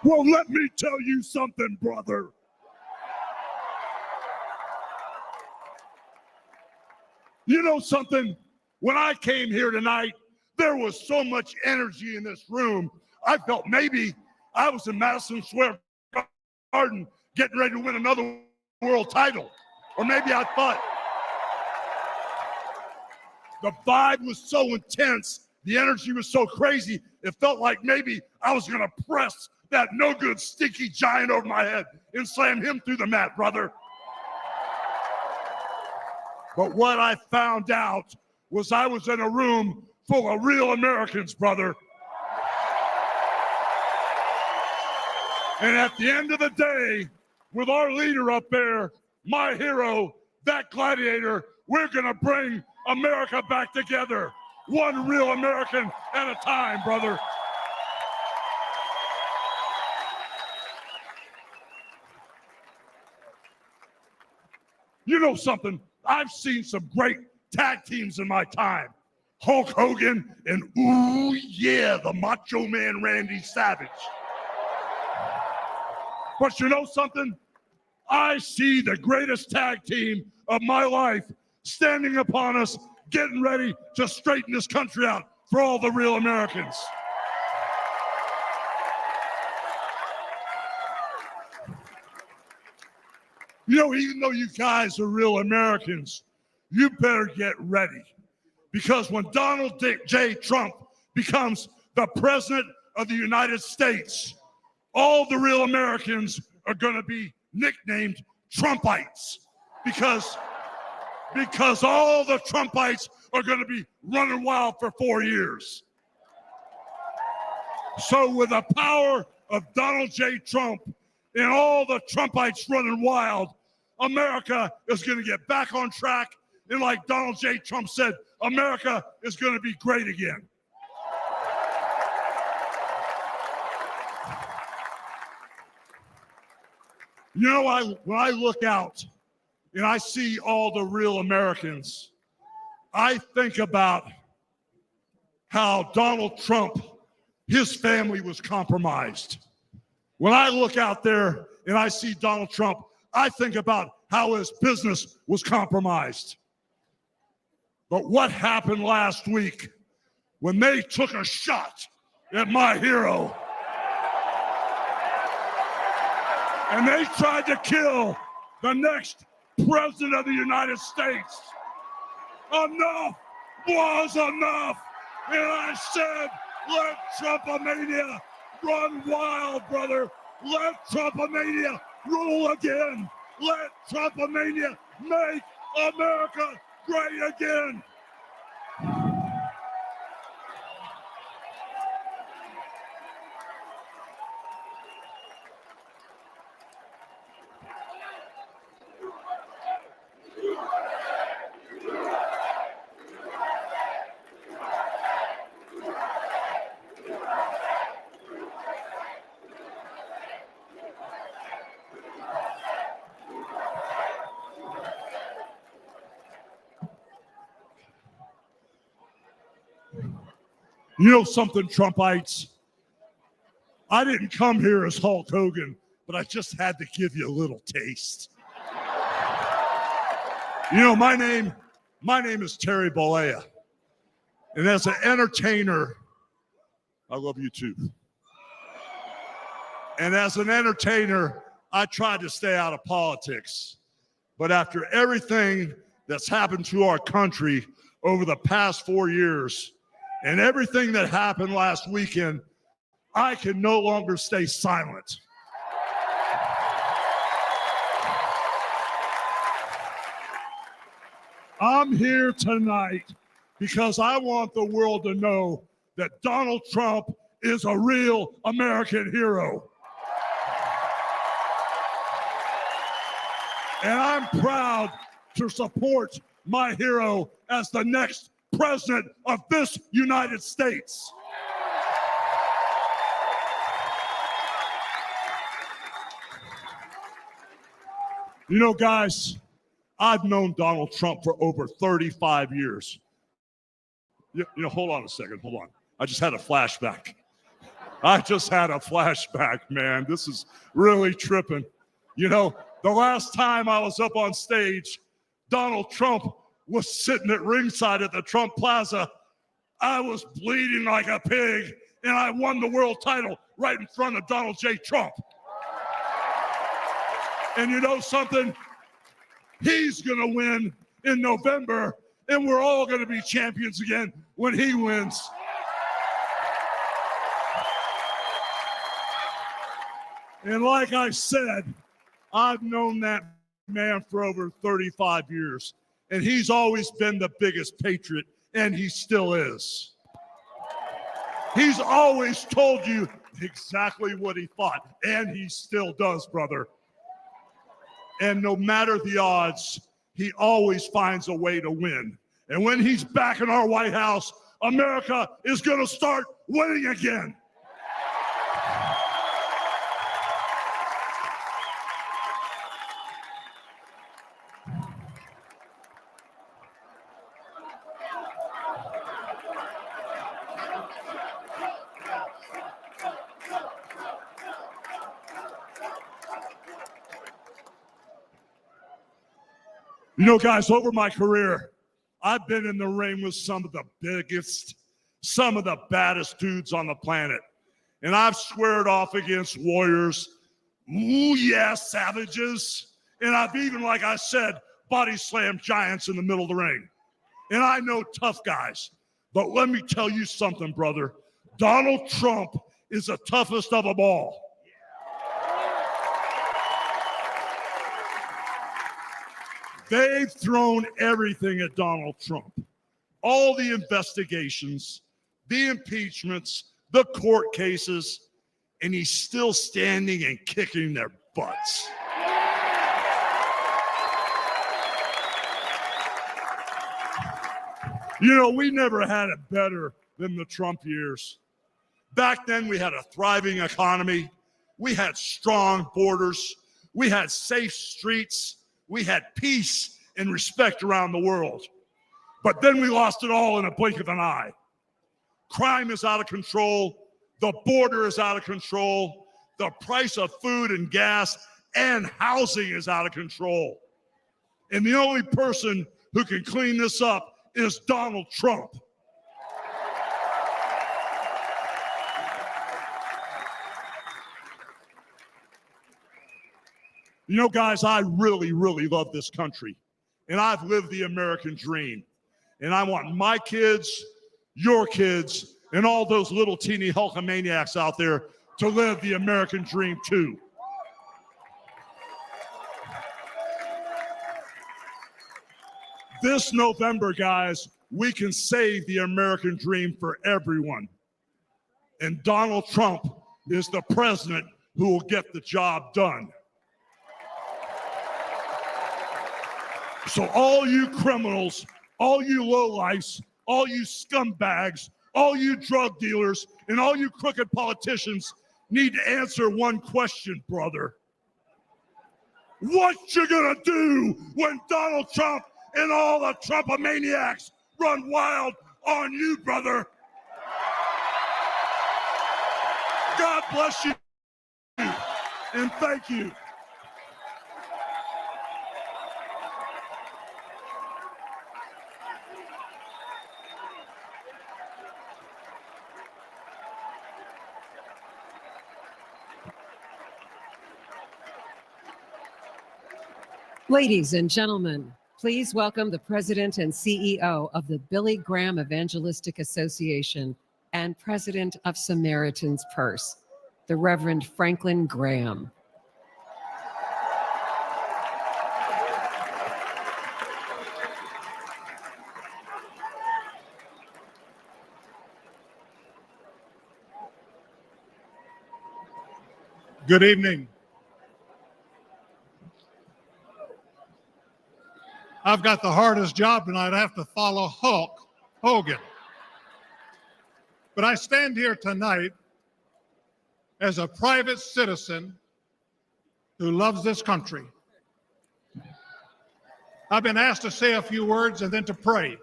Well, let me tell you something, brother. You know something? When I came here tonight, there was so much energy in this room. I felt maybe I was in Madison Square Garden getting ready to win another world title. Or maybe I thought the vibe was so intense, the energy was so crazy, it felt like maybe I was going to press that no good stinky giant over my head and slam him through the mat, brother. But what I found out was I was in a room full of real Americans, brother. And at the end of the day, with our leader up there, my hero, that gladiator, we're gonna bring America back together, one real American at a time, brother. You know something? I've seen some great tag teams in my time. Hulk Hogan and, ooh, yeah, the Macho Man Randy Savage. But you know something? I see the greatest tag team of my life standing upon us, getting ready to straighten this country out for all the real Americans. You know, even though you guys are real Americans, you better get ready. Because when Donald J. Trump becomes the president of the United States, all the real Americans are going to be nicknamed Trumpites. Because all the Trumpites are going to be running wild for 4 years. So with the power of Donald J. Trump and all the Trumpites running wild, America is going to get back on track. And like Donald J. Trump said, America is going to be great again. You know, when I look out and I see all the real Americans, I think about how Donald Trump, his family was compromised. When I look out there and I see Donald Trump, I think about how his business was compromised. But what happened last week when they took a shot at my hero and they tried to kill the next president of the United States? Enough was enough. And I said, let Trumpomania run wild, brother. Let Trumpomania rule again. Let Trumpomania make America great again. You know something, Trumpites? I didn't come here as Hulk Hogan, but I just had to give you a little taste. You know, my name is Terry Bollea. And as an entertainer, I love you too. And as an entertainer, I tried to stay out of politics. But after everything that's happened to our country over the past 4 years, and everything that happened last weekend, I can no longer stay silent. I'm here tonight because I want the world to know that Donald Trump is a real American hero. And I'm proud to support my hero as the next president of this United States. You know, guys, I've known Donald Trump for over 35 years. You know, hold on a second, hold on. I just had a flashback. Man. This is really tripping. You know, the last time I was up on stage, Donald Trump was sitting at ringside at the Trump Plaza. I was bleeding like a pig, and I won the world title right in front of Donald J. Trump. And you know something? He's going to win in November, and we're all going to be champions again when he wins. And like I said, I've known that man for over 35 years, and he's always been the biggest patriot, and he still is. He's always told you exactly what he thought, and he still does, brother. And no matter the odds, he always finds a way to win. And when he's back in our White House, America is going to start winning again. You know, guys, over my career, I've been in the ring with some of the biggest, some of the baddest dudes on the planet. And I've squared off against warriors, savages. And I've even, like I said, body slammed giants in the middle of the ring. And I know tough guys. But let me tell you something, brother. Donald Trump is the toughest of them all. They've thrown everything at Donald Trump. All the investigations, the impeachments, the court cases, and he's still standing and kicking their butts. You know, we never had it better than the Trump years. Back then, we had a thriving economy. We had strong borders. We had safe streets. We had peace and respect around the world. But then we lost it all in a blink of an eye. Crime is out of control. The border is out of control. The price of food and gas and housing is out of control. And the only person who can clean this up is Donald Trump. You know, guys, I really, really love this country. And I've lived the American dream. And I want my kids, your kids, and all those little teeny hulkamaniacs out there to live the American dream too. This November, guys, we can save the American dream for everyone. And Donald Trump is the president who will get the job done. So all you criminals, all you lowlifes, all you scumbags, all you drug dealers, and all you crooked politicians need to answer one question, brother. What you gonna do when Donald Trump and all the Trumpomaniacs run wild on you, brother? God bless you, and thank you. Ladies and gentlemen, please welcome the President and CEO of the Billy Graham Evangelistic Association and President of Samaritan's Purse, the Reverend Franklin Graham. Good evening. I've got the hardest job tonight. I have to follow Hulk Hogan. But I stand here tonight as a private citizen who loves this country. I've been asked to say a few words and then to pray,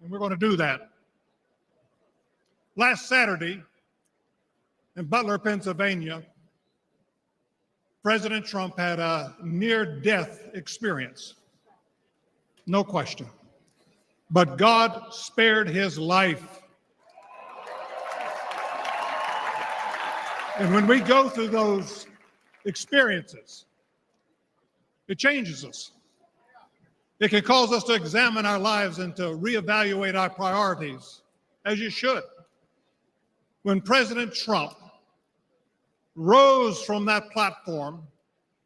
and we're going to do that. Last Saturday in Butler, Pennsylvania, President Trump had a near-death experience, no question. But God spared his life. And when we go through those experiences, it changes us. It can cause us to examine our lives and to reevaluate our priorities, as you should. When President Trump rose from that platform,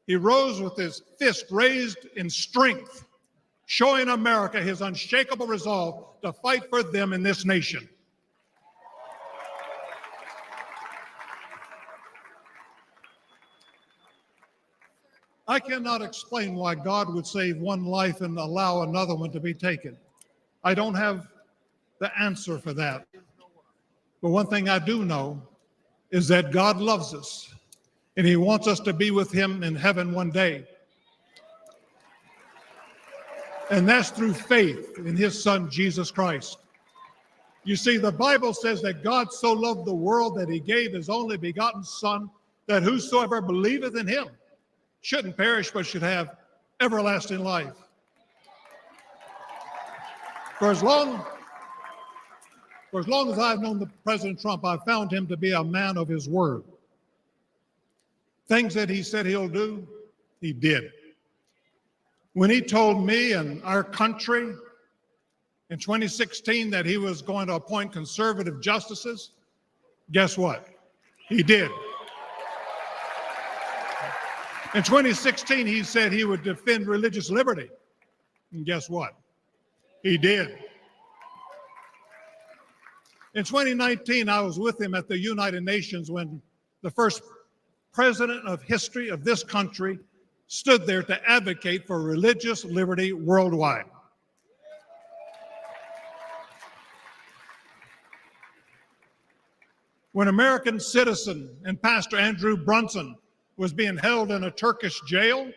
he rose with his fist raised in strength, showing America his unshakable resolve to fight for them in this nation. I cannot explain why God would save one life and allow another one to be taken. I don't have the answer for that. But one thing I do know is that God loves us, and he wants us to be with him in heaven one day. And that's through faith in his son, Jesus Christ. You see, the Bible says that God so loved the world that he gave his only begotten son, that whosoever believeth in him shouldn't perish, but should have everlasting life. For as long as I've known the President Trump, I've found him to be a man of his word. Things that he said he'll do, he did. When he told me and our country in 2016 that he was going to appoint conservative justices, guess what? He did. In 2016, he said he would defend religious liberty. And guess what? He did. In 2019, I was with him at the United Nations when the first president of history of this country stood there to advocate for religious liberty worldwide. When American citizen and Pastor Andrew Brunson was being held in a Turkish jail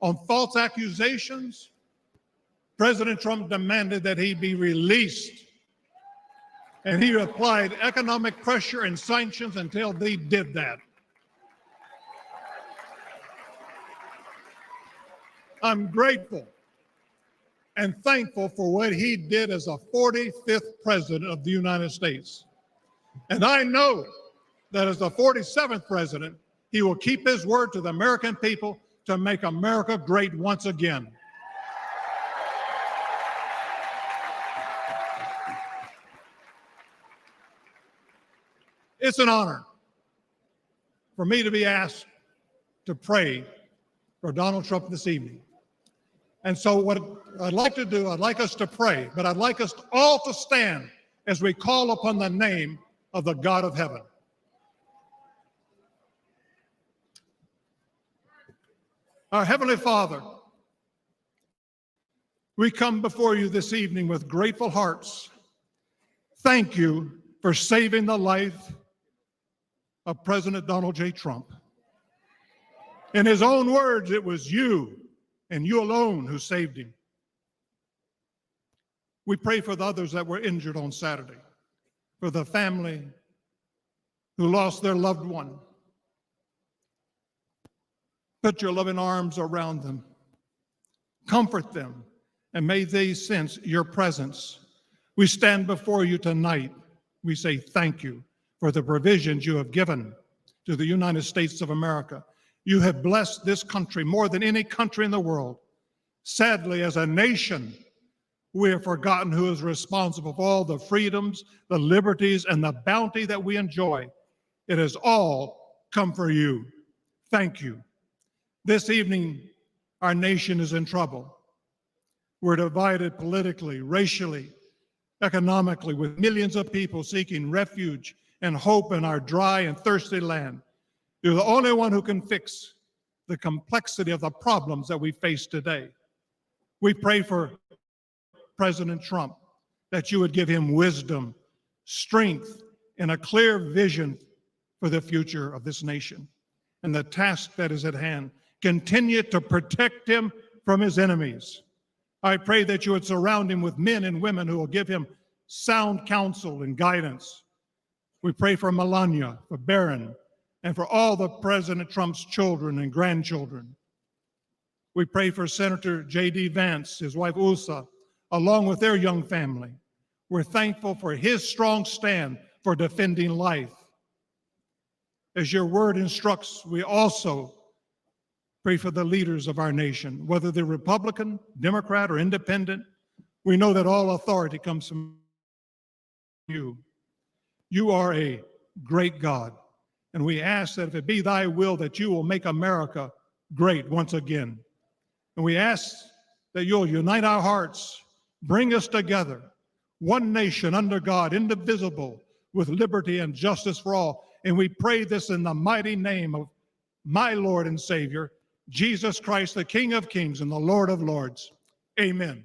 on false accusations, President Trump demanded that he be released. And he applied economic pressure and sanctions until they did that. I'm grateful and thankful for what he did as a 45th president of the United States. And I know that as the 47th president, he will keep his word to the American people to make America great once again. It's an honor for me to be asked to pray for Donald Trump this evening. And so what I'd like to do, I'd like us to pray, but I'd like us all to stand as we call upon the name of the God of heaven. Our Heavenly Father, we come before you this evening with grateful hearts. Thank you for saving the life of President Donald J. Trump. In his own words, it was you and you alone who saved him. We pray for the others that were injured on Saturday, for the family who lost their loved one. Put your loving arms around them. Comfort them, and may they sense your presence. We stand before you tonight. We say thank you for the provisions you have given to the United States of America. You have blessed this country more than any country in the world. Sadly, as a nation, we have forgotten who is responsible for all the freedoms, the liberties, and the bounty that we enjoy. It has all come for you. Thank you. This evening, our nation is in trouble. We're divided politically, racially, economically, with millions of people seeking refuge and hope in our dry and thirsty land. You're the only one who can fix the complexity of the problems that we face today. We pray for President Trump, that you would give him wisdom, strength, and a clear vision for the future of this nation and the task that is at hand. Continue to protect him from his enemies. I pray that you would surround him with men and women who will give him sound counsel and guidance. We pray for Melania, for Barron, and for all the President Trump's children and grandchildren. We pray for Senator J.D. Vance, his wife Usa, along with their young family. We're thankful for his strong stand for defending life. As your word instructs, we also pray for the leaders of our nation, whether they're Republican, Democrat, or Independent. We know that all authority comes from you. You are a great God, and we ask that if it be thy will that you will make America great once again. And we ask that you'll unite our hearts, bring us together, one nation under God, indivisible, with liberty and justice for all. And we pray this in the mighty name of my Lord and Savior, Jesus Christ, the King of Kings and the Lord of Lords. Amen.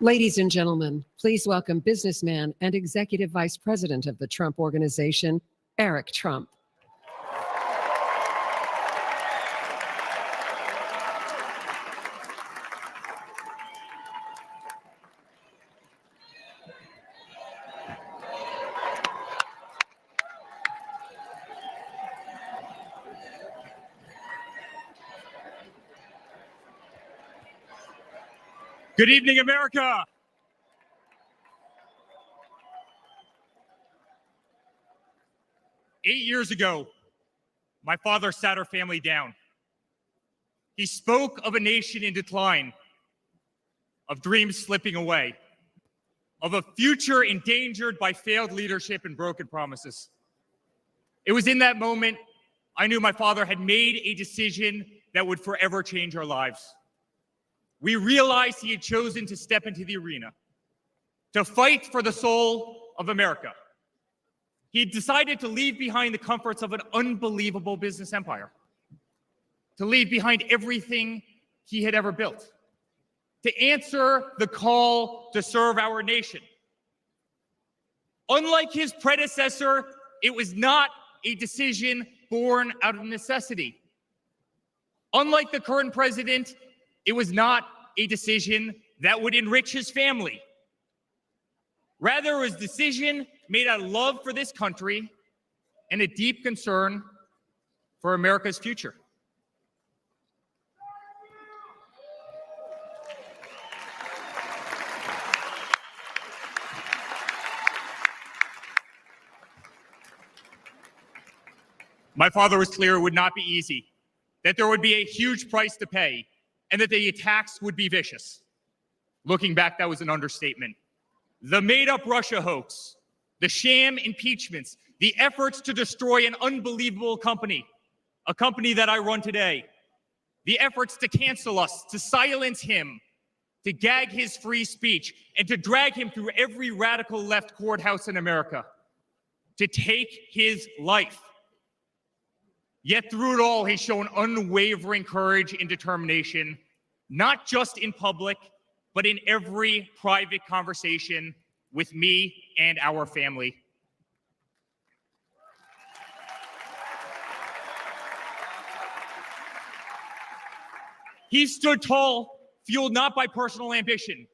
Ladies and gentlemen, please welcome businessman and executive vice president of the Trump Organization, Eric Trump. Good evening, America. Eight years ago, my father sat our family down. He spoke of a nation in decline, of dreams slipping away, of a future endangered by failed leadership and broken promises. It was in that moment I knew my father had made a decision that would forever change our lives. We realized he had chosen to step into the arena, to fight for the soul of America. He had decided to leave behind the comforts of an unbelievable business empire, to leave behind everything he had ever built, to answer the call to serve our nation. Unlike his predecessor, it was not a decision born out of necessity. Unlike the current president, it was not a decision that would enrich his family. Rather, it was a decision made out of love for this country and a deep concern for America's future. My father was clear it would not be easy, that there would be a huge price to pay, and that the attacks would be vicious. Looking back, that was an understatement. The made-up Russia hoax, the sham impeachments, the efforts to destroy an unbelievable company, a company that I run today, the efforts to cancel us, to silence him, to gag his free speech, and to drag him through every radical left courthouse in America, to take his life. Yet through it all, he's shown unwavering courage and determination, not just in public, but in every private conversation with me and our family. He stood tall, fueled not by personal ambition,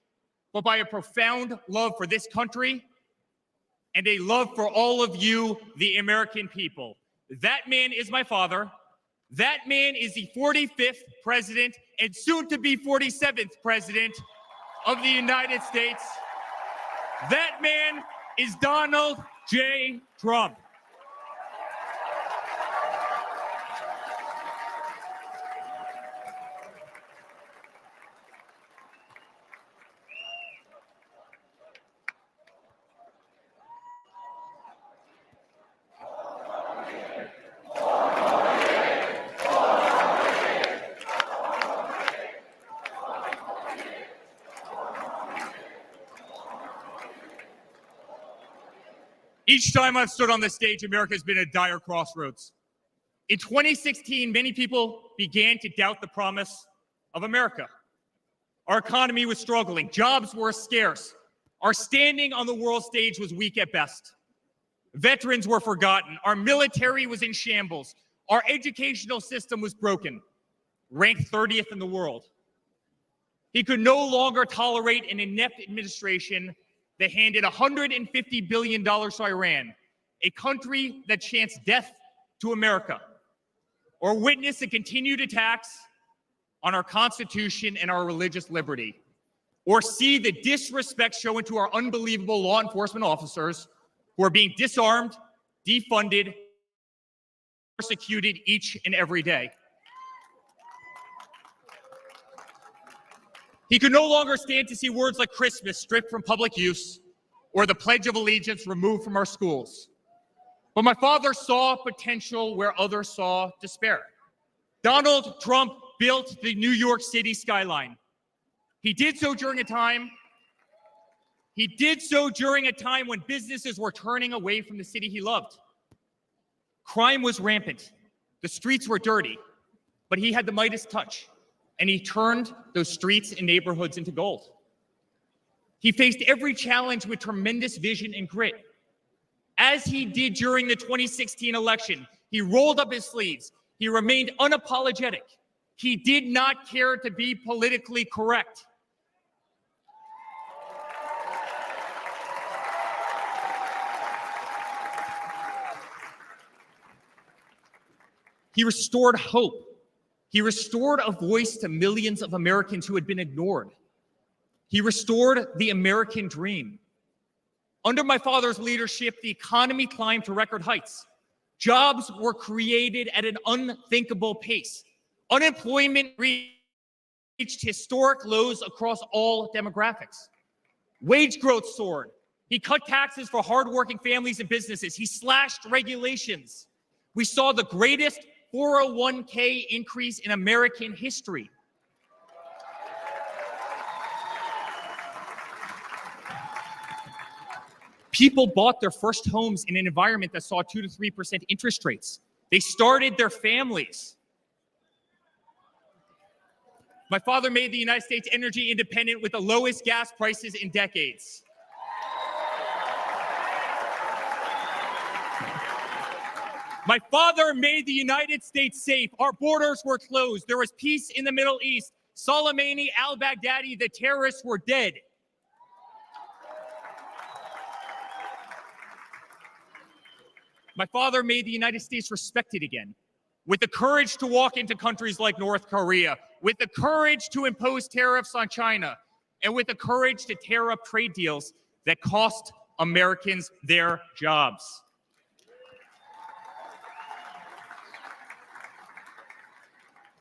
but by a profound love for this country and a love for all of you, the American people. That man is my father. That man is the 45th president and soon to be 47th president of the United States. That man is Donald J. Trump. Each time I've stood on this stage, America has been at a dire crossroads. In 2016, many people began to doubt the promise of America. Our economy was struggling. Jobs were scarce. Our standing on the world stage was weak at best. Veterans were forgotten. Our military was in shambles. Our educational system was broken, ranked 30th in the world. He could no longer tolerate an inept administration that handed $150 billion to Iran, a country that chants death to America, or witness the continued attacks on our Constitution and our religious liberty, or see the disrespect shown to our unbelievable law enforcement officers who are being disarmed, defunded, persecuted each and every day. He could no longer stand to see words like Christmas stripped from public use or the Pledge of Allegiance removed from our schools. But my father saw potential where others saw despair. Donald Trump built the New York City skyline. He did so during a time when businesses were turning away from the city he loved. Crime was rampant. The streets were dirty, but he had the Midas touch, and he turned those streets and neighborhoods into gold. He faced every challenge with tremendous vision and grit. As he did during the 2016 election, he rolled up his sleeves. He remained unapologetic. He did not care to be politically correct. He restored hope. He restored a voice to millions of Americans who had been ignored. He restored the American dream. Under my father's leadership, the economy climbed to record heights. Jobs were created at an unthinkable pace. Unemployment reached historic lows across all demographics. Wage growth soared. He cut taxes for hardworking families and businesses. He slashed regulations. We saw the greatest 401k increase in American history. People bought their first homes in an environment that saw 2 to 3% interest rates. They started their families. My father made the United States energy independent with the lowest gas prices in decades. My father made the United States safe. Our borders were closed. There was peace in the Middle East. Soleimani, al-Baghdadi, the terrorists were dead. My father made the United States respected again, with the courage to walk into countries like North Korea, with the courage to impose tariffs on China, and with the courage to tear up trade deals that cost Americans their jobs.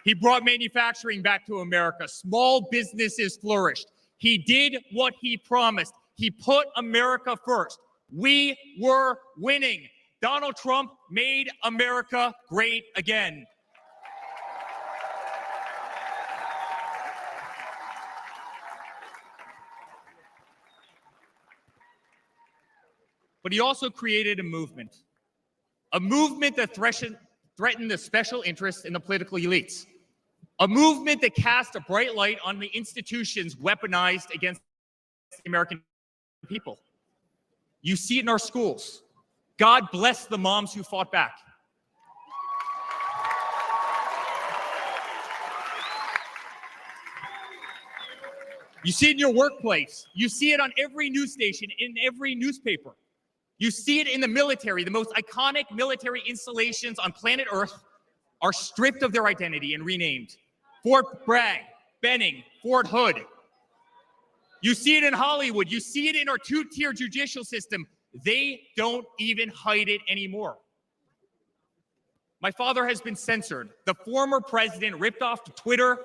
He brought manufacturing back to America. Small businesses flourished. He did what he promised. He put America first. We were winning. Donald Trump made America great again. But he also created a movement that threatened the special interests in the political elites, a movement that cast a bright light on the institutions weaponized against the American people. You see it in our schools. God bless the moms who fought back. You see it in your workplace. You see it on every news station, in every newspaper. You see it in the military. The most iconic military installations on planet Earth are stripped of their identity and renamed. Fort Bragg, Benning, Fort Hood. You see it in Hollywood. You see it in our two-tier judicial system. They don't even hide it anymore. My father has been censored. The former president ripped off Twitter,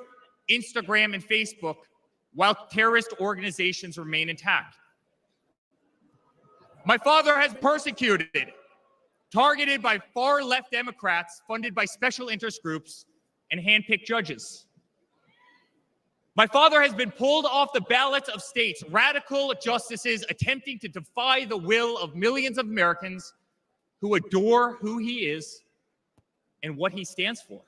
Instagram, and Facebook while terrorist organizations remain intact. My father has persecuted, targeted by far-left Democrats, funded by special interest groups, and handpicked judges. My father has been pulled off the ballots of states, radical justices attempting to defy the will of millions of Americans who adore who he is and what he stands for.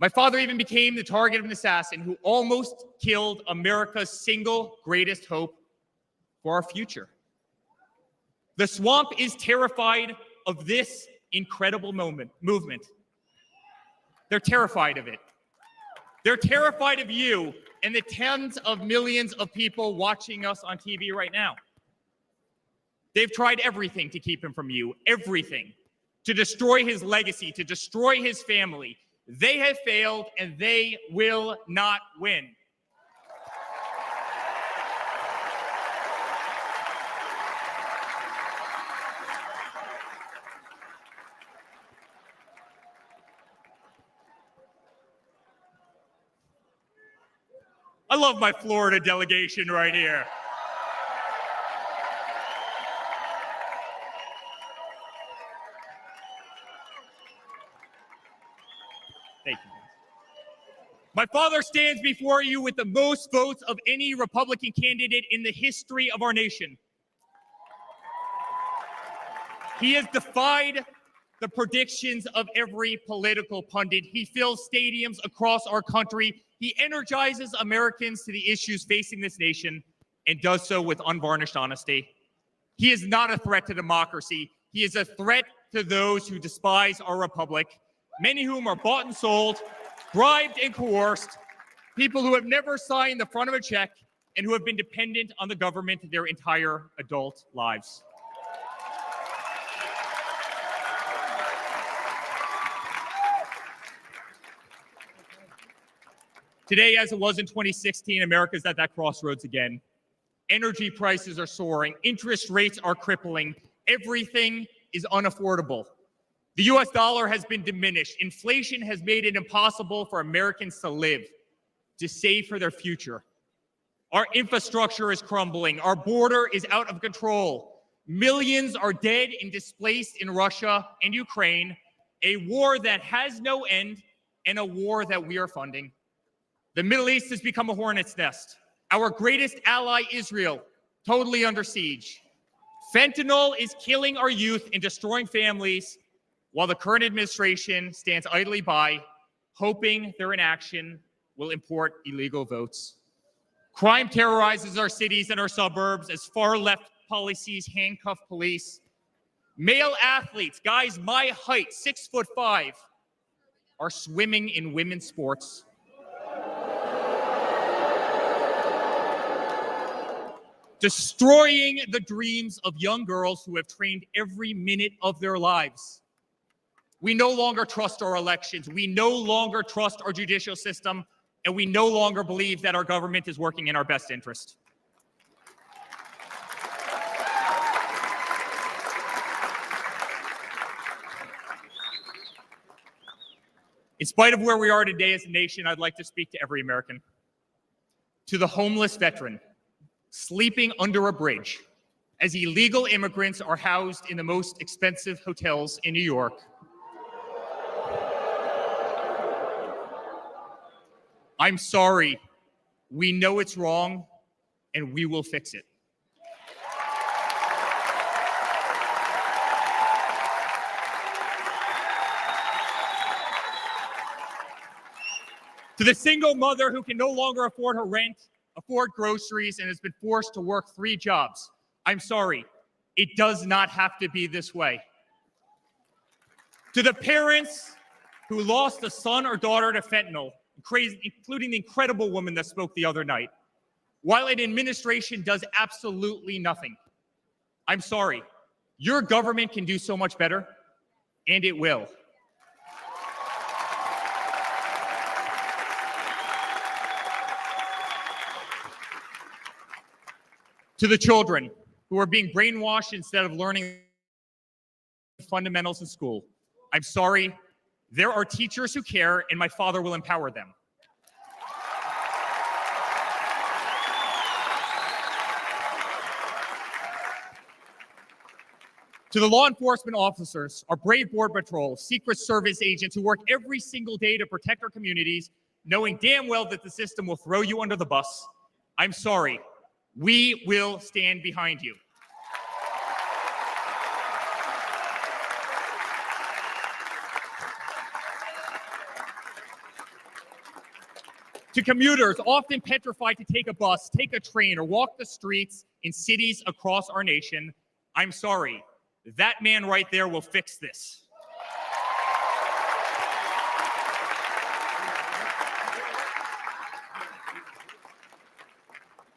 My father even became the target of an assassin who almost killed America's single greatest hope for our future. The swamp is terrified of this incredible movement. They're terrified of it. They're terrified of you and the tens of millions of people watching us on TV right now. They've tried everything to keep him from you, everything, to destroy his legacy, to destroy his family. They have failed, and they will not win. I love my Florida delegation right here. Thank you. My father stands before you with the most votes of any Republican candidate in the history of our nation. He has defied the predictions of every political pundit. He fills stadiums across our country. He energizes Americans to the issues facing this nation and does so with unvarnished honesty. He is not a threat to democracy. He is a threat to those who despise our republic, many whom are bought and sold, bribed and coerced, people who have never signed the front of a check and who have been dependent on the government their entire adult lives. Today, as it was in 2016, America's at that crossroads again. Energy prices are soaring. Interest rates are crippling. Everything is unaffordable. The US dollar has been diminished. Inflation has made it impossible for Americans to live, to save for their future. Our infrastructure is crumbling. Our border is out of control. Millions are dead and displaced in Russia and Ukraine, a war that has no end and a war that we are funding. The Middle East has become a hornet's nest. Our greatest ally, Israel, totally under siege. Fentanyl is killing our youth and destroying families, while the current administration stands idly by, hoping their inaction will import illegal votes. Crime terrorizes our cities and our suburbs as far-left policies handcuff police. Male athletes, guys my height, 6'5", are swimming in women's sports. Destroying the dreams of young girls who have trained every minute of their lives. We no longer trust our elections. We no longer trust our judicial system, and we no longer believe that our government is working in our best interest. In spite of where we are today as a nation, I'd like to speak to every American. To the homeless veteran, sleeping under a bridge as illegal immigrants are housed in the most expensive hotels in New York. I'm sorry. We know it's wrong, and we will fix it. To the single mother who can no longer afford her rent, afford groceries, and has been forced to work 3 jobs. I'm sorry, it does not have to be this way. To the parents who lost a son or daughter to fentanyl, including the incredible woman that spoke the other night, while an administration does absolutely nothing. I'm sorry, your government can do so much better, and it will. To the children who are being brainwashed instead of learning fundamentals in school, I'm sorry, there are teachers who care, and my father will empower them. To the law enforcement officers, our brave border patrol, Secret Service agents who work every single day to protect our communities, knowing damn well that the system will throw you under the bus, I'm sorry. We will stand behind you. To commuters often petrified to take a bus, take a train, or walk the streets in cities across our nation, I'm sorry, that man right there will fix this.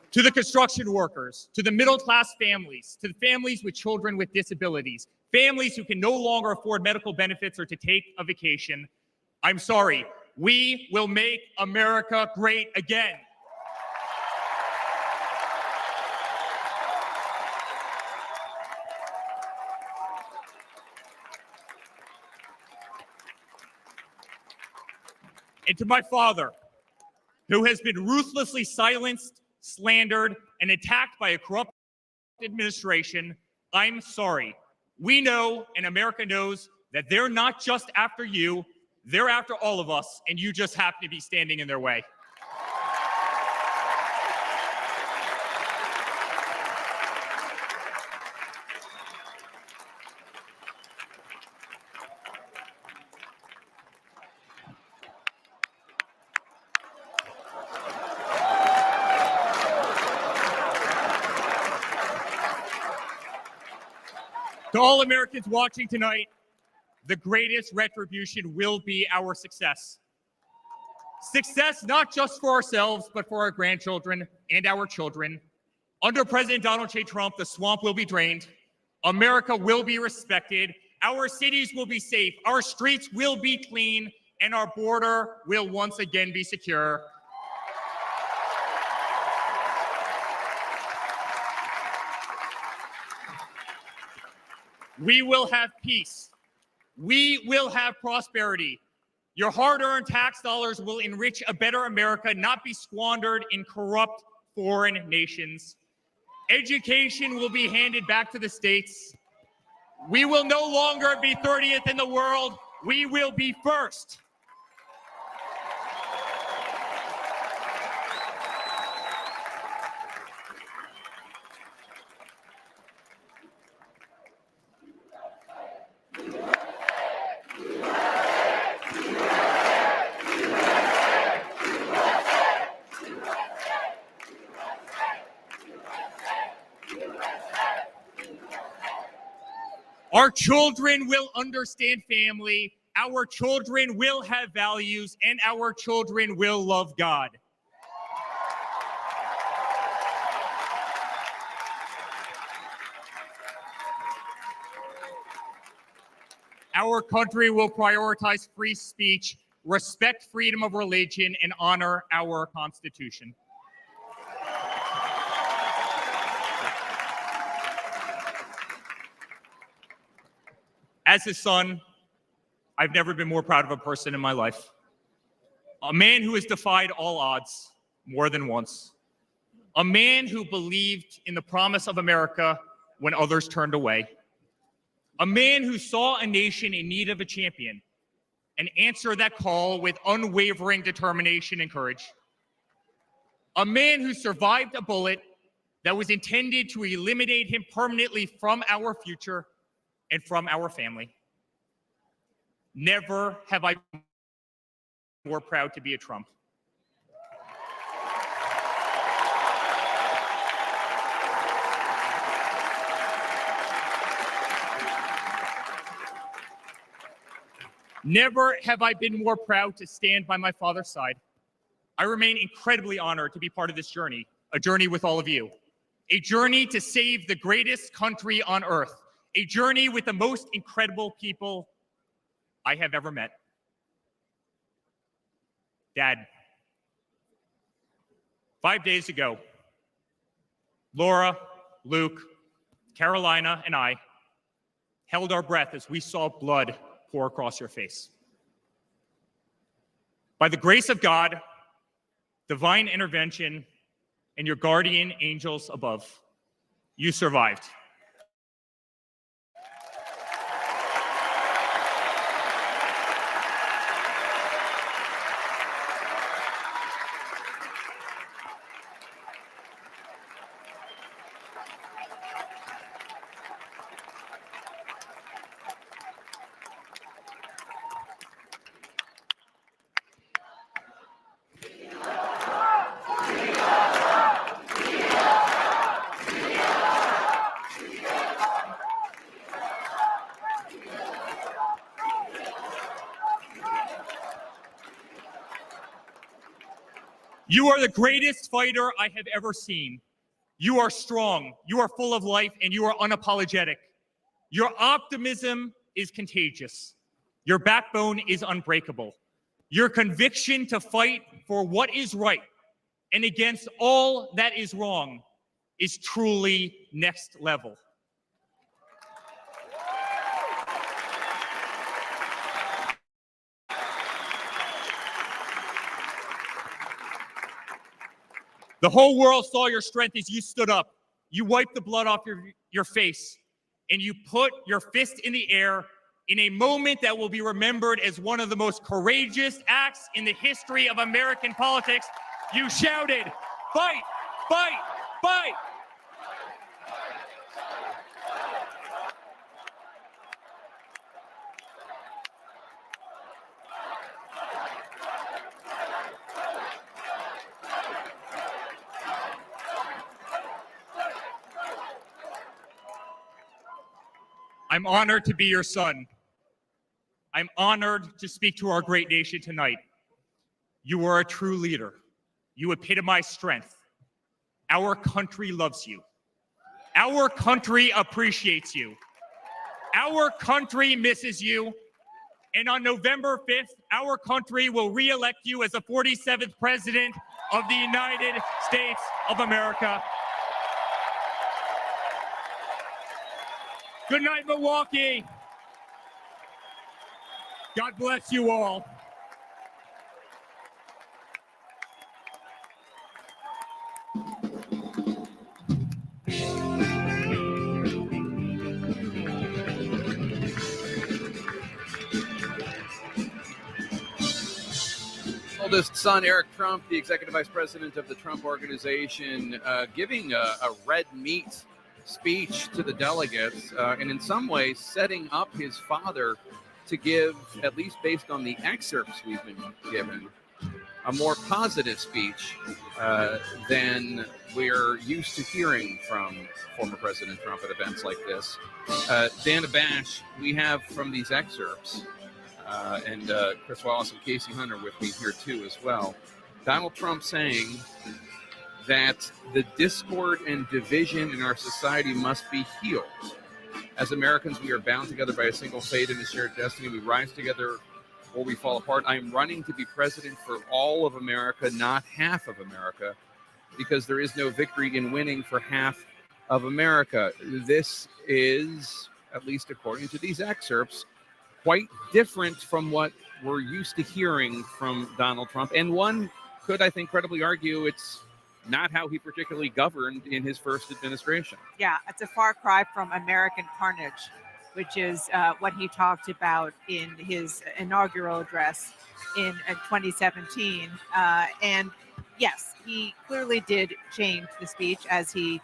To the construction workers, to the middle-class families, to the families with children with disabilities, families who can no longer afford medical benefits or to take a vacation, I'm sorry, we will make America great again. And to my father, who has been ruthlessly silenced, slandered, and attacked by a corrupt administration, I'm sorry. We know, and America knows, that they're not just after you, they're after all of us, and you just happen to be standing in their way. To all Americans watching tonight, the greatest retribution will be our success. Success not just for ourselves, but for our grandchildren and our children. Under President Donald J. Trump, the swamp will be drained. America will be respected. Our cities will be safe. Our streets will be clean, and our border will once again be secure. We will have peace. We will have prosperity. Your hard-earned tax dollars will enrich a better America, not be squandered in corrupt foreign nations. Education will be handed back to the states. We will no longer be 30th in the world. We will be first. Our children will understand family, our children will have values, and our children will love God. Our country will prioritize free speech, respect freedom of religion, and honor our Constitution. As his son, I've never been more proud of a person in my life. A man who has defied all odds more than once. A man who believed in the promise of America when others turned away. A man who saw a nation in need of a champion and answered that call with unwavering determination and courage. A man who survived a bullet that was intended to eliminate him permanently from our future and from our family. Never have I been more proud to be a Trump. Never have I been more proud to stand by my father's side. I remain incredibly honored to be part of this journey, a journey with all of you, a journey to save the greatest country on earth, a journey with the most incredible people I have ever met. Dad, 5 days ago, Laura, Luke, Carolina, and I held our breath as we saw blood pour across your face. By the grace of God, divine intervention, and your guardian angels above, you survived. You are the greatest fighter I have ever seen. You are strong, you are full of life, and you are unapologetic. Your optimism is contagious. Your backbone is unbreakable. Your conviction to fight for what is right and against all that is wrong is truly next level. The whole world saw your strength as you stood up. You wiped the blood off your face, and you put your fist in the air in a moment that will be remembered as one of the most courageous acts in the history of American politics. You shouted, "Fight, fight, fight!" I'm honored to be your son. I'm honored to speak to our great nation tonight. You are a true leader. You epitomize strength. Our country loves you. Our country appreciates you. Our country misses you. And on November 5th, our country will re-elect you as the 47th President of the United States of America. Good night, Milwaukee. God bless you all. Oldest son, Eric Trump, the executive vice president of the Trump Organization, giving a red meat speech to the delegates, and in some ways setting up his father to give, at least based on the excerpts we've been given, a more positive speech than we're used to hearing from former President Trump at events like this. Dan Abash, we have from these excerpts, and Chris Wallace and Casey Hunter with me here too as well, Donald Trump saying that the discord and division in our society must be healed. As Americans, we are bound together by a single fate and a shared destiny. We rise together or we fall apart. I am running to be president for all of America, not half of America, because there is no victory in winning for half of America. This is, at least according to these excerpts, quite different from what we're used to hearing from Donald Trump. And one could, I think, credibly argue it's not how he particularly governed in his first administration. Yeah, it's a far cry from American carnage, which is what he talked about in his inaugural address in 2017. And yes, he clearly did change the speech as he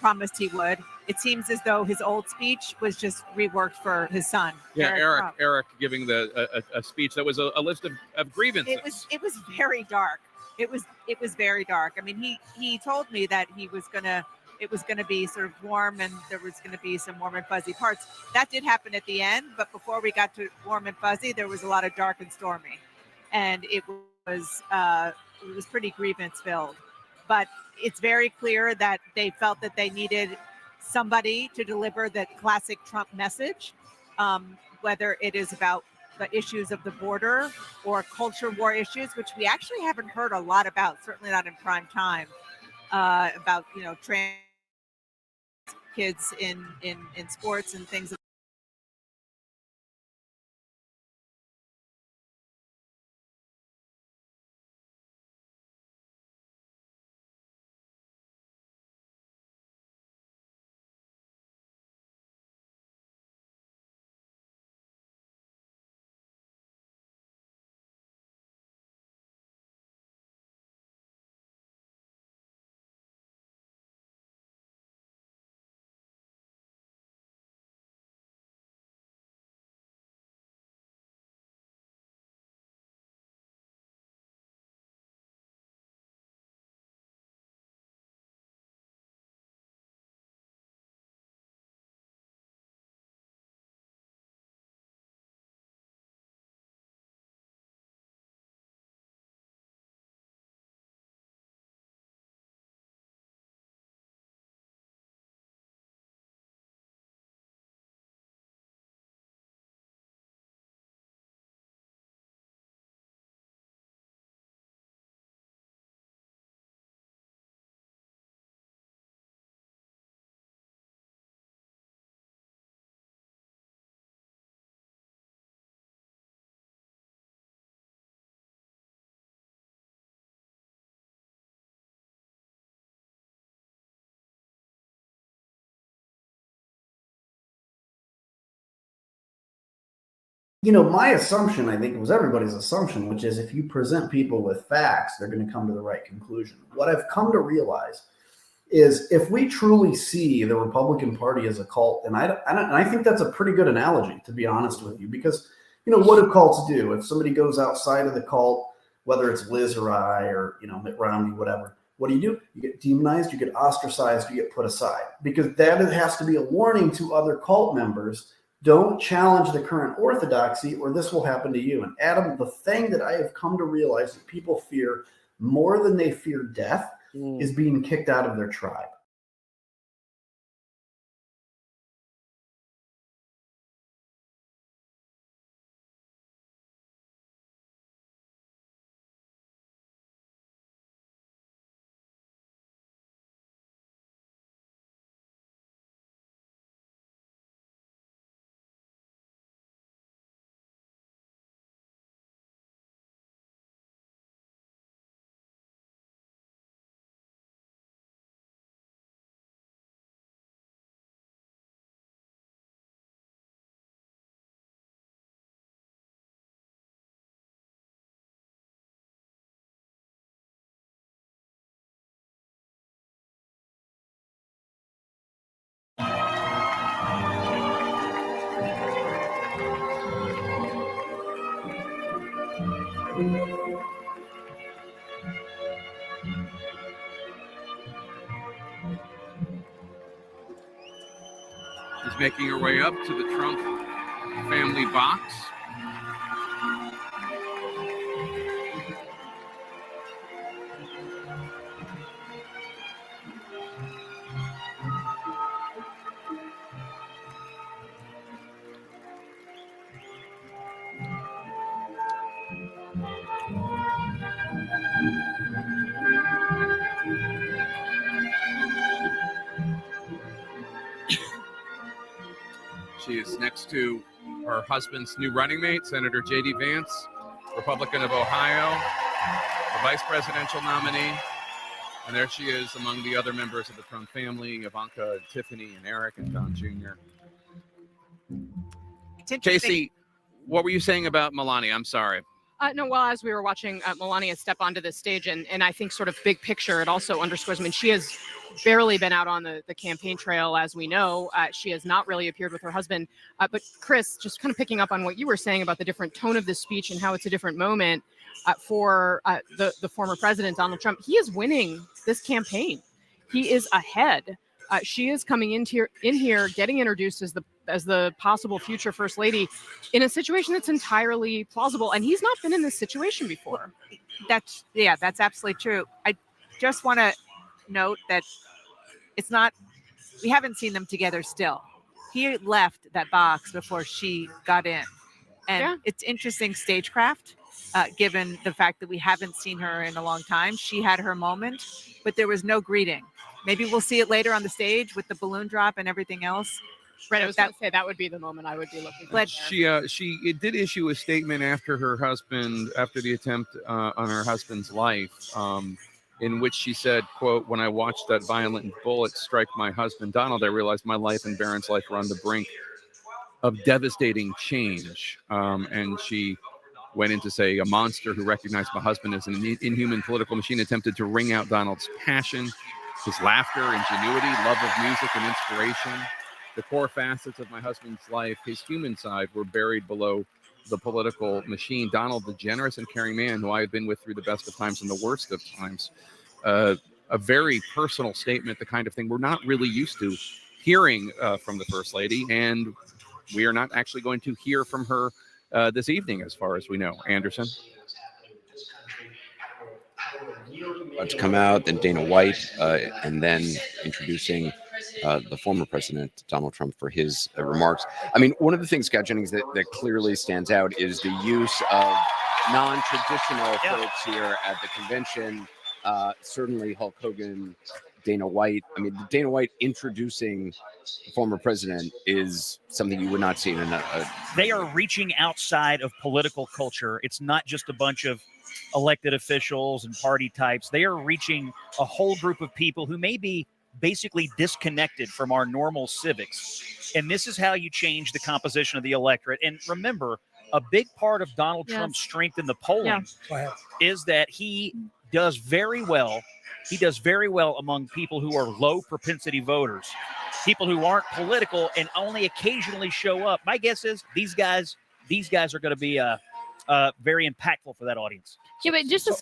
promised he would. It seems as though his old speech was just reworked for his son. Yeah, Trump. Eric giving a speech that was a list of grievances. It was very dark. It was very dark. I mean, he told me that it was gonna be sort of warm and there was gonna be some warm and fuzzy parts. That did happen at the end, but before we got to warm and fuzzy, there was a lot of dark and stormy, and it was pretty grievance filled. But it's very clear that they felt that they needed somebody to deliver the classic Trump message, whether it is about the issues of the border or culture war issues, which we actually haven't heard a lot about, certainly not in prime time, about, trans kids in sports and things my assumption, I think it was everybody's assumption, which is if you present people with facts, they're going to come to the right conclusion. What I've come to realize is if we truly see the Republican Party as a cult, and I think that's a pretty good analogy, to be honest with you, because, what do cults do? If somebody goes outside of the cult, whether it's Liz or I or, Mitt Romney, whatever, what do? You get demonized, you get ostracized, you get put aside, because that has to be a warning to other cult members. Don't challenge the current orthodoxy or this will happen to you. And Adam, the thing that I have come to realize that people fear more than they fear death is being kicked out of their tribe. She's making her way up to the Trump family box. She is next to her husband's new running mate, Senator J.D. Vance, Republican of Ohio, the vice presidential nominee. And there she is among the other members of the Trump family, Ivanka, and Tiffany, and Eric, and Don Jr. Casey, what were you saying about Melania? I'm sorry. No, well, as we were watching Melania step onto the stage, and I think sort of big picture, it also underscores, she has barely been out on the campaign trail, as we know. She has not really appeared with her husband. But Chris, just kind of picking up on what you were saying about the different tone of the speech and how it's a different moment for the former president, Donald Trump. He is winning this campaign. He is ahead. She is coming in here, getting introduced as the possible future first lady in a situation that's entirely plausible. And he's not been in this situation before. That's absolutely true. I just want to note that we haven't seen them together still. He left that box before she got in. And It's interesting stagecraft, given the fact that we haven't seen her in a long time. She had her moment, but there was no greeting. Maybe we'll see it later on the stage with the balloon drop and everything else. Right, I was going to say that would be the moment I would be looking for. She did issue a statement after the attempt on her husband's life, in which she said, quote, "When I watched that violent bullet strike my husband, Donald, I realized my life and Barron's life were on the brink of devastating change." And she went in to say, "A monster who recognized my husband as an inhuman political machine attempted to wring out Donald's passion, his laughter, ingenuity, love of music, and inspiration. The core facets of my husband's life, his human side, were buried below the political machine. Donald, the generous and caring man who I have been with through the best of times and the worst of times." A very personal statement, the kind of thing we're not really used to hearing from the First Lady, and we are not actually going to hear from her this evening, as far as we know. Anderson? To come out, then Dana White, and then introducing the former president, Donald Trump, for his remarks. I mean, one of the things, Scott Jennings, that clearly stands out is the use of non-traditional folks here at the convention. Certainly Hulk Hogan, Dana White. I mean, Dana White introducing the former president is something you would not see in They are reaching outside of political culture. It's not just a bunch of elected officials and party types. They are reaching a whole group of people who may be basically disconnected from our normal civics. And this is how you change the composition of the electorate. And remember, a big part of Donald Trump's strength in the polling is that he does very well. He does very well among people who are low propensity voters, people who aren't political and only occasionally show up. My guess is these guys are going to be very impactful for that audience. Yeah, but just to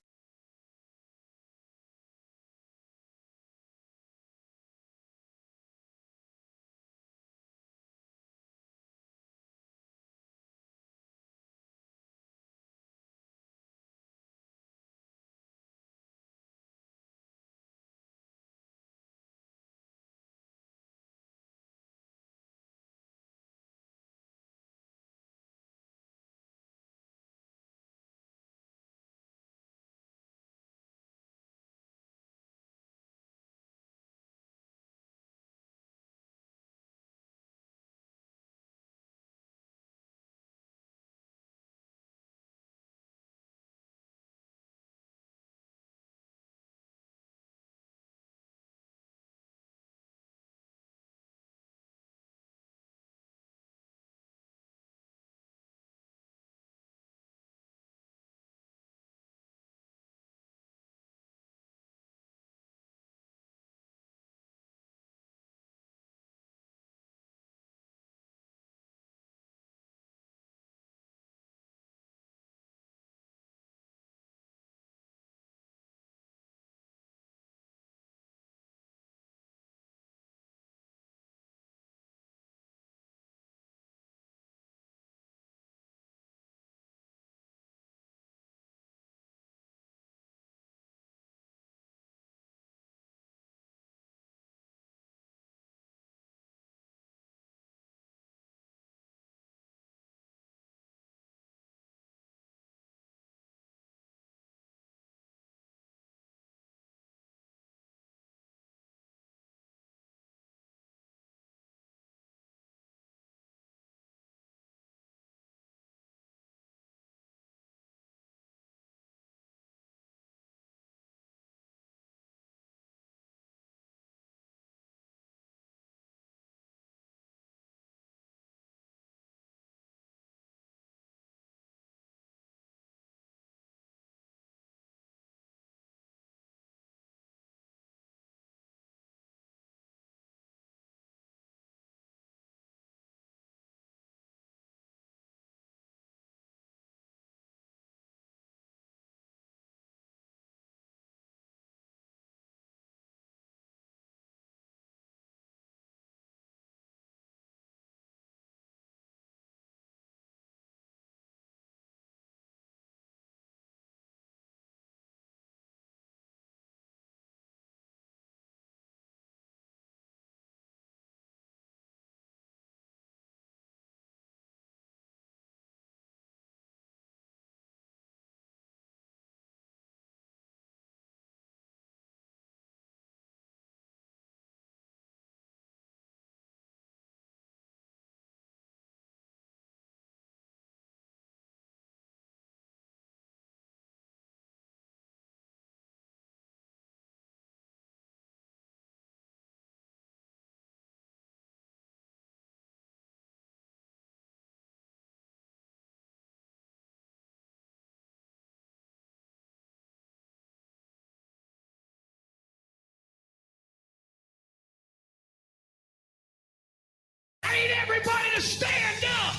I need everybody to stand up.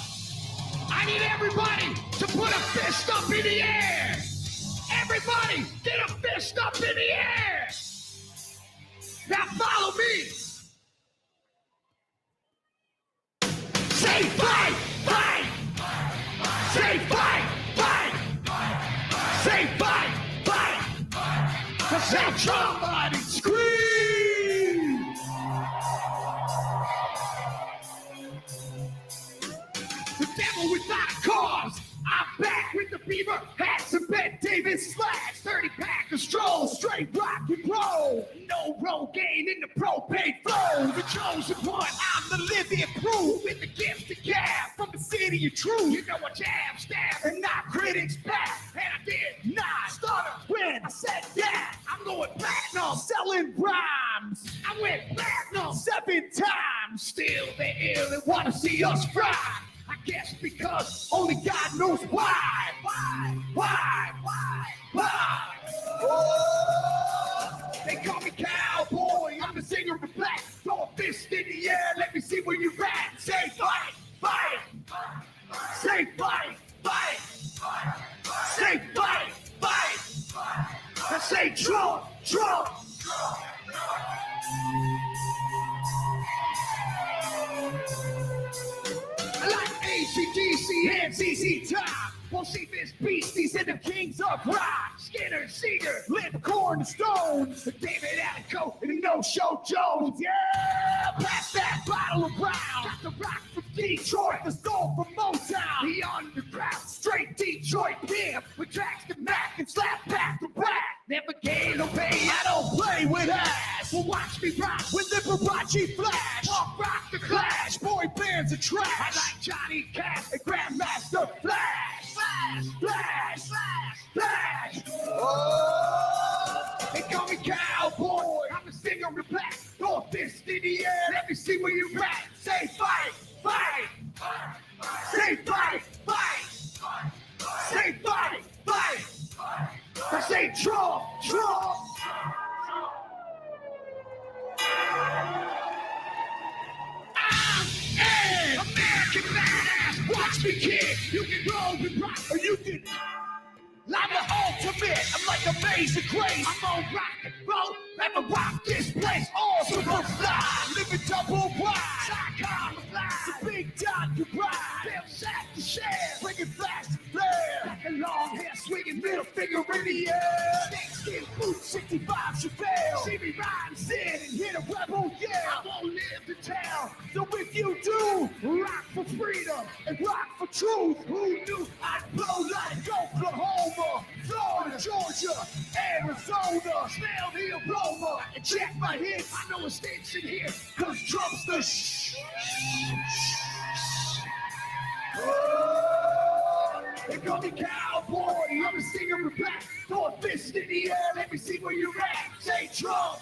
I need everybody to put a fist up in the air. Everybody, get a fist up in the air. Now follow me. Say fight, fight. Say fight, fight. Say fight, fight. Say somebody scream. The devil without a cause. I'm back with the beaver hats and Ben Davis slacks. 30-pack of stroll, straight rock and roll. No Rogaine in the propane flow. The chosen one, I'm the living proof. With the gift to gab from the city of truth. You know I jab, stab, and knock critics back. And I did not stutter when I said that. I'm going platinum, selling rhymes. I went platinum 7 times. Still they ill and want to see us fry. I guess because Cause only God knows why. Why? Oh, they call me cowboy. I'm the singer of black. Throw a fist in the air. Let me see where you at. Say fight. Say fight. Say fight. I say Trump. I like ACDC and ZZ Top. We'll see this beast, these are the kings of rock. Skinner, Cedar, Lipcorn, Stones, David Attico, and No-Show Jones. Yeah, pass that bottle around. Got the rock from Detroit, the soul from Motown. The underground, straight Detroit pimp. With tracks to Mac and slap back to back. Never gain or pay, I don't play with ass. Well, watch me rock with Liberace Flash. Punk rock the Clash, boy bands are trash. I like Johnny Cash and Grandmaster Flash. Oh, they call me cowboy. I'm a singer of black. Throw a fist in the air. Let me see where you at. Say fight. Say fight. Say fight. I say Trump. I'm an American badass. Watch me kick. You can roll and rock, or you can. I'm the ultimate. I'm like Amazing Grace. I'm on rock and roll. Let me rock this place. All super fly. Living double wide. Psychon fly. The big dot you ride. Bill sack to share. Bringing flash to flare. Like a long hair swinging middle finger in the air. Snakeskin boots 65 Chevelle. See me riding sin and hit a rebel yell. I won't live to tell. So if you do, rock for freedom and rock for truth. Who knew I'd blow like Oklahoma, Florida, Georgia, Arizona. Smell the aroma and check my hits. I know a stinks in here, cause Trump's the They call me cowboy. I'm a singer of black. Throw a fist in the air. Let me see where you're at. Say Trump.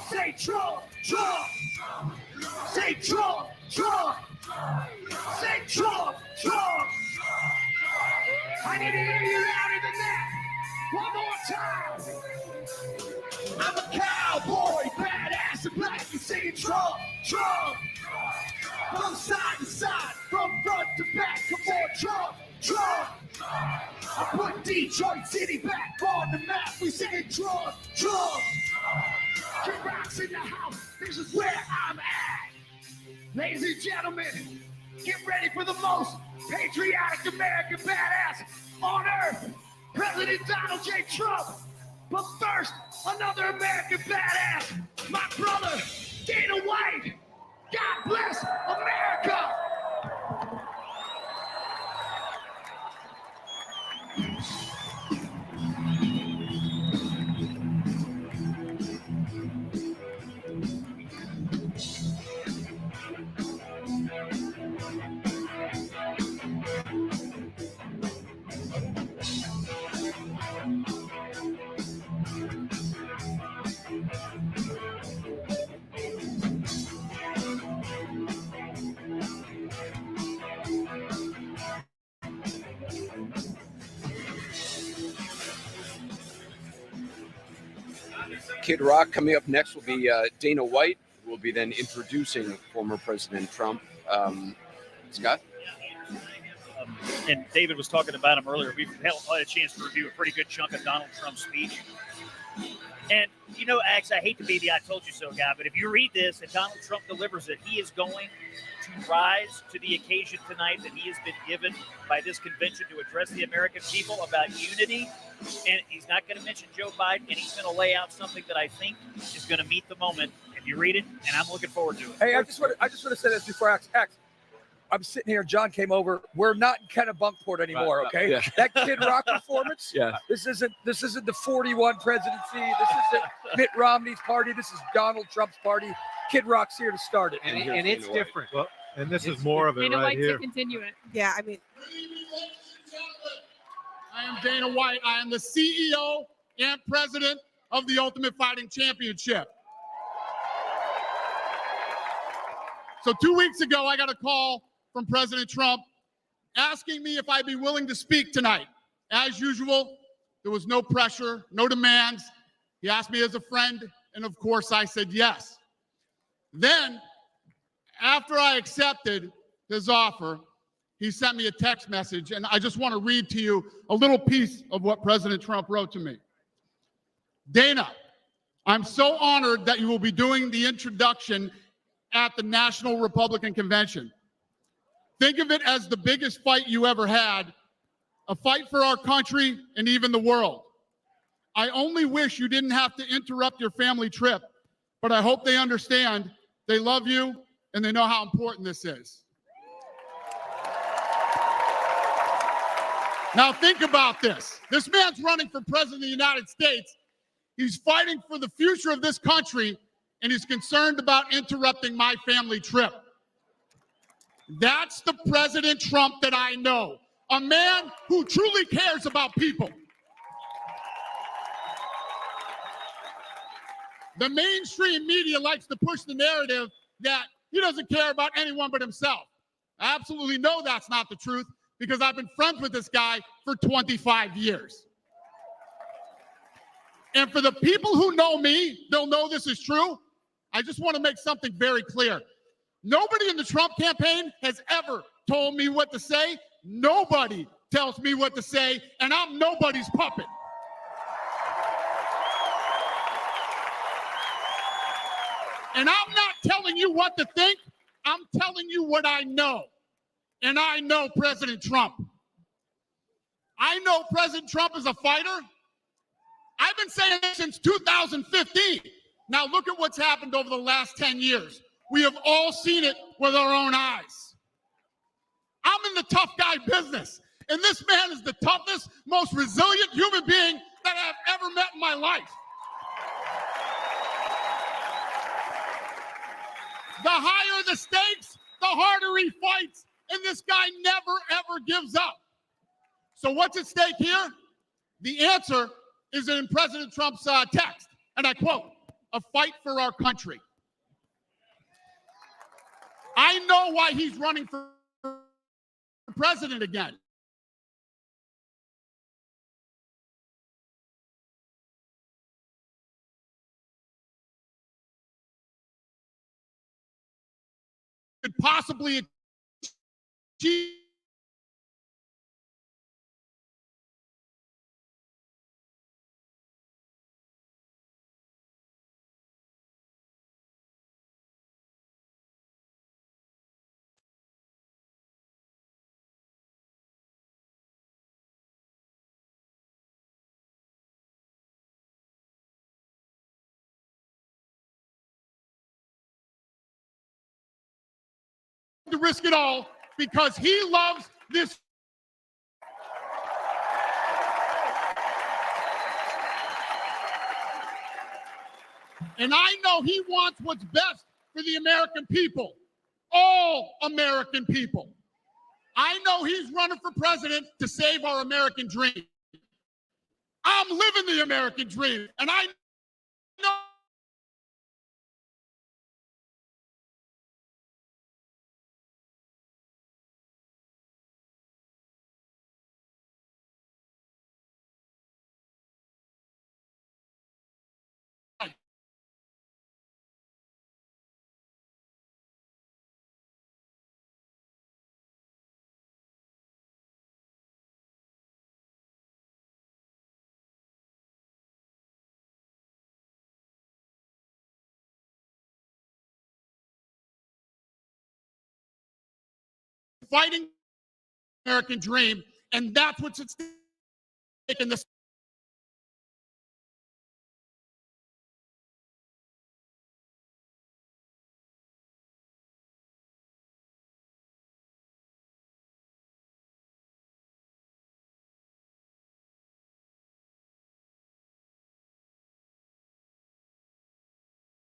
Say Trump. Say Trump. Say Trump. I need to hear you louder than that. One more time. I'm a cowboy, badass and black. You singing Trump. From side to side, from front to back. Come on, Trump. I put Detroit City back on the map. We singing Trump. Kid Rock's in the house. This is where I'm at. Ladies and gentlemen, get ready for the most patriotic American badass on earth, President Donald J. Trump. But first, another American badass, my brother, Dana White. God bless America. Kid Rock. Coming up next will be Dana White, who will be then introducing former President Trump. Scott? And David was talking about him earlier. We've had a chance to review a pretty good chunk of Donald Trump's speech. And, you know, Axe, I hate to be the I told you so guy, but if you read this and Donald Trump delivers it, he is going to rise to the occasion tonight that he has been given by this convention to address the American people about unity. And he's not going to mention Joe Biden, and he's going to lay out something that I think is going to meet the moment. If you read it, and I'm looking forward to it. Hey, I just want to say this before Axe. I'm sitting here. John came over. We're not in Kennebunkport anymore, okay? Yeah. That Kid Rock performance. Yeah. This isn't the 41 presidency. This isn't Mitt Romney's party. This is Donald Trump's party. Kid Rock's here to start it, and it's different. Well, and this is more of it right here. To continue it. Yeah, I mean, I am Dana White. I am the CEO and president of the Ultimate Fighting Championship. So 2 weeks ago, I got a call from President Trump asking me if I'd be willing to speak tonight. As usual, there was no pressure, no demands. He asked me as a friend, and of course I said yes. Then, after I accepted his offer, he sent me a text message, and I just want to read to you a little piece of what President Trump wrote to me. Dana, I'm so honored that you will be doing the introduction at the National Republican Convention. Think of it as the biggest fight you ever had, a fight for our country and even the world. I only wish you didn't have to interrupt your family trip, but I hope they understand they love you and they know how important this is. Now think about this. This man's running for president of the United States. He's fighting for the future of this country, and he's concerned about interrupting my family trip. That's the President Trump that I know, a man who truly cares about people. The mainstream media likes to push the narrative that he doesn't care about anyone but himself. I absolutely know that's not the truth because I've been friends with this guy for 25 years. And for the people who know me, they'll know this is true. I just want to make something very clear. Nobody in the Trump campaign has ever told me what to say. Nobody tells me what to say, and I'm nobody's puppet. And I'm not telling you what to think. I'm telling you what I know. And I know President Trump. I know President Trump is a fighter. I've been saying this since 2015. Now look at what's happened over the last 10 years. We have all seen it with our own eyes. I'm in the tough guy business, and this man is the toughest, most resilient human being that I've ever met in my life. The higher the stakes, the harder he fights, and this guy never, ever gives up. So what's at stake here? The answer is in President Trump's text, and I quote, "A fight for our country." I know why he's running for president again. Could possibly achieve to risk it all because he loves this. And I know he wants what's best for the American people, all American people. I know he's running for president to save our American dream. I'm living the American dream, and I know fighting the American dream, and that's what's at stake in this.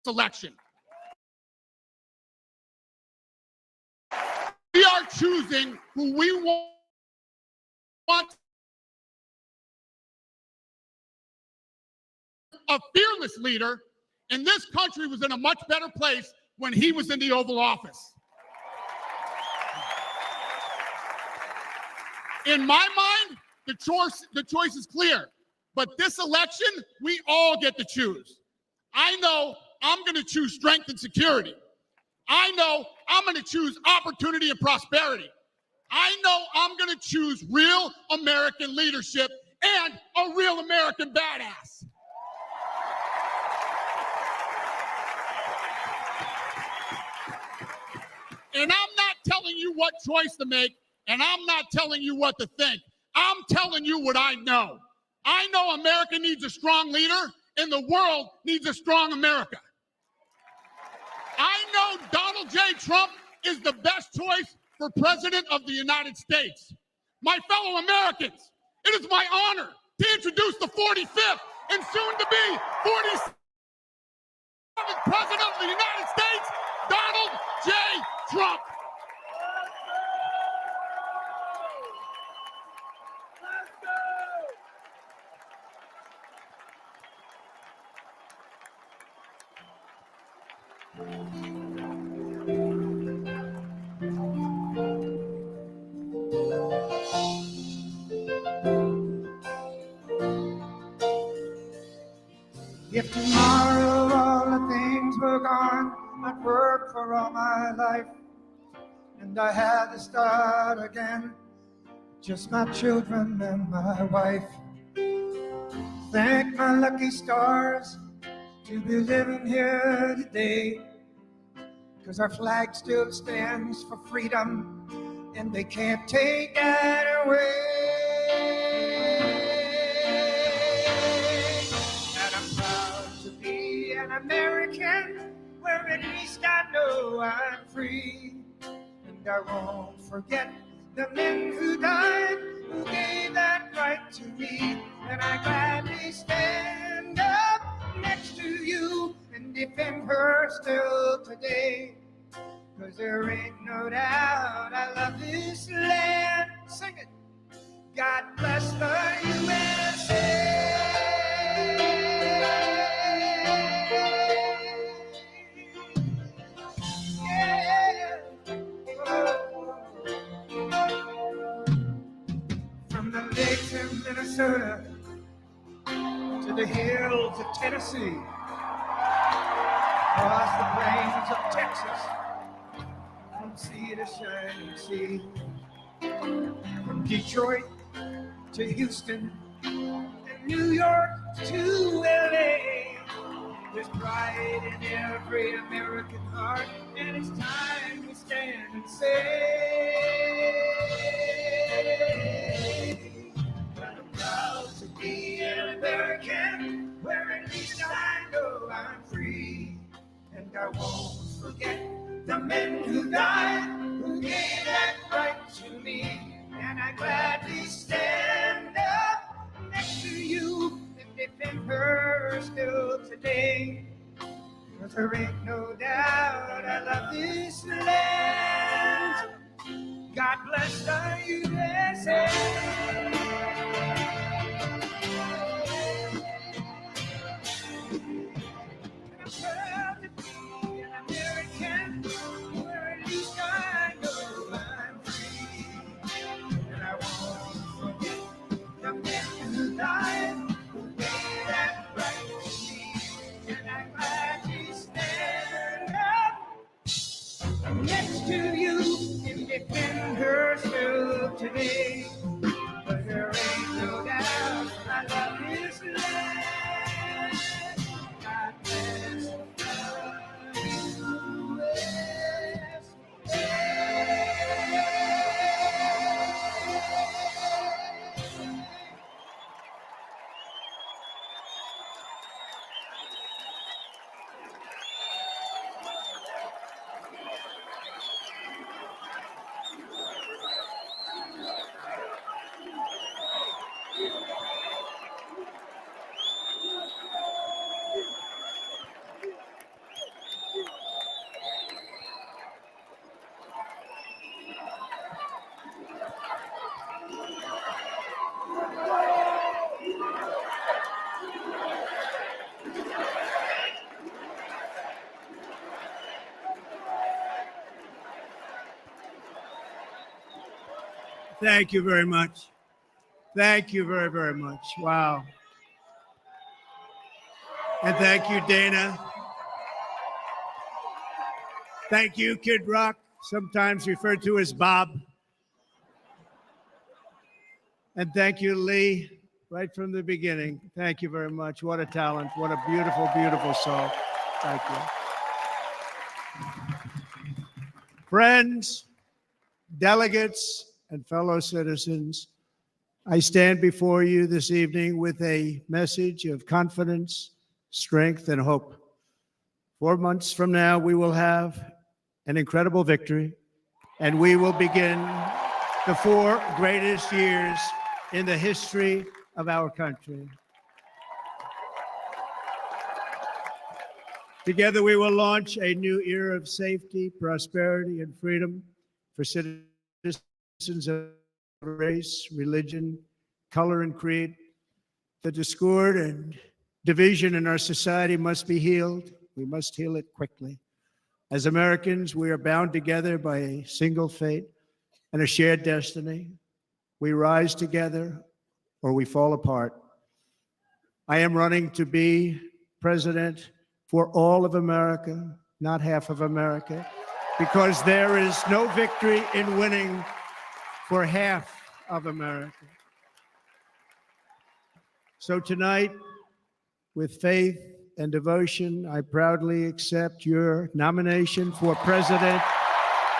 Election. We are choosing who we want. A fearless leader, and this country was in a much better place when he was in the Oval Office. In my mind, the choice is clear. But this election, we all get to choose. I know I'm going to choose strength and security. I know I'm going to choose opportunity and prosperity. I know I'm going to choose real American leadership and a real American badass. And I'm not telling you what choice to make, and I'm not telling you what to think. I'm telling you what I know. I know America needs a strong leader, and the world needs a strong America. I know Donald J. Trump is the best choice for President of the United States. My fellow Americans, it is my honor to introduce the 45th and soon to be 47th President of the United States, Donald J. Trump. If tomorrow all the things were gone, I'd work for all my life, and I had to start again, just my children and my wife. Thank my lucky stars to be living here today, 'cause our flag still stands for freedom, and they can't take that away. An American, where at least I know I'm free, and I won't forget the men who died, who gave that right to me, and I gladly stand up next to you and defend her still today, 'cause there ain't no doubt I love this land. Sing it. God bless the USA. From the lakes of Minnesota to the hills of Tennessee, across the plains of Texas, from sea to shining sea, from Detroit to Houston and New York to LA. There's pride in every American heart, and it's time we stand and say, I'm proud to be an American, where at least I know I'm free, and I won't forget the men who died, who gave that right to me, and I gladly stand up next to you and defend her still today, 'cause there ain't no doubt I love this land. God bless the USA. I'm proud to be an American, where at least I know I'm free, and I won't forget the men who died, who gave that right to me, and I gladly stand up next to you and defend her still today, but there ain't no doubt I love this land. God bless the USA. Thank you very much. Thank you very, very much. Wow. And thank you, Dana. Thank you, Kid Rock, sometimes referred to as Bob. And thank you, Lee, right from the beginning. Thank you very much. What a talent. What a beautiful, beautiful soul. Thank you. Friends, delegates, and fellow citizens, I stand before you this evening with a message of confidence, strength, and hope. 4 months from now, we will have an incredible victory, and we will begin the 4 greatest years in the history of our country. Together, we will launch a new era of safety, prosperity, and freedom for citizens of race, religion, color, and creed. The discord and division in our society must be healed. We must heal it quickly. As Americans, we are bound together by a single fate and a shared destiny. We rise together or we fall apart. I am running to be president for all of America, not half of America, because there is no victory in winning for half of America. So tonight, with faith and devotion, I proudly accept your nomination for President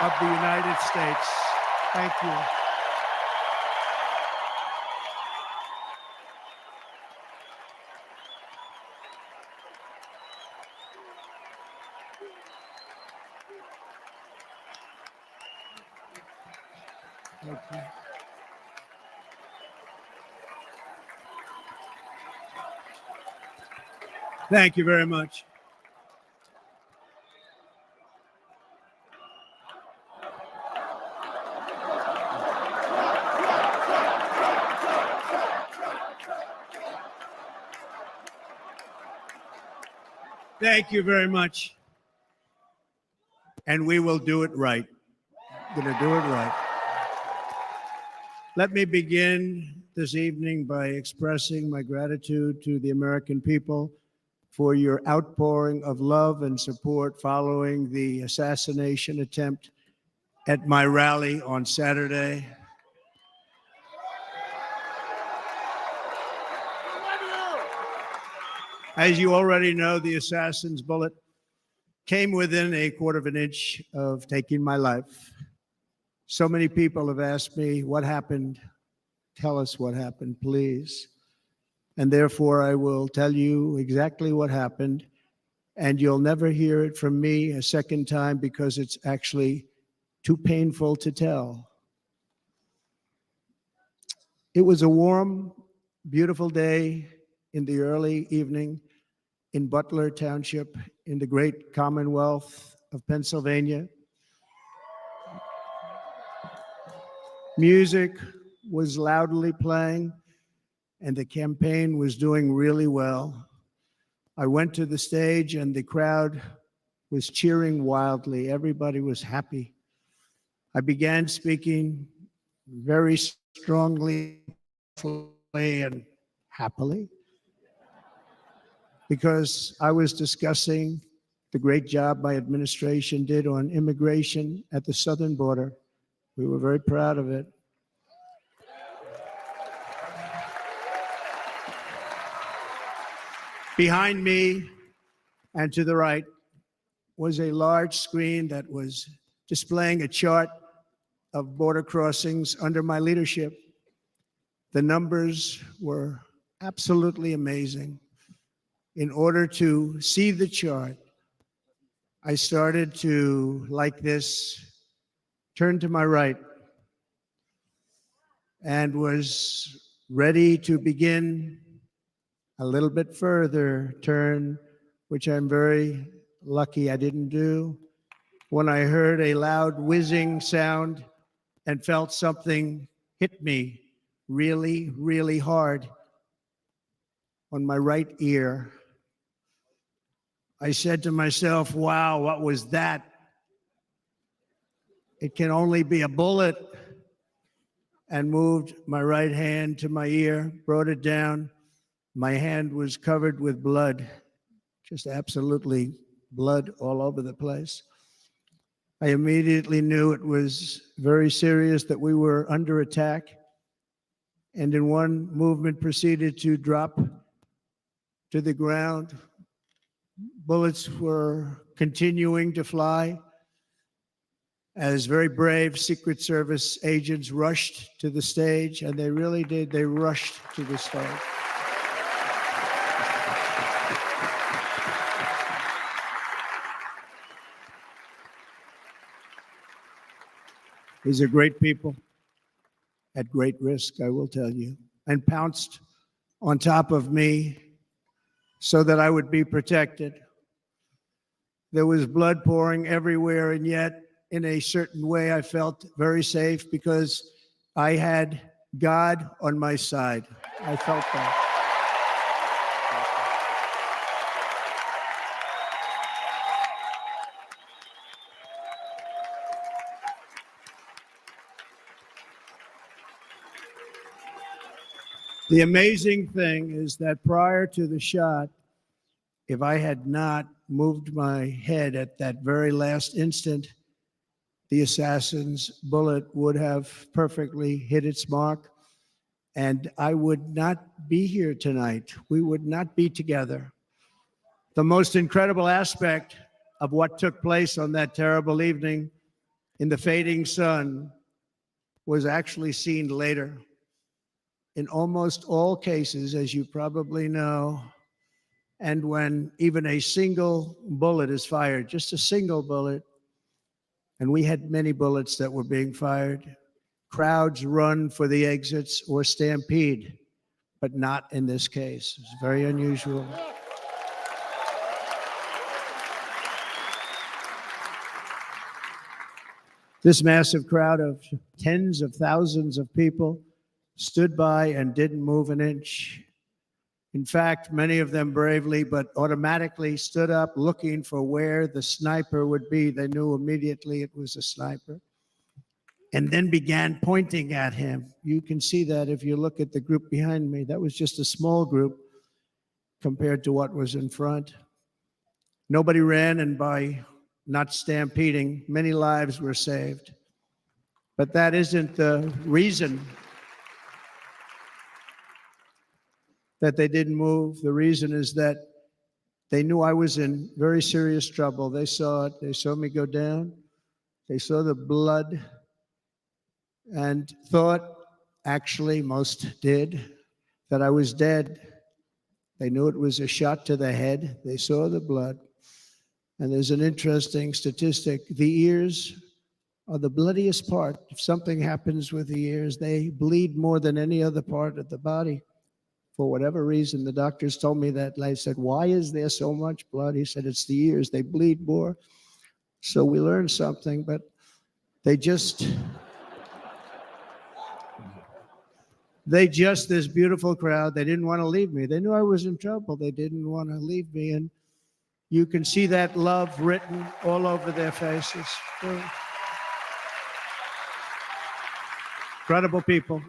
of the United States. Thank you. Thank you. Thank you very much. Thank you very much. And we will do it right. Gonna do it right. Let me begin this evening by expressing my gratitude to the American people for your outpouring of love and support following the assassination attempt at my rally on Saturday. As you already know, the assassin's bullet came within a quarter of an inch of taking my life. So many people have asked me, what happened? Tell us what happened, please. And therefore, I will tell you exactly what happened, and you'll never hear it from me a second time because it's actually too painful to tell. It was a warm, beautiful day in the early evening in Butler Township in the great Commonwealth of Pennsylvania. Music was loudly playing, and the campaign was doing really well. I went to the stage, and the crowd was cheering wildly. Everybody was happy. I began speaking very strongly and happily because I was discussing the great job my administration did on immigration at the southern border. We were very proud of it. Behind me and to the right was a large screen that was displaying a chart of border crossings under my leadership. The numbers were absolutely amazing. In order to see the chart, I started to, like this, turn to my right and was ready to begin a little bit further turn, which I'm very lucky I didn't do, when I heard a loud whizzing sound and felt something hit me really, really hard on my right ear. I said to myself, wow, what was that? It can only be a bullet. and moved my right hand to my ear, brought it down. My hand was covered with blood, just absolutely blood all over the place. I immediately knew it was very serious, that we were under attack, and in one movement proceeded to drop to the ground. Bullets were continuing to fly as very brave Secret Service agents rushed to the stage, and they really did. They rushed to the stage. These are great people at great risk, I will tell you, and pounced on top of me so that I would be protected. There was blood pouring everywhere, and yet in a certain way I felt very safe because I had God on my side. I felt that. The amazing thing is that prior to the shot, if I had not moved my head at that very last instant, the assassin's bullet would have perfectly hit its mark, and I would not be here tonight. We would not be together. The most incredible aspect of what took place on that terrible evening in the fading sun was actually seen later. In almost all cases, as you probably know, and when even a single bullet is fired, just a single bullet, and we had many bullets that were being fired, crowds run for the exits or stampede, but not in this case. It's very unusual. This massive crowd of tens of thousands of people stood by and didn't move an inch. In fact, many of them bravely, but automatically stood up looking for where the sniper would be. They knew immediately it was a sniper, and then began pointing at him. You can see that if you look at the group behind me. That was just a small group compared to what was in front. Nobody ran, and by not stampeding, many lives were saved. But that isn't the reason that they didn't move. The reason is that they knew I was in very serious trouble. They saw it. They saw me go down. They saw the blood and thought, actually most did, that I was dead. They knew it was a shot to the head. They saw the blood. And there's an interesting statistic. The ears are the bloodiest part. If something happens with the ears, they bleed more than any other part of the body. For whatever reason, the doctors told me that. I said, why is there so much blood? He said, it's the ears. They bleed more. So we learned something, but they just, this beautiful crowd, they didn't want to leave me. They knew I was in trouble. They didn't want to leave me. And you can see that love written all over their faces. Incredible people.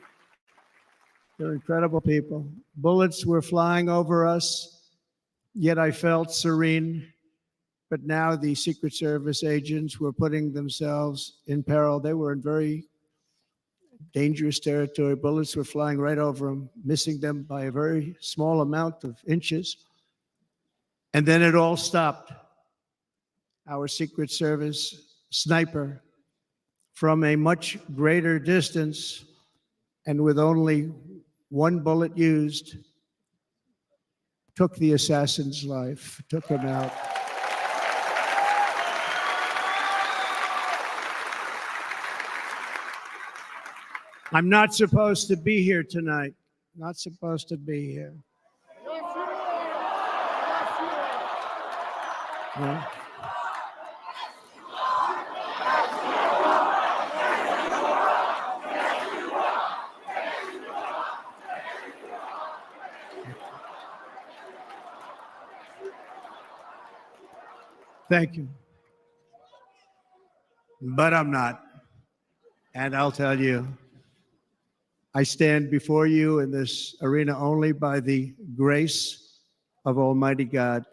They're incredible people. Bullets were flying over us, yet I felt serene. But now the Secret Service agents were putting themselves in peril. They were in very dangerous territory. Bullets were flying right over them, missing them by a very small amount of inches. And then it all stopped. Our Secret Service sniper, from a much greater distance and with only one bullet used, took the assassin's life, took him out. I'm not supposed to be here tonight. Not supposed to be here. Yeah. Thank you. But I'm not. And I'll tell you, I stand before you in this arena only by the grace of Almighty God.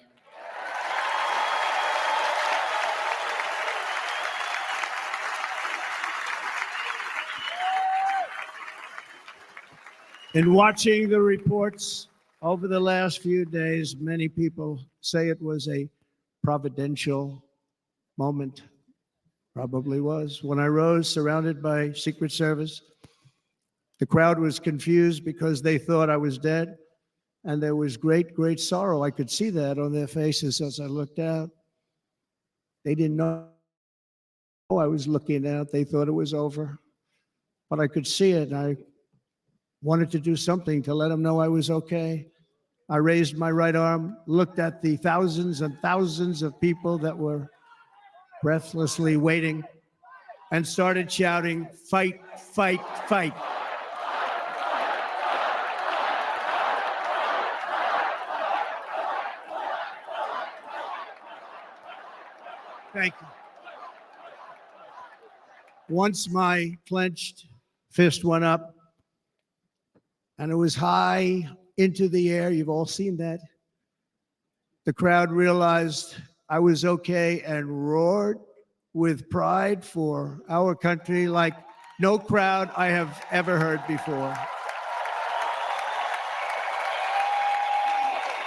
In watching the reports over the last few days, many people say it was a providential moment. Probably was. When I rose surrounded by Secret Service, the crowd was confused because they thought I was dead, and there was great, great sorrow. I could see that on their faces as I looked out. They didn't know I was looking out. They thought it was over, but I could see it. I wanted to do something to let them know I was okay. I raised my right arm, looked at the thousands and thousands of people that were breathlessly waiting, and started shouting, "Fight, fight, fight." Thank you. Once my clenched fist went up, and it was high into the air. You've all seen that. The crowd realized I was okay and roared with pride for our country like no crowd I have ever heard before.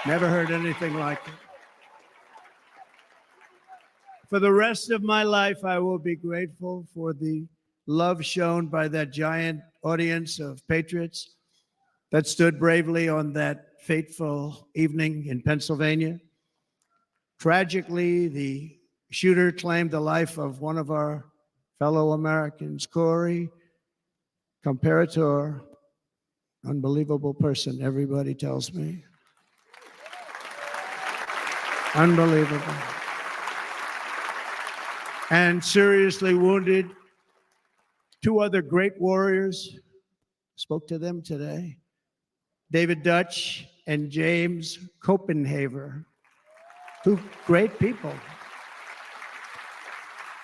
Never heard anything like it. For the rest of my life, I will be grateful for the love shown by that giant audience of patriots that stood bravely on that fateful evening in Pennsylvania. Tragically, the shooter claimed the life of one of our fellow Americans, Corey Comparator. Unbelievable person, everybody tells me. Unbelievable. And seriously wounded, two other great warriors. Spoke to them today. David Dutch and James Copenhaver. Two great people.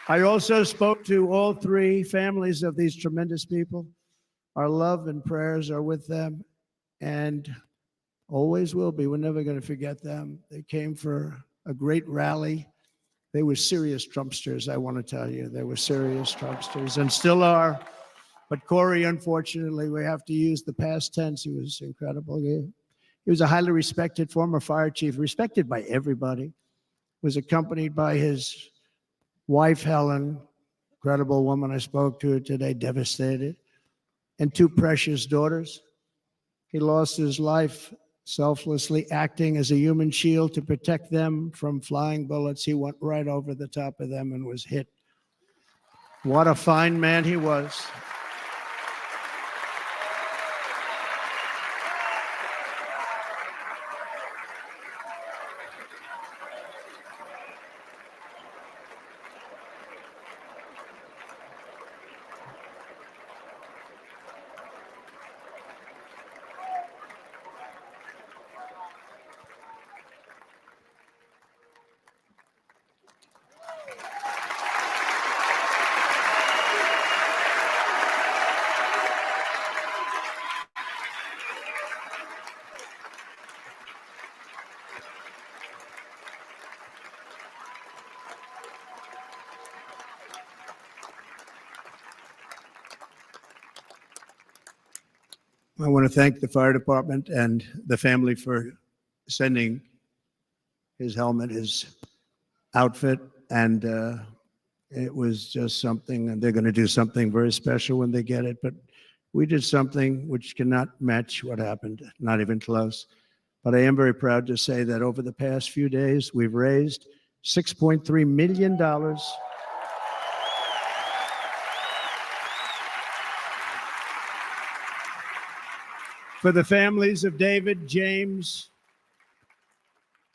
I also spoke to all three families of these tremendous people. Our love and prayers are with them and always will be. We're never going to forget them. They came for a great rally. They were serious Trumpsters, I want to tell you. They were serious Trumpsters and still are. But Corey, unfortunately, we have to use the past tense. He was incredible. He was a highly respected former fire chief, respected by everybody. Was accompanied by his wife, Helen, incredible woman. I spoke to her today, devastated, and two precious daughters. He lost his life selflessly acting as a human shield to protect them from flying bullets. He went right over the top of them and was hit. What a fine man he was. I want to thank the fire department and the family for sending his helmet, his outfit, and it was just something, and they're going to do something very special when they get it. But we did something which cannot match what happened, not even close. But I am very proud to say that over the past few days, we've raised $6.3 million for the families of David, James,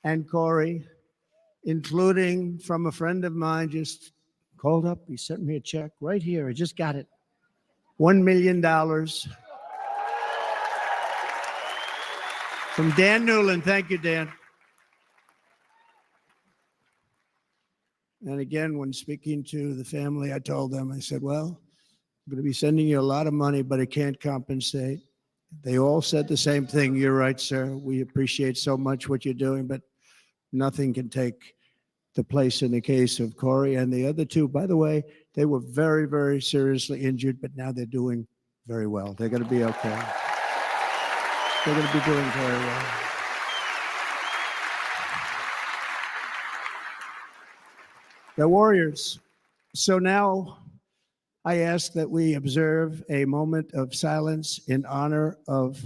and Corey, including from a friend of mine just called up. He sent me a check right here. I just got it. $1 million from Dan Newland. Thank you, Dan. And again, when speaking to the family, I told them, I said, well, I'm going to be sending you a lot of money, but it can't compensate. They all said the same thing. You're right, sir. We appreciate so much what you're doing, but nothing can take the place in the case of Corey and the other two. By the way, they were very, very seriously injured, but now they're doing very well. They're going to be okay. They're going to be doing very well. They're warriors. So now I ask that we observe a moment of silence in honor of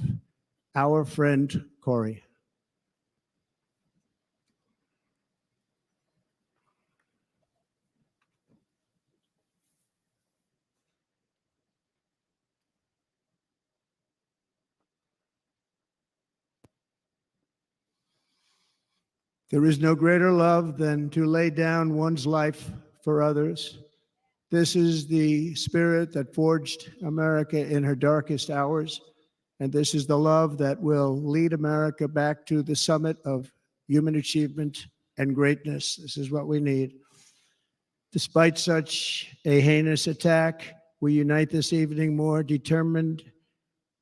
our friend Corey. There is no greater love than to lay down one's life for others. This is the spirit that forged America in her darkest hours. And this is the love that will lead America back to the summit of human achievement and greatness. This is what we need. Despite such a heinous attack, we unite this evening more determined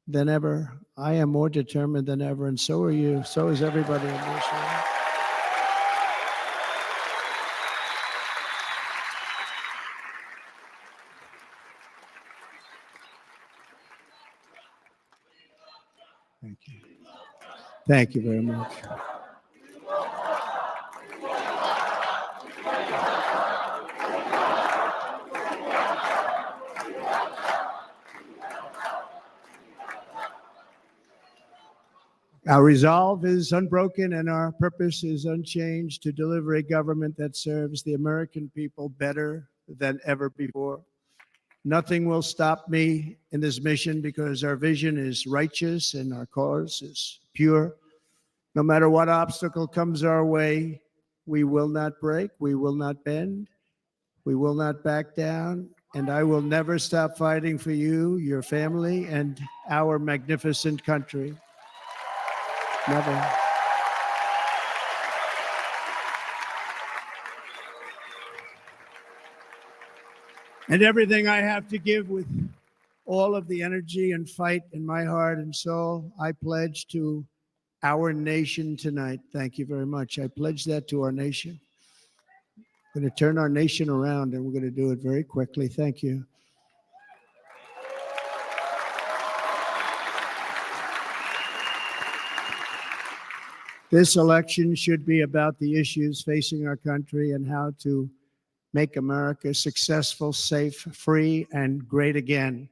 than ever. I am more determined than ever, and so are you. So is everybody in this room. Thank you. Thank you very much. Our resolve is unbroken and our purpose is unchanged to deliver a government that serves the American people better than ever before. Nothing will stop me in this mission because our vision is righteous and our cause is pure. No matter what obstacle comes our way, we will not break, we will not bend, we will not back down, and I will never stop fighting for you, your family, and our magnificent country. Never. And everything I have to give with all of the energy and fight in my heart and soul, I pledge to our nation tonight. Thank you very much. I pledge that to our nation. We're going to turn our nation around, and we're going to do it very quickly. Thank you. This election should be about the issues facing our country and how to make America successful, safe, free, and great again.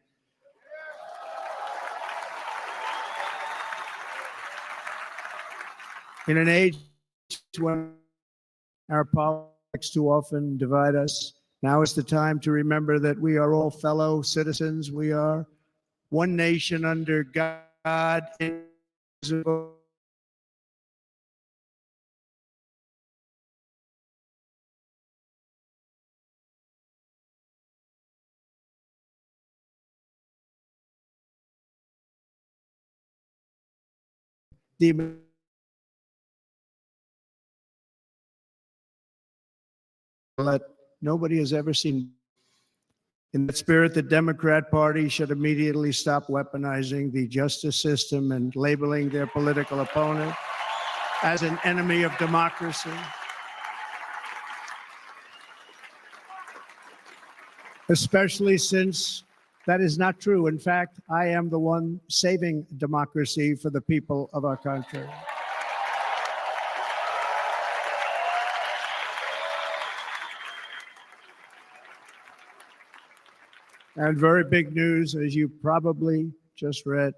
In an age when our politics too often divide us, now is the time to remember that we are all fellow citizens. We are one nation under God, indivisible. That nobody has ever seen. In that spirit, the Democrat Party should immediately stop weaponizing the justice system and labeling their political opponent as an enemy of democracy. Especially since that is not true. In fact, I am the one saving democracy for the people of our country. And very big news, as you probably just read,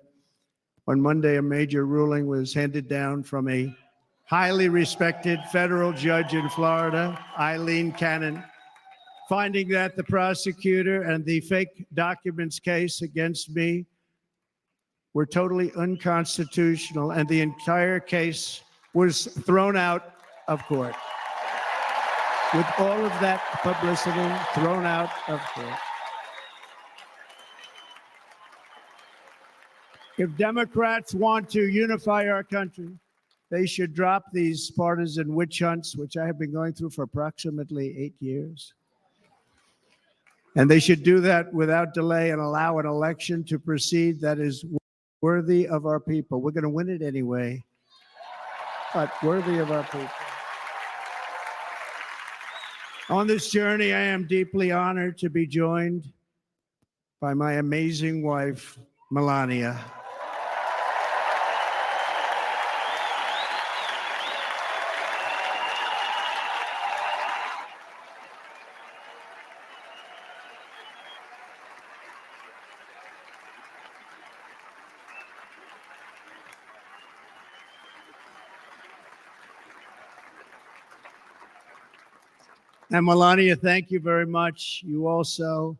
on Monday, a major ruling was handed down from a highly respected federal judge in Florida, Eileen Cannon, finding that the prosecutor and the fake documents case against me were totally unconstitutional, and the entire case was thrown out of court. With all of that publicity, thrown out of court. If Democrats want to unify our country, they should drop these partisan witch hunts, which I have been going through for approximately 8 years, And they should do that without delay and allow an election to proceed that is worthy of our people. We're going to win it anyway, but worthy of our people. On this journey, I am deeply honored to be joined by my amazing wife, Melania. And Melania, thank you very much. You also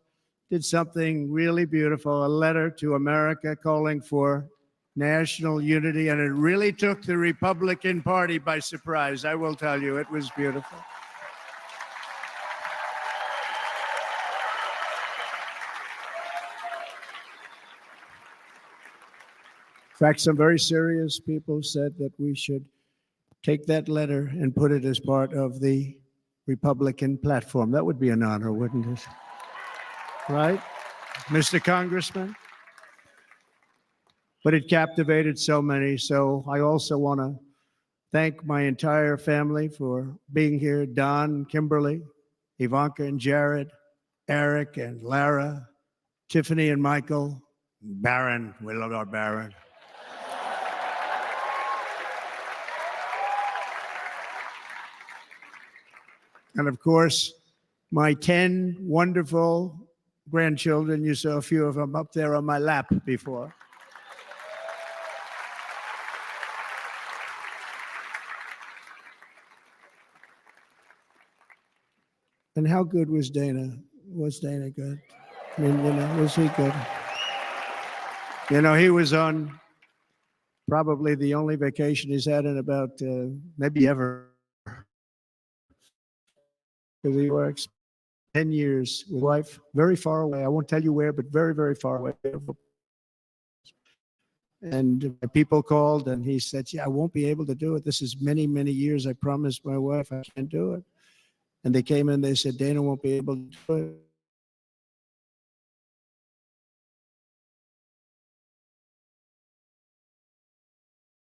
did something really beautiful, a letter to America calling for national unity, and it really took the Republican Party by surprise. I will tell you, it was beautiful. In fact, some very serious people said that we should take that letter and put it as part of the Republican platform. That would be an honor, wouldn't it? Right, Mr. Congressman? But it captivated so many. So I also want to thank my entire family for being here. Don, Kimberly, Ivanka and Jared, Eric and Lara, Tiffany and Michael, Barron. We love our Barron. And of course, my 10 wonderful grandchildren. You saw a few of them up there on my lap before. And how good was Dana? Was Dana good? I mean, was he good? He was on probably the only vacation he's had in about maybe ever. Because he works 10 years with wife, very far away. I won't tell you where, but very, very far away. And people called and he said, yeah, I won't be able to do it. This is many, many years. I promised my wife I can't do it. And they came in, they said, Dana won't be able to do it.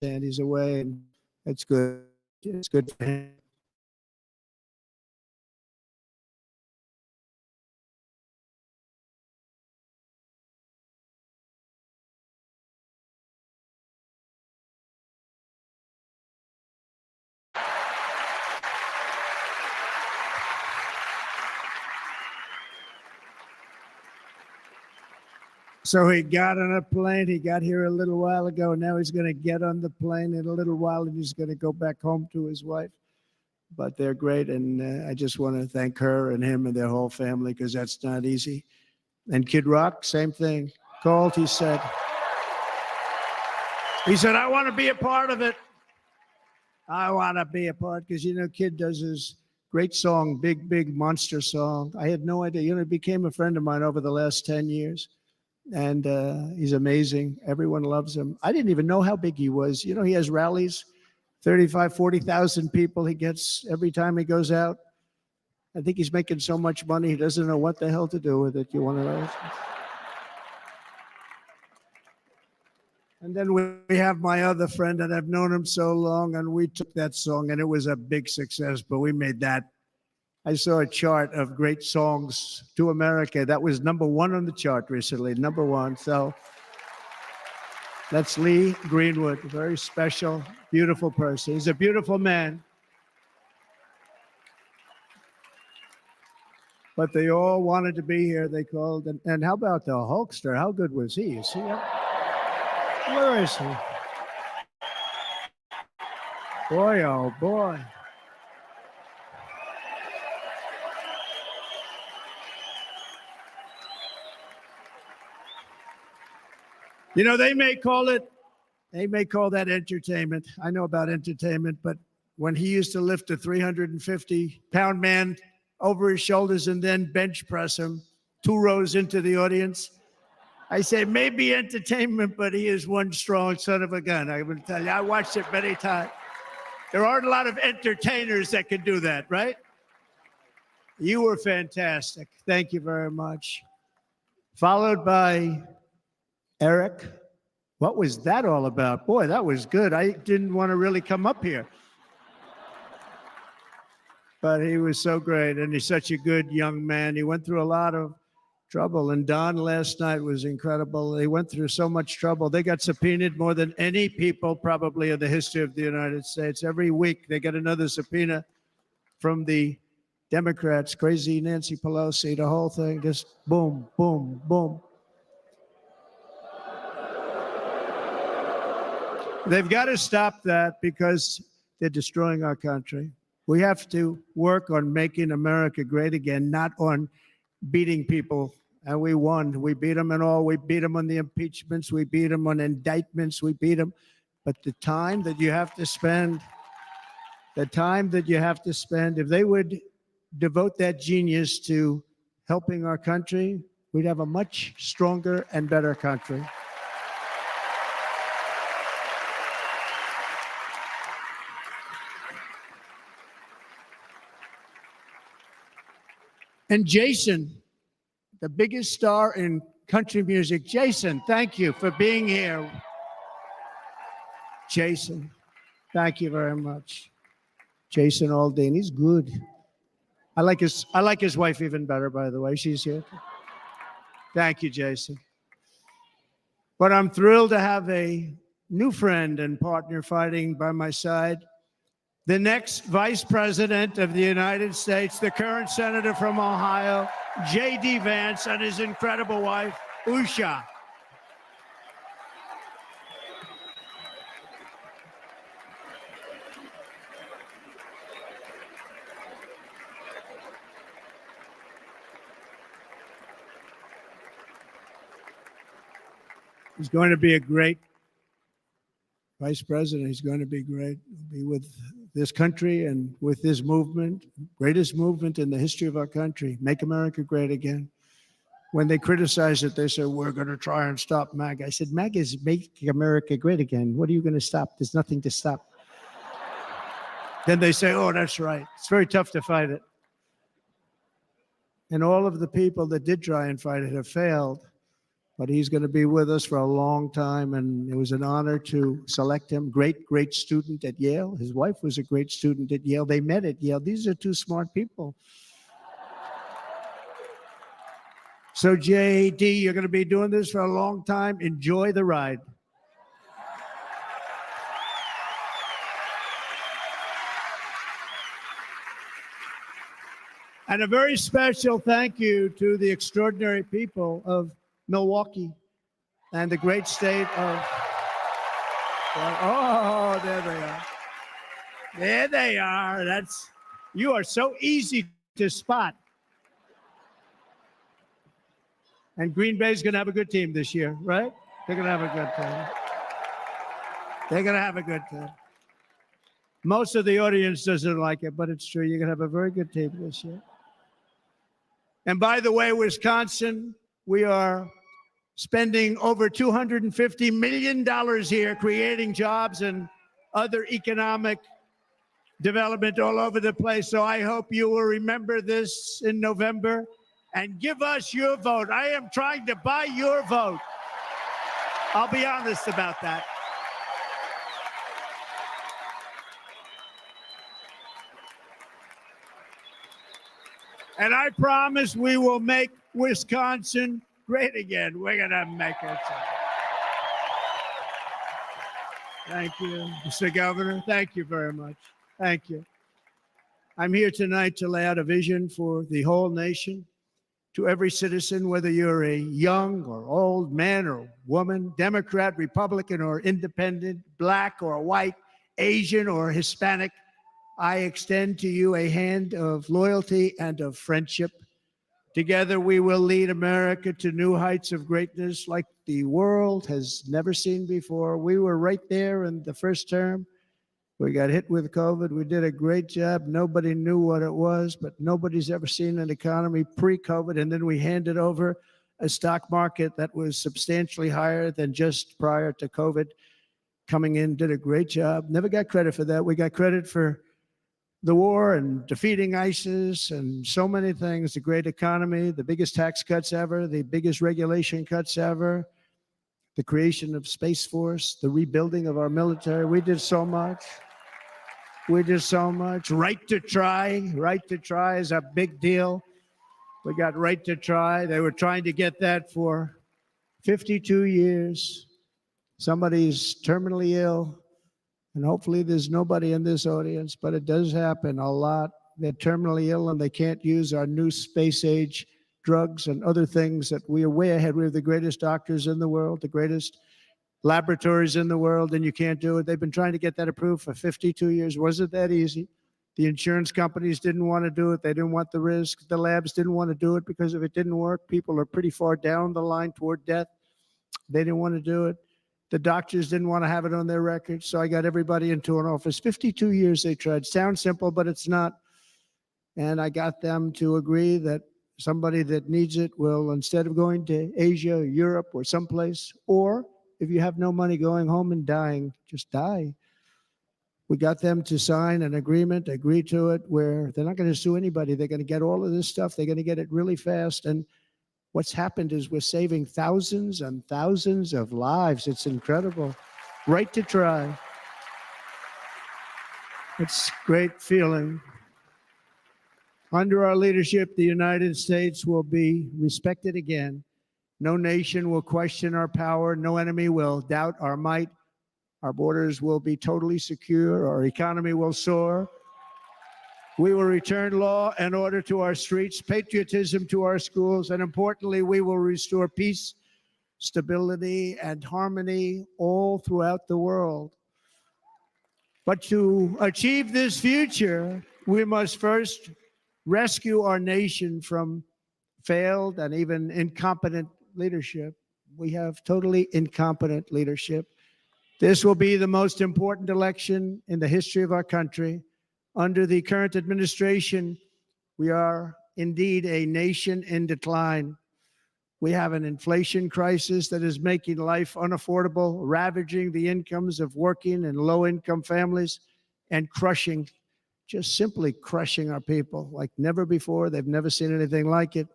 And he's away, and that's good. It's good for him. So he got on a plane. He got here a little while ago. Now he's going to get on the plane in a little while, and he's going to go back home to his wife. But they're great, and I just want to thank her and him and their whole family, because that's not easy. And Kid Rock, same thing. Called, he said, I want to be a part of it. I want to be a part, because, Kid does his great song, Big, Big Monster song. I had no idea. He became a friend of mine over the last 10 years. And he's amazing. Everyone loves him. I didn't even know how big he was. He has rallies, 35, 40,000 people he gets every time he goes out. I think he's making so much money, he doesn't know what the hell to do with it. You want to know? And then we have my other friend, and I've known him so long, and we took that song, and it was a big success, but we made that. I saw a chart of great songs to America. That was #1 on the chart recently, #1. So that's Lee Greenwood, a very special, beautiful person. He's a beautiful man. But they all wanted to be here. They called. And how about the Hulkster? How good was he? Is he up? Where is he? Boy, oh boy. They may call that entertainment. I know about entertainment, but when he used to lift a 350-pound man over his shoulders and then bench press him 2 rows into the audience, I say maybe entertainment, but he is one strong son of a gun. I will tell you, I watched it many times. There aren't a lot of entertainers that can do that, right? You were fantastic. Thank you very much. Followed by Eric. What was that all about? Boy, that was good. I didn't want to really come up here. But he was so great, and he's such a good young man. He went through a lot of trouble, and Don last night was incredible. They went through so much trouble. They got subpoenaed more than any people probably in the history of the United States. Every week they get another subpoena from the Democrats, crazy Nancy Pelosi, the whole thing, just boom, boom, boom. They've got to stop that because they're destroying our country. We have to work on making America great again, not on beating people. And we won. We beat them in all. We beat them on the impeachments. We beat them on indictments. We beat them. But the time that you have to spend, if they would devote that genius to helping our country, we'd have a much stronger and better country. And Jason, the biggest star in country music. Jason, thank you for being here. Jason, thank you very much. Jason Aldean, he's good. I like his wife even better, by the way. She's here. Thank you, Jason. But I'm thrilled to have a new friend and partner fighting by my side. The next Vice President of the United States, the current Senator from Ohio, J.D. Vance, and his incredible wife, Usha. He's going to be a great Vice President. He's going to be great. He'll be with this country and with this movement, greatest movement in the history of our country, Make America Great Again. When they criticize it, they say, we're going to try and stop MAGA. I said, MAGA is Make America Great Again. What are you going to stop? There's nothing to stop. Then they say, oh, that's right. It's very tough to fight it. And all of the people that did try and fight it have failed. But he's going to be with us for a long time, and it was an honor to select him. Great student at Yale. His wife was a great student at Yale. They met at Yale. These are two smart people. So, JD, you're going to be doing this for a long time. Enjoy the ride. And a very special thank you to the extraordinary people of Milwaukee and the great state of, oh, there they are. There they are. You are so easy to spot. And Green Bay's going to have a good team this year, right? They're going to have a good team. They're going to have a good team. Most of the audience doesn't like it, but it's true. You're going to have a very good team this year. And by the way, Wisconsin, we are spending over $250 million here, creating jobs and other economic development all over the place. So I hope you will remember this in November and give us your vote. I am trying to buy your vote. I'll be honest about that. And I promise we will make Wisconsin great again. We're going to make it. Thank you, Mr. Governor. Thank you very much. Thank you. I'm here tonight to lay out a vision for the whole nation, to every citizen, whether you're a young or old man or woman, Democrat, Republican, or independent, black or white, Asian or Hispanic. I extend to you a hand of loyalty and of friendship. Together, we will lead America to new heights of greatness like the world has never seen before. We were right there in the first term. We got hit with COVID. We did a great job. Nobody knew what it was, but nobody's ever seen an economy pre-COVID. And then we handed over a stock market that was substantially higher than just prior to COVID. Coming in, did a great job. Never got credit for that. We got credit for the war and defeating ISIS and so many things, the great economy, the biggest tax cuts ever, the biggest regulation cuts ever, the creation of Space Force, the rebuilding of our military. We did so much. We did so much. Right to try. Right to try is a big deal. We got right to try. They were trying to get that for 52 years. Somebody's terminally ill, and hopefully there's nobody in this audience, but it does happen a lot. They're terminally ill and they can't use our new space age drugs and other things that we are way ahead. We have the greatest doctors in the world, the greatest laboratories in the world, and you can't do it. They've been trying to get that approved for 52 years. Wasn't that easy? The insurance companies didn't want to do it. They didn't want the risk. The labs didn't want to do it because if it didn't work, people are pretty far down the line toward death. They didn't want to do it. The doctors didn't want to have it on their records. So I got everybody into an office. 52 years they tried. Sounds simple, but it's not. And I got them to agree that somebody that needs it will, instead of going to Asia or Europe or someplace, or if you have no money, going home and dying, just die. We got them to sign an agreement, agree to it, where they're not going to sue anybody. They're going to get all of this stuff. They're going to get it really fast. And what's happened is we're saving thousands and thousands of lives. It's incredible. Right to try. It's a great feeling. Under our leadership, the United States will be respected again. No nation will question our power. No enemy will doubt our might. Our borders will be totally secure. Our economy will soar. We will return law and order to our streets, patriotism to our schools, and importantly, we will restore peace, stability, and harmony all throughout the world. But to achieve this future, we must first rescue our nation from failed and even incompetent leadership. We have totally incompetent leadership. This will be the most important election in the history of our country. Under the current administration, we are indeed a nation in decline. We have an inflation crisis that is making life unaffordable, ravaging the incomes of working and low-income families, and crushing, just simply crushing our people like never before. They've never seen anything like it.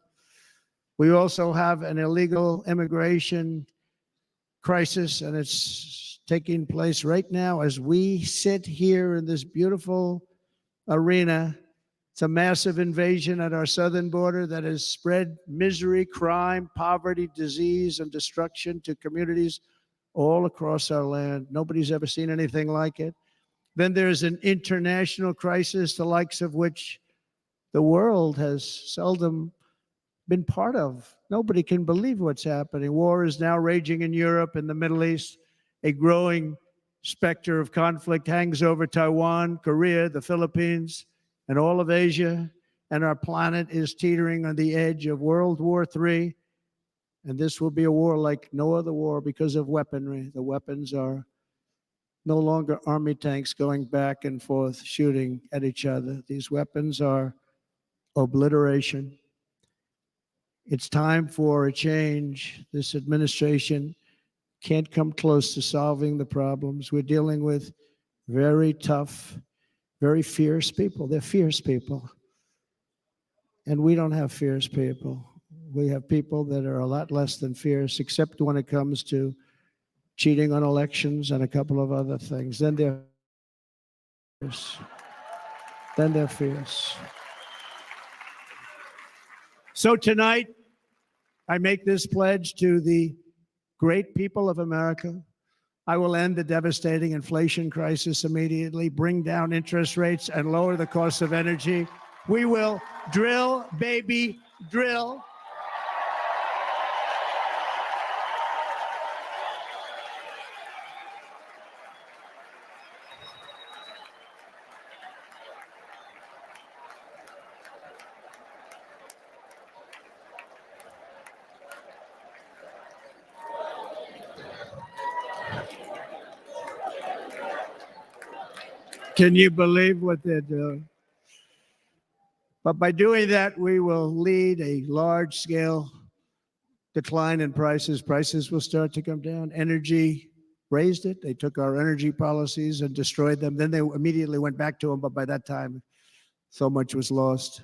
We also have an illegal immigration crisis, and it's taking place right now as we sit here in this beautiful arena. It's a massive invasion at our southern border that has spread misery, crime, poverty, disease, and destruction to communities all across our land. Nobody's ever seen anything like it. Then there's an international crisis, the likes of which the world has seldom been part of. Nobody can believe what's happening. War is now raging in Europe and the Middle East. A growing specter of conflict hangs over Taiwan, Korea, the Philippines, and all of Asia. And our planet is teetering on the edge of World War III. And this will be a war like no other war because of weaponry. The weapons are no longer army tanks going back and forth shooting at each other. These weapons are obliteration. It's time for a change. This administration can't come close to solving the problems. We're dealing with very tough, very fierce people. They're fierce people. And we don't have fierce people. We have people that are a lot less than fierce, except when it comes to cheating on elections and a couple of other things. Then they're fierce. Then they're fierce. So tonight, I make this pledge to the great people of America. I will end the devastating inflation crisis immediately, bring down interest rates, and lower the cost of energy. We will drill, baby, drill. Can you believe what they're doing? But by doing that, we will lead a large-scale decline in prices. Prices will start to come down. Energy raised it. They took our energy policies and destroyed them. Then they immediately went back to them, but by that time, So much was lost.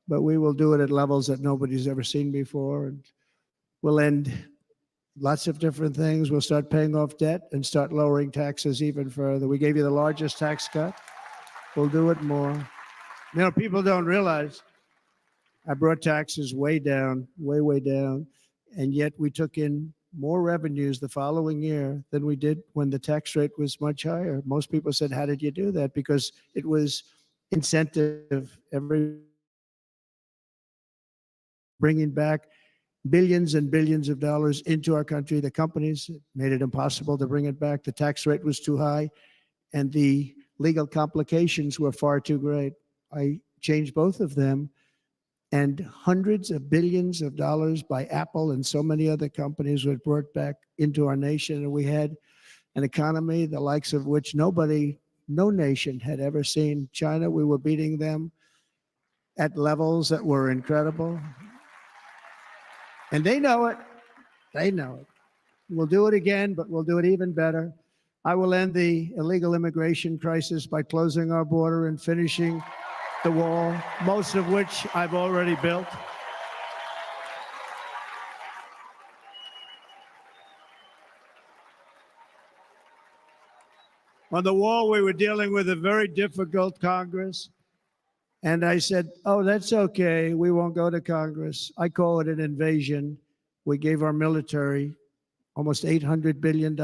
But we will do it at levels that nobody's ever seen before. And we'll end lots of different things. We'll start paying off debt and start lowering taxes even further. We gave you the largest tax cut. We'll do it more. You know, people don't realize I brought taxes way down, way down. And yet we took in more revenues the following year than we did when the tax rate was much higher. Most people said, how did you do that? Because it was incentive, bringing back billions and billions of dollars into our country. The companies made it impossible to bring it back. The tax rate was too high, and the legal complications were far too great. I changed both of them, and hundreds of billions of dollars by Apple and so many other companies were brought back into our nation, and we had an economy the likes of which no nation had ever seen. China, we were beating them at levels that were incredible. And they know it. They know it. We'll do it again, but we'll do it even better. I will end the illegal immigration crisis by closing our border and finishing the wall, most of which I've already built. On the wall, we were dealing with a very difficult Congress. And I said, oh, that's okay. We won't go to Congress. I call it an invasion. We gave our military almost $800 billion.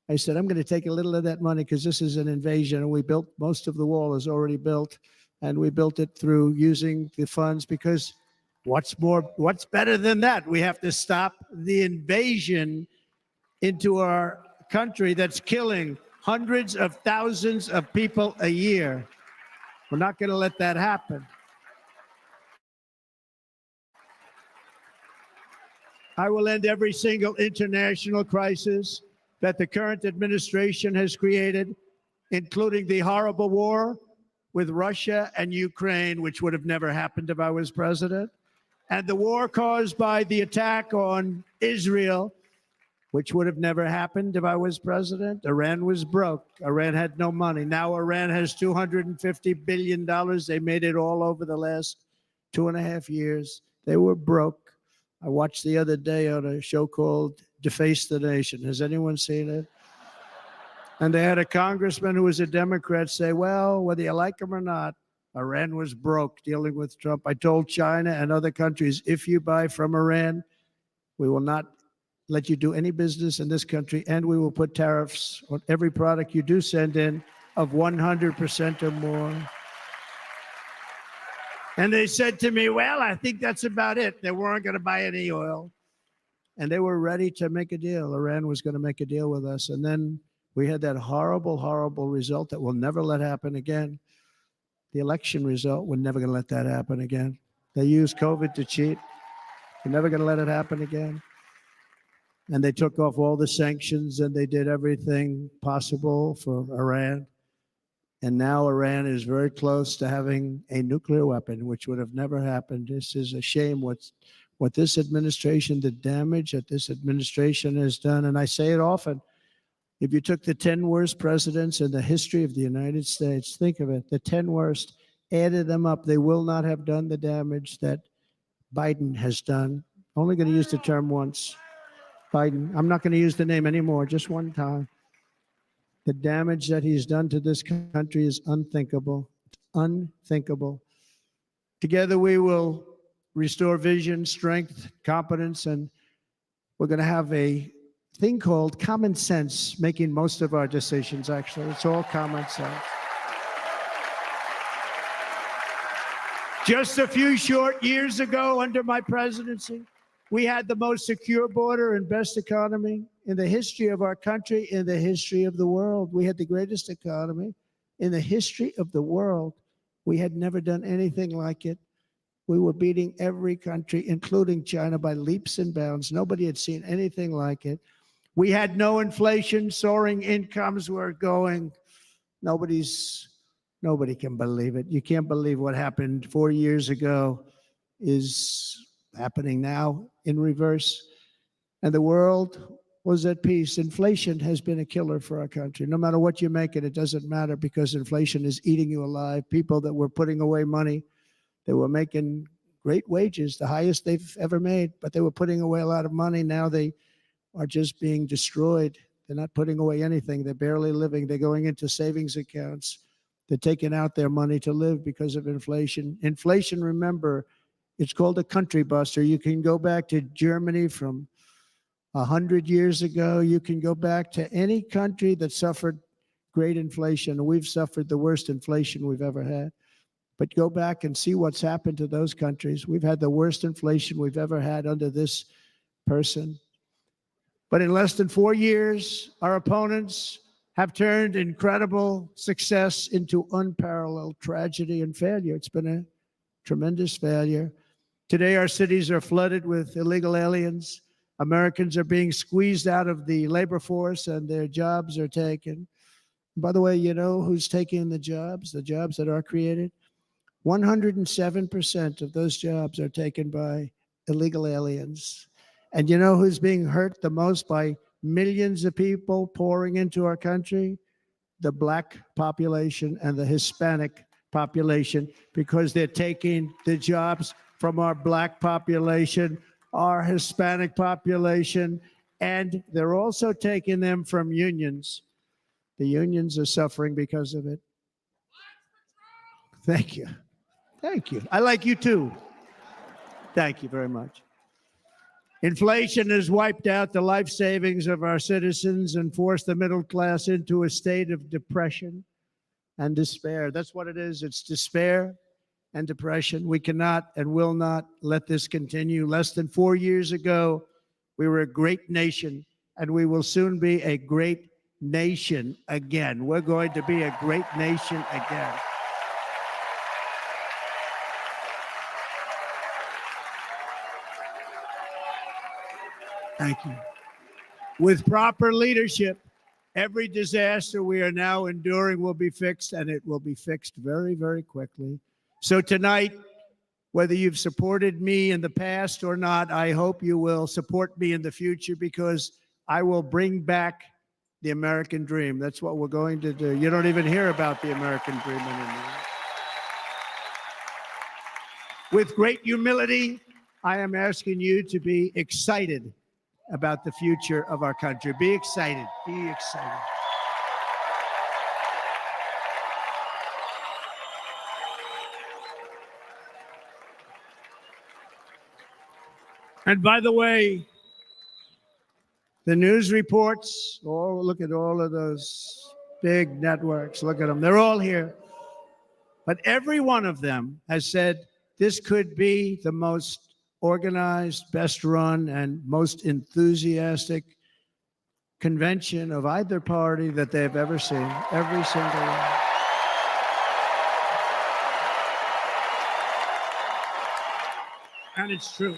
I said, I'm going to take a little of that money because this is an invasion. And we built, most of the wall is already built. And we built it through using the funds because what's better than that? We have to stop the invasion into our country that's killing hundreds of thousands of people a year. We're not going to let that happen. I will end every single international crisis that the current administration has created, including the horrible war with Russia and Ukraine, which would have never happened if I was president, and the war caused by the attack on Israel, which would have never happened if I was president. Iran was broke. Iran had no money. Now Iran has $250 billion. They made it all over the last 2.5 years. They were broke. I watched the other day on a show called Deface the Nation. Has anyone seen it? And they had a congressman who was a Democrat say, well, whether you like him or not, Iran was broke dealing with Trump. I told China and other countries, if you buy from Iran, we will not let you do any business in this country, and we will put tariffs on every product you do send in of 100% or more. And they said to me, well, I think that's about it. They weren't going to buy any oil. And they were ready to make a deal. Iran was going to make a deal with us. And then we had that horrible, horrible result that we'll never let happen again. The election result, we're never going to let that happen again. They used COVID to cheat. We're never going to let it happen again. And they took off all the sanctions and they did everything possible for Iran. And now Iran is very close to having a nuclear weapon, which would have never happened. This is a shame what this administration, the damage that this administration has done. And I say it often, if you took the 10 worst presidents in the history of the United States, think of it, the 10 worst, added them up, they will not have done the damage that Biden has done. Only going to use the term once. Biden, I'm not going to use the name anymore, just one time. The damage that he's done to this country is unthinkable. It's unthinkable. Together we will restore vision, strength, competence, and we're going to have a thing called common sense making most of our decisions, actually. It's all common sense. Just a few short years ago under my presidency, we had the most secure border and best economy in the history of our country, in the history of the world. We had the greatest economy in the history of the world. We had never done anything like it. We were beating every country, including China, by leaps and bounds. Nobody had seen anything like it. We had no inflation, soaring incomes were going. Nobody can believe it. You can't believe what happened 4 years ago is happening now in reverse. And the world was at peace. Inflation has been a killer for our country. No matter what you make it, it doesn't matter because inflation is eating you alive. People that were putting away money, they were making great wages, the highest they've ever made, but they were putting away a lot of money. Now they are just being destroyed. They're not putting away anything. They're barely living. They're going into savings accounts. They're taking out their money to live because of inflation. Inflation, remember, it's called a country buster. You can go back to Germany from 100 years ago. You can go back to any country that suffered great inflation. We've suffered the worst inflation we've ever had. But go back and see what's happened to those countries. We've had the worst inflation we've ever had under this person. But in less than 4 years, our opponents have turned incredible success into unparalleled tragedy and failure. It's been a tremendous failure. Today, our cities are flooded with illegal aliens. Americans are being squeezed out of the labor force and their jobs are taken. By the way, you know who's taking the jobs that are created? 107% of those jobs are taken by illegal aliens. And you know who's being hurt the most by millions of people pouring into our country? The black population and the Hispanic population, because they're taking the jobs from our black population, our Hispanic population, and they're also taking them from unions. The unions are suffering because of it. Thank you. Thank you. I like you too. Thank you very much. Inflation has wiped out the life savings of our citizens and forced the middle class into a state of depression and despair. That's what it is. It's despair and depression. We cannot and will not let this continue. Less than 4 years ago, we were a great nation, and we will soon be a great nation again. We're going to be a great nation again. Thank you. With proper leadership, every disaster we are now enduring will be fixed, and it will be fixed very, very quickly. So tonight, whether you've supported me in the past or not, I hope you will support me in the future, because I will bring back the American dream. That's what we're going to do. You don't even hear about the American dream anymore. With great humility, I am asking you to be excited about the future of our country. Be excited. Be excited. And by the way, the news reports, oh, look at all of those big networks. Look at them. They're all here. But every one of them has said this could be the most organized, best run, and most enthusiastic convention of either party that they've ever seen. Every single one. And it's true.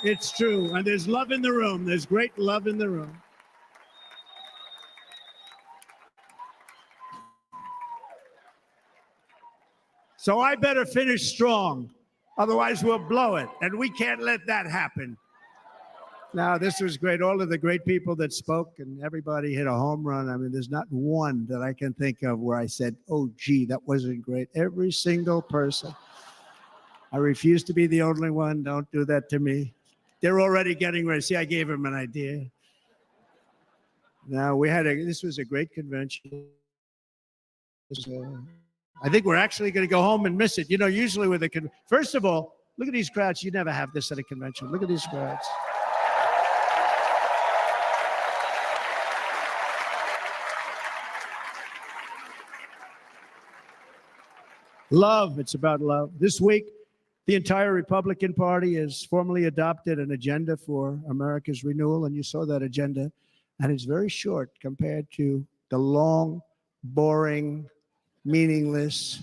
It's true. And there's love in the room. There's great love in the room. So I better finish strong. Otherwise, we'll blow it. And we can't let that happen. Now, this was great. All of the great people that spoke, and everybody hit a home run. I mean, there's not one that I can think of where I said, oh, gee, that wasn't great. Every single person. I refuse to be the only one. Don't do that to me. They're already getting ready. See, I gave them an idea. Now, this was a great convention. I think we're actually going to go home and miss it. You know, usually with first of all, look at these crowds. You never have this at a convention. Look at these crowds. Love. It's about love. This week, the entire Republican Party has formally adopted an agenda for America's renewal, and you saw that agenda, and it's very short compared to the long, boring, meaningless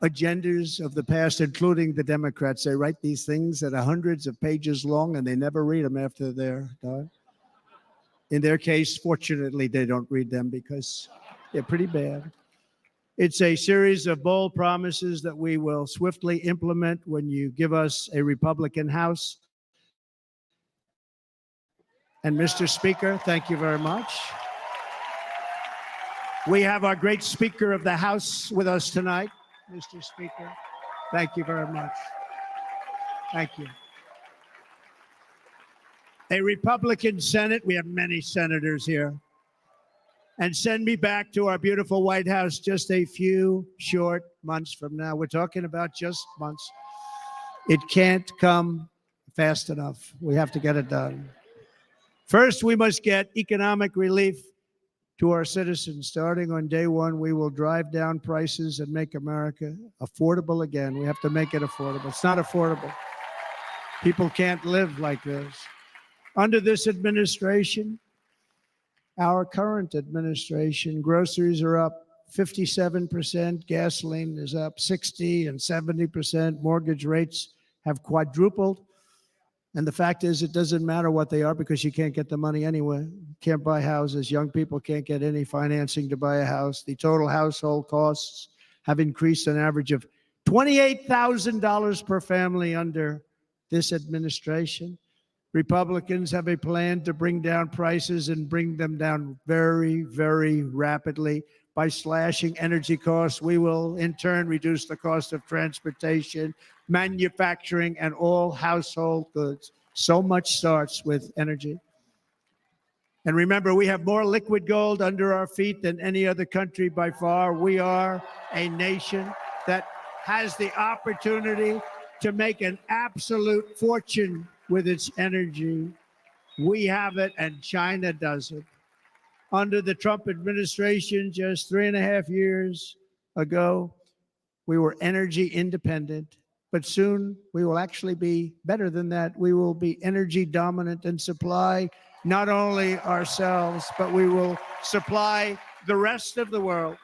agendas of the past, including the Democrats. They write these things that are hundreds of pages long, and they never read them after they're done. In their case, fortunately, they don't read them because they're pretty bad. It's a series of bold promises that we will swiftly implement when you give us a Republican House And Mr. Speaker, thank you very much. We have our great Speaker of the House with us tonight. Mr. Speaker, thank you very much. Thank you. A Republican Senate, we have many senators here, and send me back to our beautiful White House just a few short months from now. We're talking about just months. It can't come fast enough. We have to get it done. First, we must get economic relief to our citizens. Starting on day one, we will drive down prices and make America affordable again. We have to make it affordable. It's not affordable. People can't live like this. Under this administration, our current administration, groceries are up 57%, gasoline is up 60 and 70%, mortgage rates have quadrupled. And the fact is, it doesn't matter what they are because you can't get the money anyway. You can't buy houses. Young people can't get any financing to buy a house. The total household costs have increased an average of $28,000 per family under this administration. Republicans have a plan to bring down prices and bring them down very, very rapidly. By slashing energy costs, we will in turn reduce the cost of transportation, manufacturing, and all household goods. So much starts with energy. And remember, we have more liquid gold under our feet than any other country by far. We are a nation that has the opportunity to make an absolute fortune with its energy. We have it, and China doesn't. Under the Trump administration, just 3.5 years ago, we were energy independent, but soon we will actually be better than that. We will be energy dominant and supply not only ourselves, but we will supply the rest of the world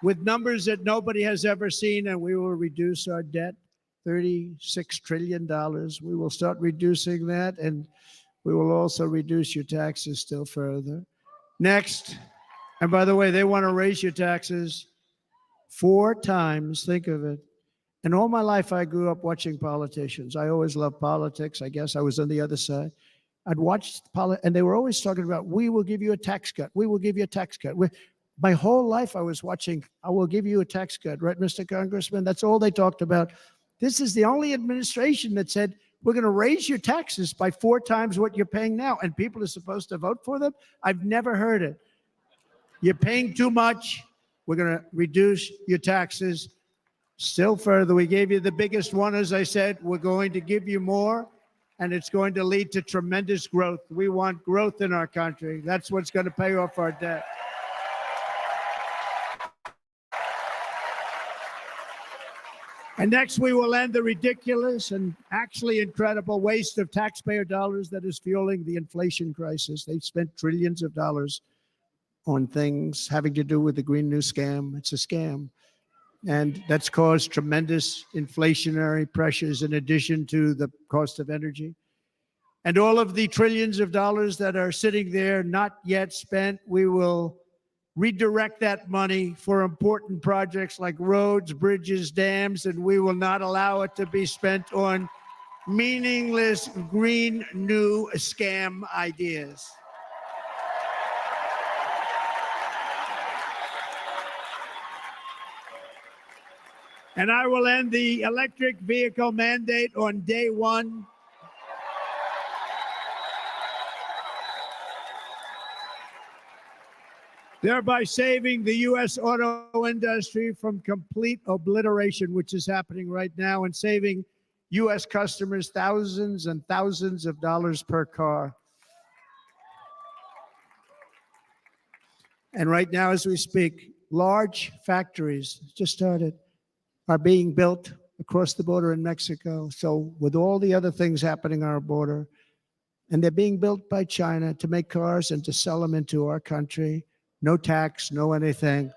with numbers that nobody has ever seen, and we will reduce our debt, $36 trillion. We will start reducing that, and we will also reduce your taxes still further. Next, and by the way, they want to raise your taxes 4 times. Think of it. And all my life, I grew up watching politicians. I always loved politics. I guess I was on the other side. I'd watch and they were always talking about, we will give you a tax cut. We will give you a tax cut. My whole life, I was watching, I will give you a tax cut, right, Mr. Congressman? That's all they talked about. This is the only administration that said, we're going to raise your taxes by 4 times what you're paying now, and people are supposed to vote for them? I've never heard it. You're paying too much. We're going to reduce your taxes still further. We gave you the biggest one, as I said. We're going to give you more, and it's going to lead to tremendous growth. We want growth in our country. That's what's going to pay off our debt. And next, we will end the ridiculous and actually incredible waste of taxpayer dollars that is fueling the inflation crisis. They've spent trillions of dollars on things having to do with the Green New Scam. It's a scam. And that's caused tremendous inflationary pressures in addition to the cost of energy. And all of the trillions of dollars that are sitting there not yet spent, we will redirect that money for important projects like roads, bridges, dams, and we will not allow it to be spent on meaningless Green New Scam ideas. And I will end the electric vehicle mandate on day one. Thereby saving the U.S. auto industry from complete obliteration, which is happening right now, and saving U.S. customers thousands and thousands of dollars per car. And right now, as we speak, large factories just started, are being built across the border in Mexico. So with all the other things happening on our border, and they're being built by China to make cars and to sell them into our country. No tax, no anything.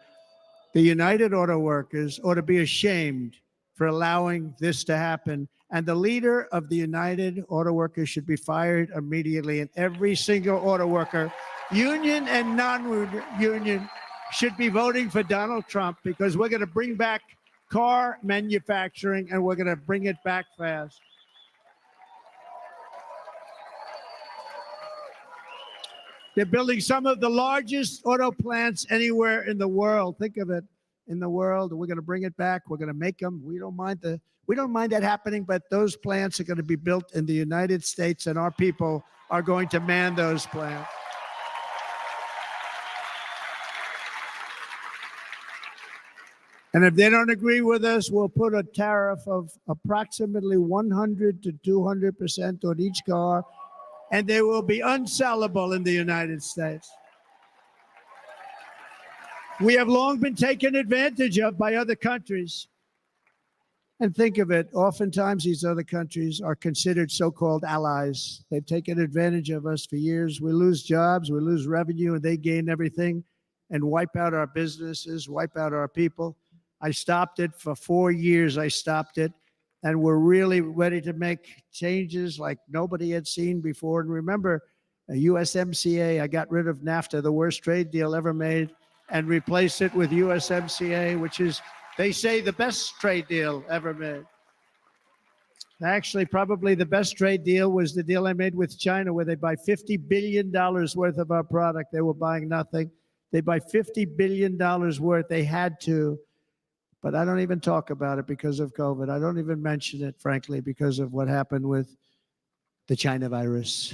The United Auto Workers ought to be ashamed for allowing this to happen. And the leader of the United Auto Workers should be fired immediately. And every single auto worker, union and non-union, should be voting for Donald Trump, because we're going to bring back car manufacturing and we're going to bring it back fast. They're building some of the largest auto plants anywhere in the world. Think of it, in the world. We're going to bring it back. We're going to make them. We don't mind that happening, but those plants are going to be built in the United States, and our people are going to man those plants. And if they don't agree with us, we'll put a tariff of approximately 100 to 200% on each car, and they will be unsellable in the United States. We have long been taken advantage of by other countries. And think of it, oftentimes these other countries are considered so-called allies. They've taken advantage of us for years. We lose jobs, we lose revenue, and they gain everything and wipe out our businesses, wipe out our people. I stopped it for 4 years. I stopped it. And we're really ready to make changes like nobody had seen before. And remember, USMCA, I got rid of NAFTA, the worst trade deal ever made, and replaced it with USMCA, which is, they say, the best trade deal ever made. Actually, probably the best trade deal was the deal I made with China, where they buy $50 billion worth of our product. They were buying nothing. They buy $50 billion worth. They had to. But I don't even talk about it because of COVID. I don't even mention it, frankly, because of what happened with the China virus.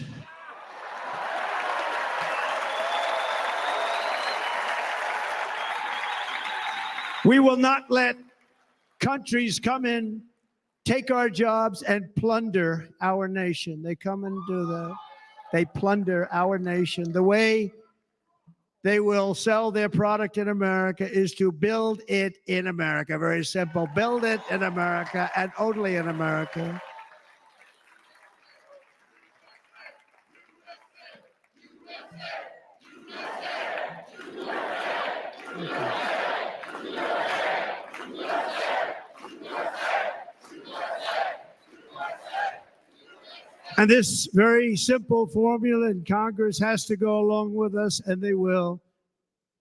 We will not let countries come in, take our jobs, and plunder our nation. They come and do that. They plunder our nation. The way they will sell their product in America is to build it in America. Very simple. Build it in America and only in America. And this very simple formula, and Congress has to go along with us, and they will.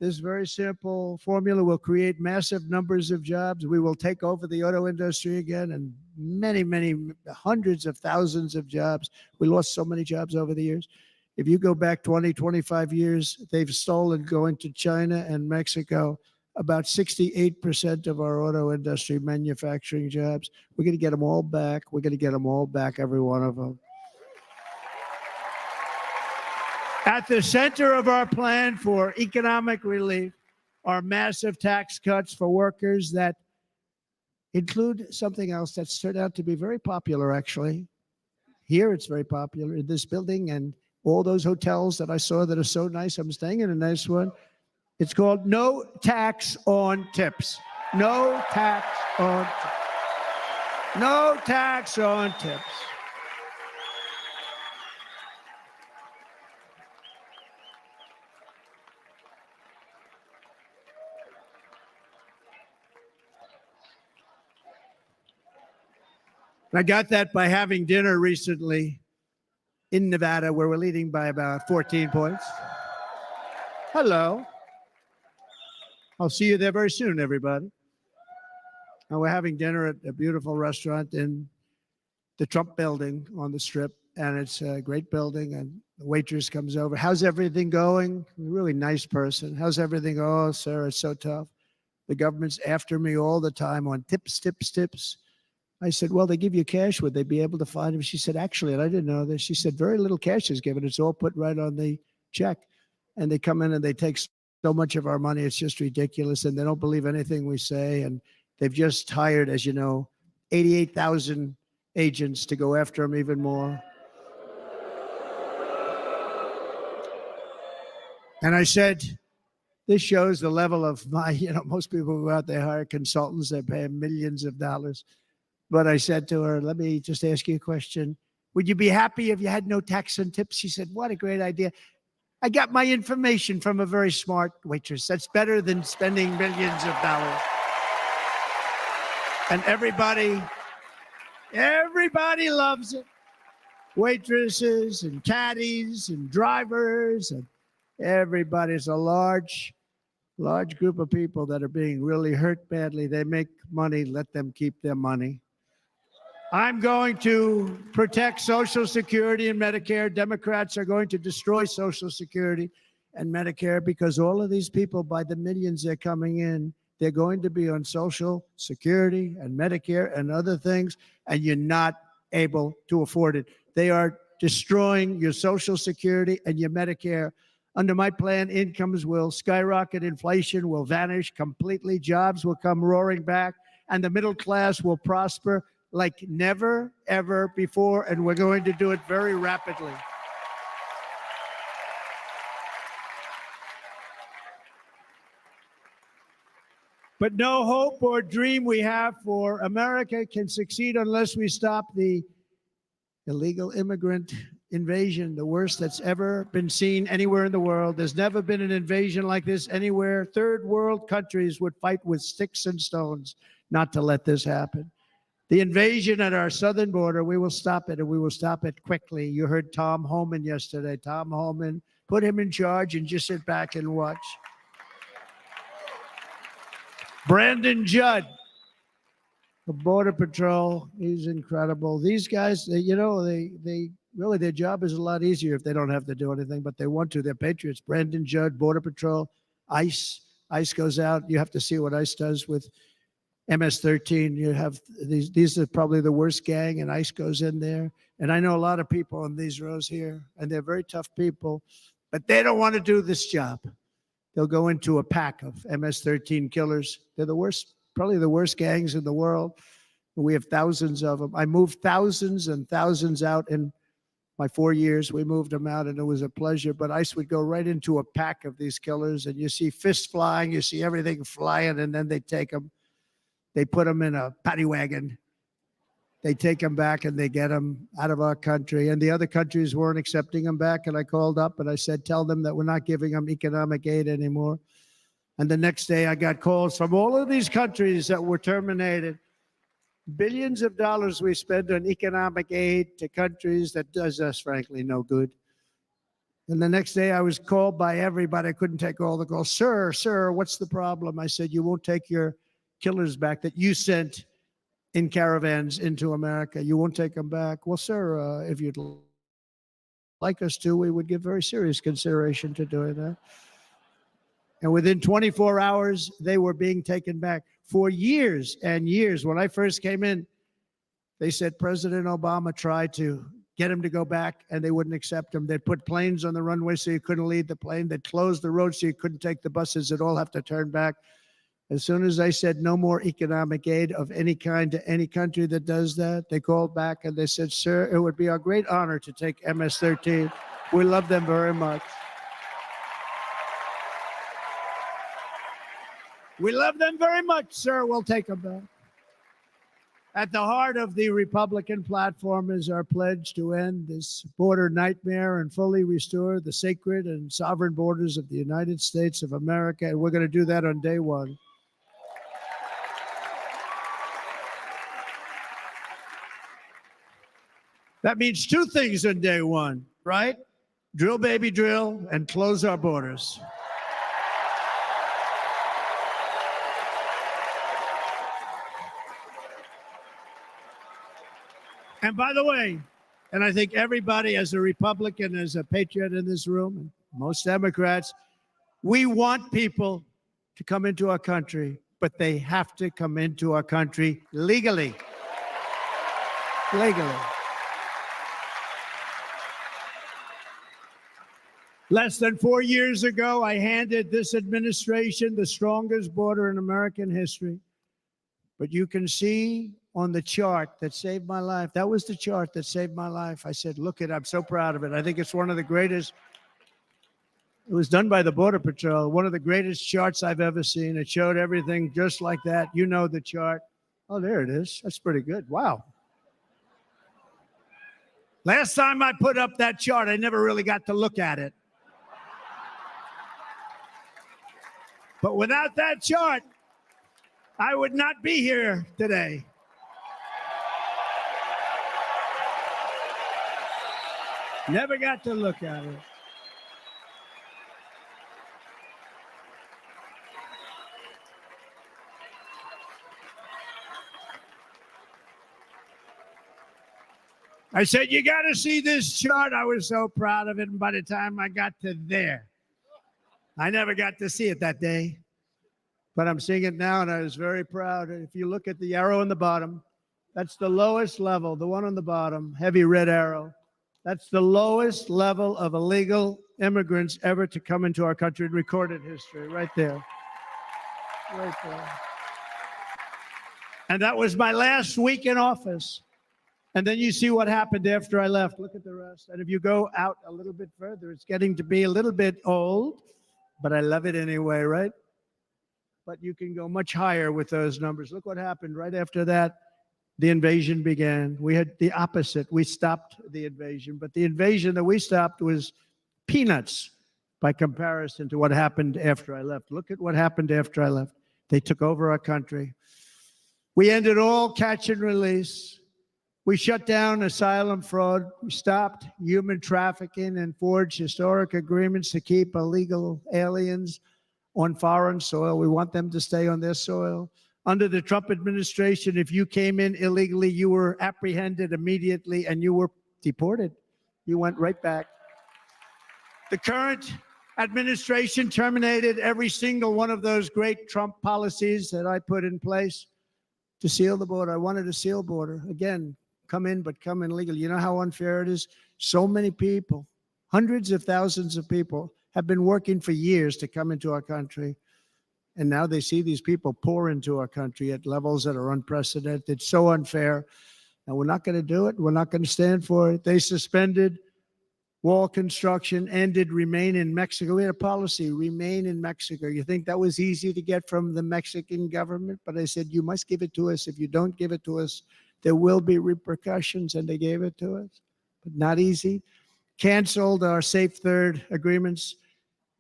This very simple formula will create massive numbers of jobs. We will take over the auto industry again, and many, many hundreds of thousands of jobs. We lost so many jobs over the years. If you go back 20, 25 years, they've stolen, going to China and Mexico, about 68% of our auto industry manufacturing jobs. We're going to get them all back. We're going to get them all back, every one of them. At the center of our plan for economic relief are massive tax cuts for workers that include something else that's turned out to be very popular, actually. Here it's very popular in this building and all those hotels that I saw that are so nice. I'm staying in a nice one. It's called no tax on tips. No tax on tips. No tax on tips. I got that by having dinner recently in Nevada, where we're leading by about 14 points. Hello. I'll see you there very soon, everybody. And we're having dinner at a beautiful restaurant in the Trump building on the Strip. And it's a great building. And the waitress comes over. How's everything going? A really nice person. How's everything? Oh, sir, it's so tough. The government's after me all the time on tips, tips, tips. I said, well, they give you cash. Would they be able to find him? She said, actually, and I didn't know this. She said, very little cash is given. It's all put right on the check. And they come in and they take so much of our money. It's just ridiculous. And they don't believe anything we say. And they've just hired, as you know, 88,000 agents to go after him even more. And I said, this shows the level of my, most people who go out, they hire consultants, they pay millions of dollars. But I said to her, let me just ask you a question. Would you be happy if you had no tax and tips? She said, what a great idea. I got my information from a very smart waitress. That's better than spending millions of dollars. And everybody loves it. Waitresses and caddies and drivers and everybody's a large group of people that are being really hurt badly. They make money, let them keep their money. I'm going to protect Social Security and Medicare. Democrats are going to destroy Social Security and Medicare because all of these people, by the millions they're coming in, they're going to be on Social Security and Medicare and other things, and you're not able to afford it. They are destroying your Social Security and your Medicare. Under my plan, incomes will skyrocket, inflation will vanish completely, jobs will come roaring back, and the middle class will prosper like never, ever before, and we're going to do it very rapidly. But no hope or dream we have for America can succeed unless we stop the illegal immigrant invasion, the worst that's ever been seen anywhere in the world. There's never been an invasion like this anywhere. Third world countries would fight with sticks and stones not to let this happen. The invasion at our southern border, we will stop it, and we will stop it quickly. You heard Tom Homan yesterday. Tom Homan, put him in charge and just sit back and watch. Brandon Judd, the Border Patrol, he's incredible. These guys, they really, their job is a lot easier if they don't have to do anything, but they want to. They're patriots. Brandon Judd, Border Patrol, ICE. ICE goes out. You have to see what ICE does with MS-13. You have these are probably the worst gang, and ICE goes in there. And I know a lot of people in these rows here, and they're very tough people, but they don't want to do this job. They'll go into a pack of MS-13 killers. They're the worst, probably the worst gangs in the world. We have thousands of them. I moved thousands and thousands out in my 4 years. We moved them out, and it was a pleasure. But ICE would go right into a pack of these killers, and you see fists flying, you see everything flying, and then they take them. They put them in a paddy wagon. They take them back, and they get them out of our country. And the other countries weren't accepting them back. And I called up, and I said, tell them that we're not giving them economic aid anymore. And the next day, I got calls from all of these countries that were terminated. Billions of dollars we spend on economic aid to countries that does us, frankly, no good. And the next day, I was called by everybody. I couldn't take all the calls. Sir, what's the problem? I said, you won't take your killers back that you sent in caravans into America. You won't take them back. Well, sir, if you'd like us to, we would give very serious consideration to doing that. And within 24 hours, they were being taken back. For years and years, when I first came in, they said President Obama tried to get him to go back, and they wouldn't accept him. They'd put planes on the runway so you couldn't leave the plane. They'd close the road so you couldn't take the buses. They'd all have to turn back. As soon as I said no more economic aid of any kind to any country that does that, they called back and they said, sir, it would be our great honor to take MS-13. We love them very much. We love them very much, sir. We'll take them back. At the heart of the Republican platform is our pledge to end this border nightmare and fully restore the sacred and sovereign borders of the United States of America. And we're going to do that on day one. That means two things on day one, right? Drill, baby, drill, and close our borders. And by the way, and I think everybody as a Republican, as a patriot in this room, and most Democrats, we want people to come into our country, but they have to come into our country legally. Legally. Less than 4 years ago, I handed this administration the strongest border in American history. But you can see on the chart that saved my life, that was the chart that saved my life. I said, look it, I'm so proud of it. I think it's one of the greatest. It was done by the Border Patrol, one of the greatest charts I've ever seen. It showed everything just like that. You know the chart. Oh, there it is. That's pretty good. Wow. Last time I put up that chart, I never really got to look at it. But without that chart, I would not be here today. Never got to look at it. I said, you got to see this chart. I was so proud of it. And by the time I got to there, I never got to see it that day. But I'm seeing it now, and I was very proud. If you look at the arrow in the bottom, that's the lowest level, the one on the bottom, heavy red arrow. That's the lowest level of illegal immigrants ever to come into our country in recorded history, right there. Right there. And that was my last week in office. And then you see what happened after I left. Look at the rest. And if you go out a little bit further, it's getting to be a little bit old, but I love it anyway, right? But you can go much higher with those numbers. Look what happened right after that. The invasion began. We had the opposite. We stopped the invasion, but the invasion that we stopped was peanuts by comparison to what happened after I left. Look at what happened after I left. They took over our country. We ended all catch and release. We shut down asylum fraud. We stopped human trafficking and forged historic agreements to keep illegal aliens on foreign soil. We want them to stay on their soil. Under the Trump administration, if you came in illegally, you were apprehended immediately and you were deported. You went right back. The current administration terminated every single one of those great Trump policies that I put in place to seal the border. I wanted a seal border. Again, come in, but come in legally. You know how unfair it is? So many people, hundreds of thousands of people have been working for years to come into our country. And now they see these people pour into our country at levels that are unprecedented. It's so unfair. And we're not going to do it. We're not going to stand for it. They suspended wall construction, ended remain in Mexico. We had a policy, remain in Mexico. You think that was easy to get from the Mexican government? But I said, you must give it to us. If you don't give it to us, there will be repercussions, and they gave it to us, but not easy. Canceled our Safe Third agreements,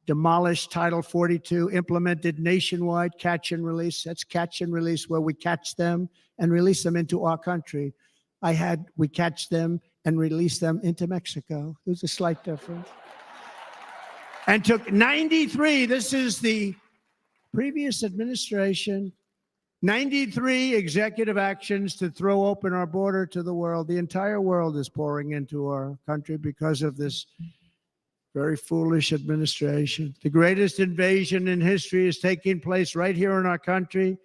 demolished Title 42, implemented nationwide catch and release. That's catch and release, where we catch them and release them into our country. We catch them and release them into Mexico. There's a slight difference. And took 93, this is the previous administration, 93 executive actions to throw open our border to the world. The entire world is pouring into our country because of this very foolish administration. The greatest invasion in history is taking place right here in our country.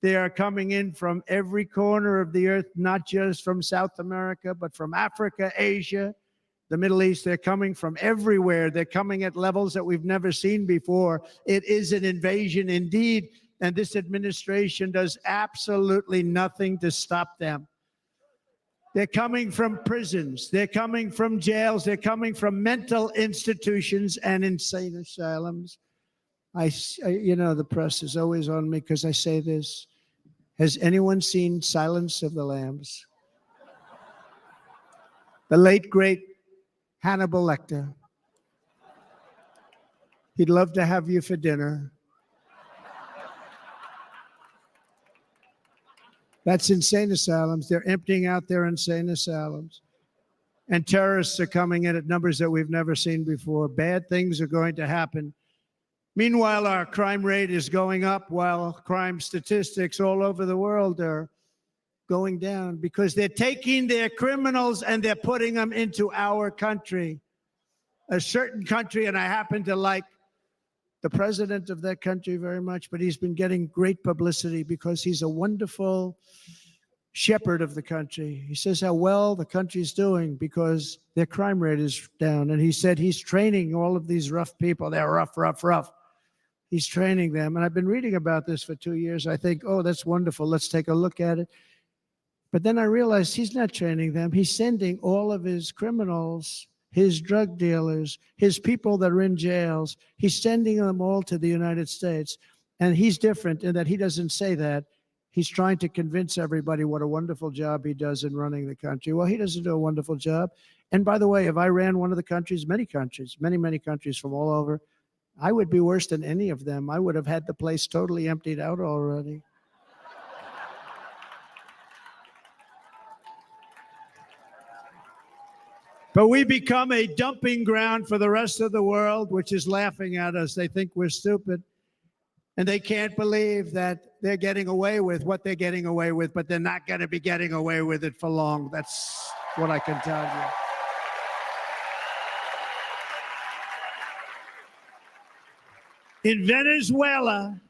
They are coming in from every corner of the earth, not just from South America, but from Africa, Asia, the Middle East. They're coming from everywhere. They're coming at levels that we've never seen before. It is an invasion indeed. And this administration does absolutely nothing to stop them. They're coming from prisons. They're coming from jails. They're coming from mental institutions and insane asylums. You know, the press is always on me because I say this. Has anyone seen Silence of the Lambs? The late, great Hannibal Lecter. He'd love to have you for dinner. That's insane asylums. They're emptying out their insane asylums. And terrorists are coming in at numbers that we've never seen before. Bad things are going to happen. Meanwhile, our crime rate is going up, while crime statistics all over the world are going down, because they're taking their criminals and they're putting them into our country. A certain country, and I happen to like the president of that country very much, but he's been getting great publicity because he's a wonderful shepherd of the country. He says how well the country's doing because their crime rate is down. And he said he's training all of these rough people. They're rough. He's training them. And I've been reading about this for 2 years. I think, oh, that's wonderful. Let's take a look at it. But then I realized he's not training them. He's sending all of his criminals, his drug dealers, his people that are in jails. He's sending them all to the United States. And he's different in that he doesn't say that. He's trying to convince everybody what a wonderful job he does in running the country. Well, he doesn't do a wonderful job. And by the way, if I ran one of the countries, many countries from all over, I would be worse than any of them. I would have had the place totally emptied out already. But we become a dumping ground for the rest of the world, which is laughing at us. They think we're stupid. And they can't believe that they're getting away with what they're getting away with, but they're not going to be getting away with it for long. That's what I can tell you. In Venezuela,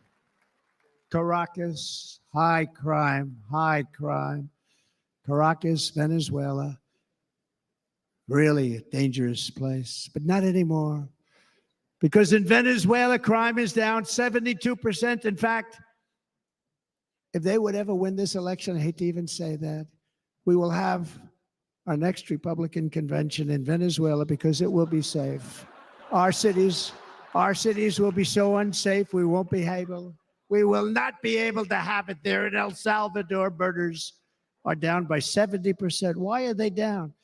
Caracas, high crime, high crime. Caracas, Venezuela, really a dangerous place, but not anymore. Because in Venezuela, crime is down 72%. In fact, if they would ever win this election, I hate to even say that, we will have our next Republican convention in Venezuela because it will be safe. Our cities will be so unsafe, we won't be able. We will not be able to have it there. In El Salvador, murders are down by 70%. Why are they down?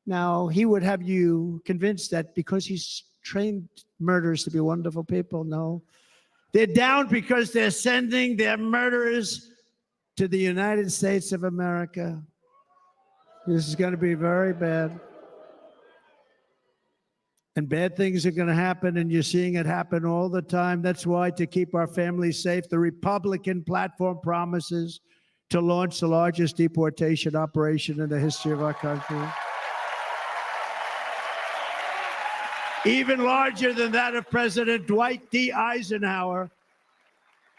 Now, he would have you convinced that because he's trained murderers to be wonderful people. No. They're down because they're sending their murderers to the United States of America. This is going to be very bad. And bad things are going to happen, and you're seeing it happen all the time. That's why, to keep our families safe, the Republican platform promises to launch the largest deportation operation in the history of our country. Even larger than that of President Dwight D. Eisenhower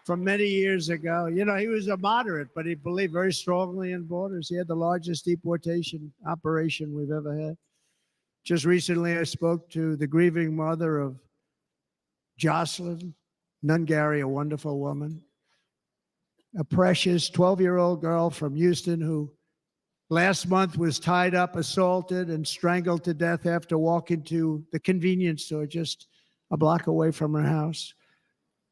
from many years ago. You know, he was a moderate, but he believed very strongly in borders. He had the largest deportation operation we've ever had. Just recently, I spoke to the grieving mother of Jocelyn Nungary, a wonderful woman, a precious 12-year-old girl from Houston who last month was tied up, assaulted, and strangled to death after walking to the convenience store just a block away from her house.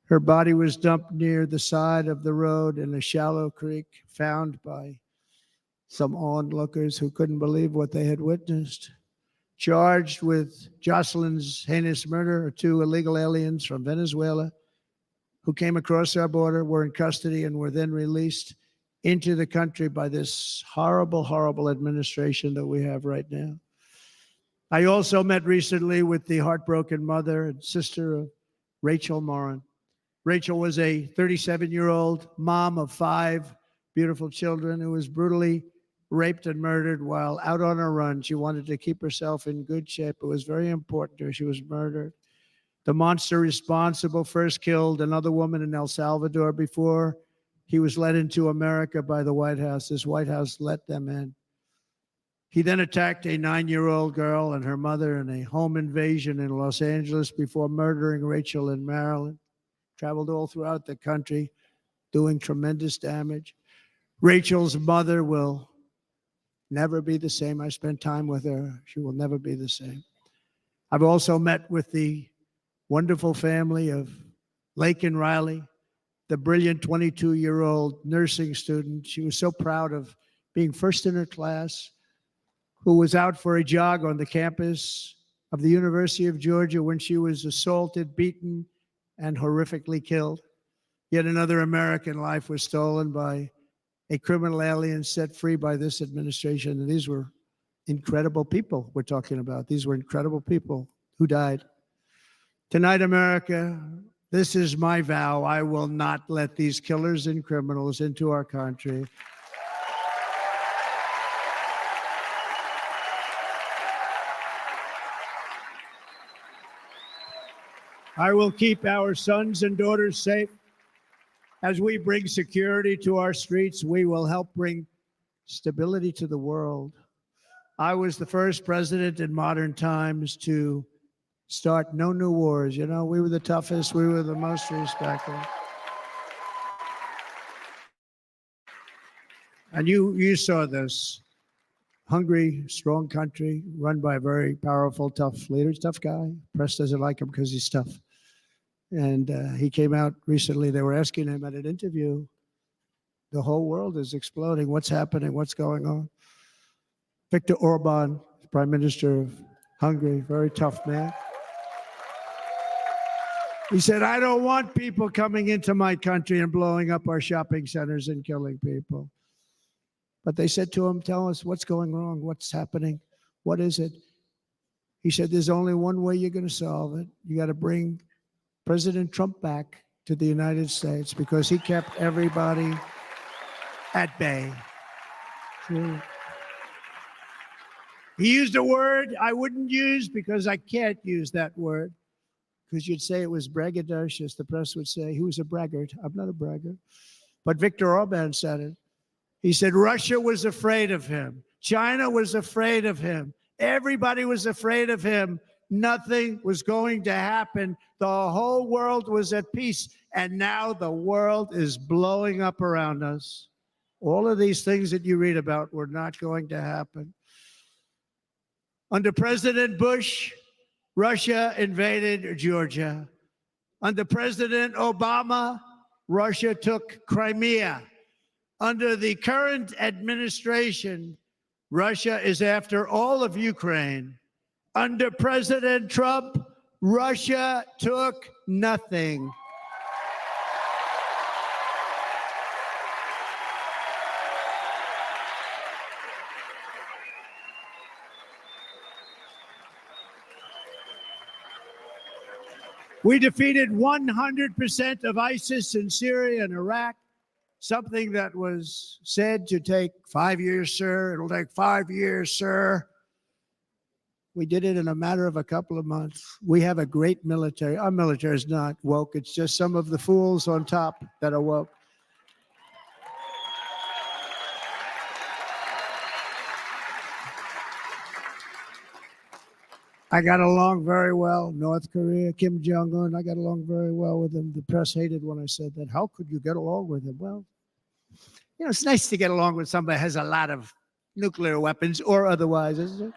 Her body was dumped near the side of the road in a shallow creek, found by some onlookers who couldn't believe what they had witnessed. Charged with Jocelyn's heinous murder are 2 illegal aliens from Venezuela who came across our border, were in custody, and were then released into the country by this horrible, horrible administration that we have right now. I also met recently with the heartbroken mother and sister of Rachel Morin. Rachel was a 37-year-old mom of 5 beautiful children who was brutally raped and murdered while out on a run. She wanted to keep herself in good shape. It was very important to her. She was murdered. The monster responsible first killed another woman in El Salvador before he was led into America by the White House. This White House let them in. He then attacked a 9-year-old girl and her mother in a home invasion in Los Angeles before murdering Rachel in Maryland. Traveled all throughout the country, doing tremendous damage. Rachel's mother will never be the same. I spent time with her. She will never be the same. I've also met with the wonderful family of Lake and Riley, the brilliant 22-year-old nursing student. She was so proud of being first in her class, who was out for a jog on the campus of the University of Georgia when she was assaulted, beaten, and horrifically killed. Yet another American life was stolen by a criminal alien set free by this administration. And these were incredible people we're talking about. These were incredible people who died. Tonight, America, this is my vow. I will not let these killers and criminals into our country. I will keep our sons and daughters safe. As we bring security to our streets, we will help bring stability to the world. I was the first president in modern times to start no new wars. You know, we were the toughest. We were the most respected. And you saw this. Hungry, strong country, run by a very powerful, tough leader. Tough guy. Press doesn't like him because he's tough. And he came out recently. They were asking him at an interview, the whole world is exploding. What's happening? What's going on? Viktor Orban, Prime Minister of Hungary, very tough man. He said, I don't want people coming into my country and blowing up our shopping centers and killing people. But they said to him, tell us what's going wrong, what's happening, what is it? He said, there's only one way you're going to solve it. You got to bring President Trump back to the United States because he kept everybody at bay. He used a word I wouldn't use because I can't use that word. Because you'd say it was braggadocious. The press would say he was a braggart. I'm not a braggart. But Viktor Orban said it. He said Russia was afraid of him. China was afraid of him. Everybody was afraid of him. Nothing was going to happen. The whole world was at peace. And now the world is blowing up around us. All of these things that you read about were not going to happen. Under President Bush, Russia invaded Georgia. Under President Obama, Russia took Crimea. Under the current administration, Russia is after all of Ukraine. Under President Trump, Russia took nothing. We defeated 100% of ISIS in Syria and Iraq, something that was said to take 5 years, sir. It'll take 5 years, sir. We did it in a matter of a couple of months. We have a great military. Our military is not woke. It's just some of the fools on top that are woke. I got along very well. North Korea, Kim Jong-un, I got along very well with him. The press hated when I said that. How could you get along with him? Well, you know, it's nice to get along with somebody who has a lot of nuclear weapons or otherwise, isn't it?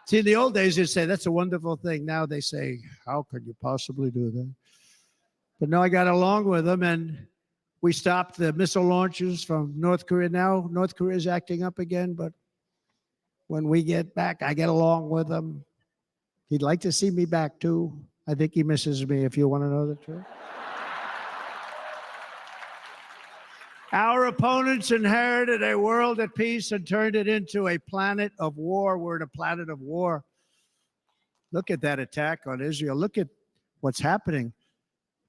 See, in the old days, they'd say, that's a wonderful thing. Now they say, how could you possibly do that? But no, I got along with them, and we stopped the missile launches from North Korea. Now North Korea is acting up again, but when we get back, I get along with him. He'd like to see me back, too. I think he misses me, if you want to know the truth. Our opponents inherited a world at peace and turned it into a planet of war. We're in a planet of war. Look at that attack on Israel. Look at what's happening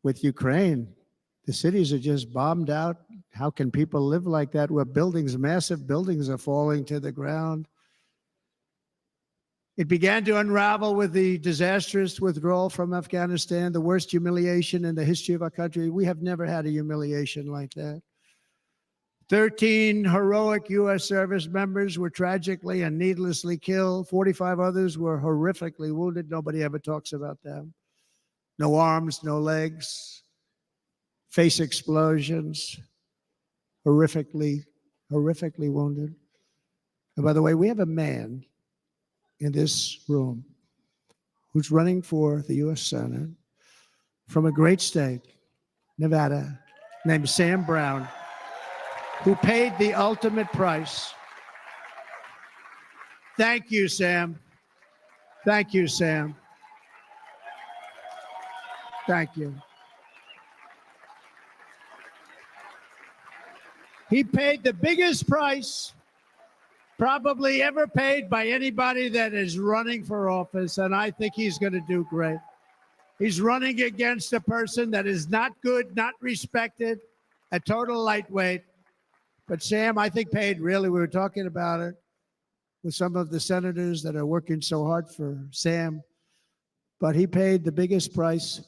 with Ukraine. The cities are just bombed out. How can people live like that where buildings, massive buildings are falling to the ground? It began to unravel with the disastrous withdrawal from Afghanistan, the worst humiliation in the history of our country. We have never had a humiliation like that. 13 heroic U.S. service members were tragically and needlessly killed. 45 others were horrifically wounded. Nobody ever talks about them. No arms, no legs, face explosions, horrifically wounded. And by the way, we have a man in this room who's running for the U.S. Senate from a great state, Nevada, named Sam Brown, who paid the ultimate price. Thank you, Sam. Thank you, Sam. Thank you. He paid the biggest price probably ever paid by anybody that is running for office, and I think he's going to do great. He's running against a person that is not good, not respected, a total lightweight. But Sam, I think, paid really, we were talking about it with some of the senators that are working so hard for Sam, but he paid the biggest price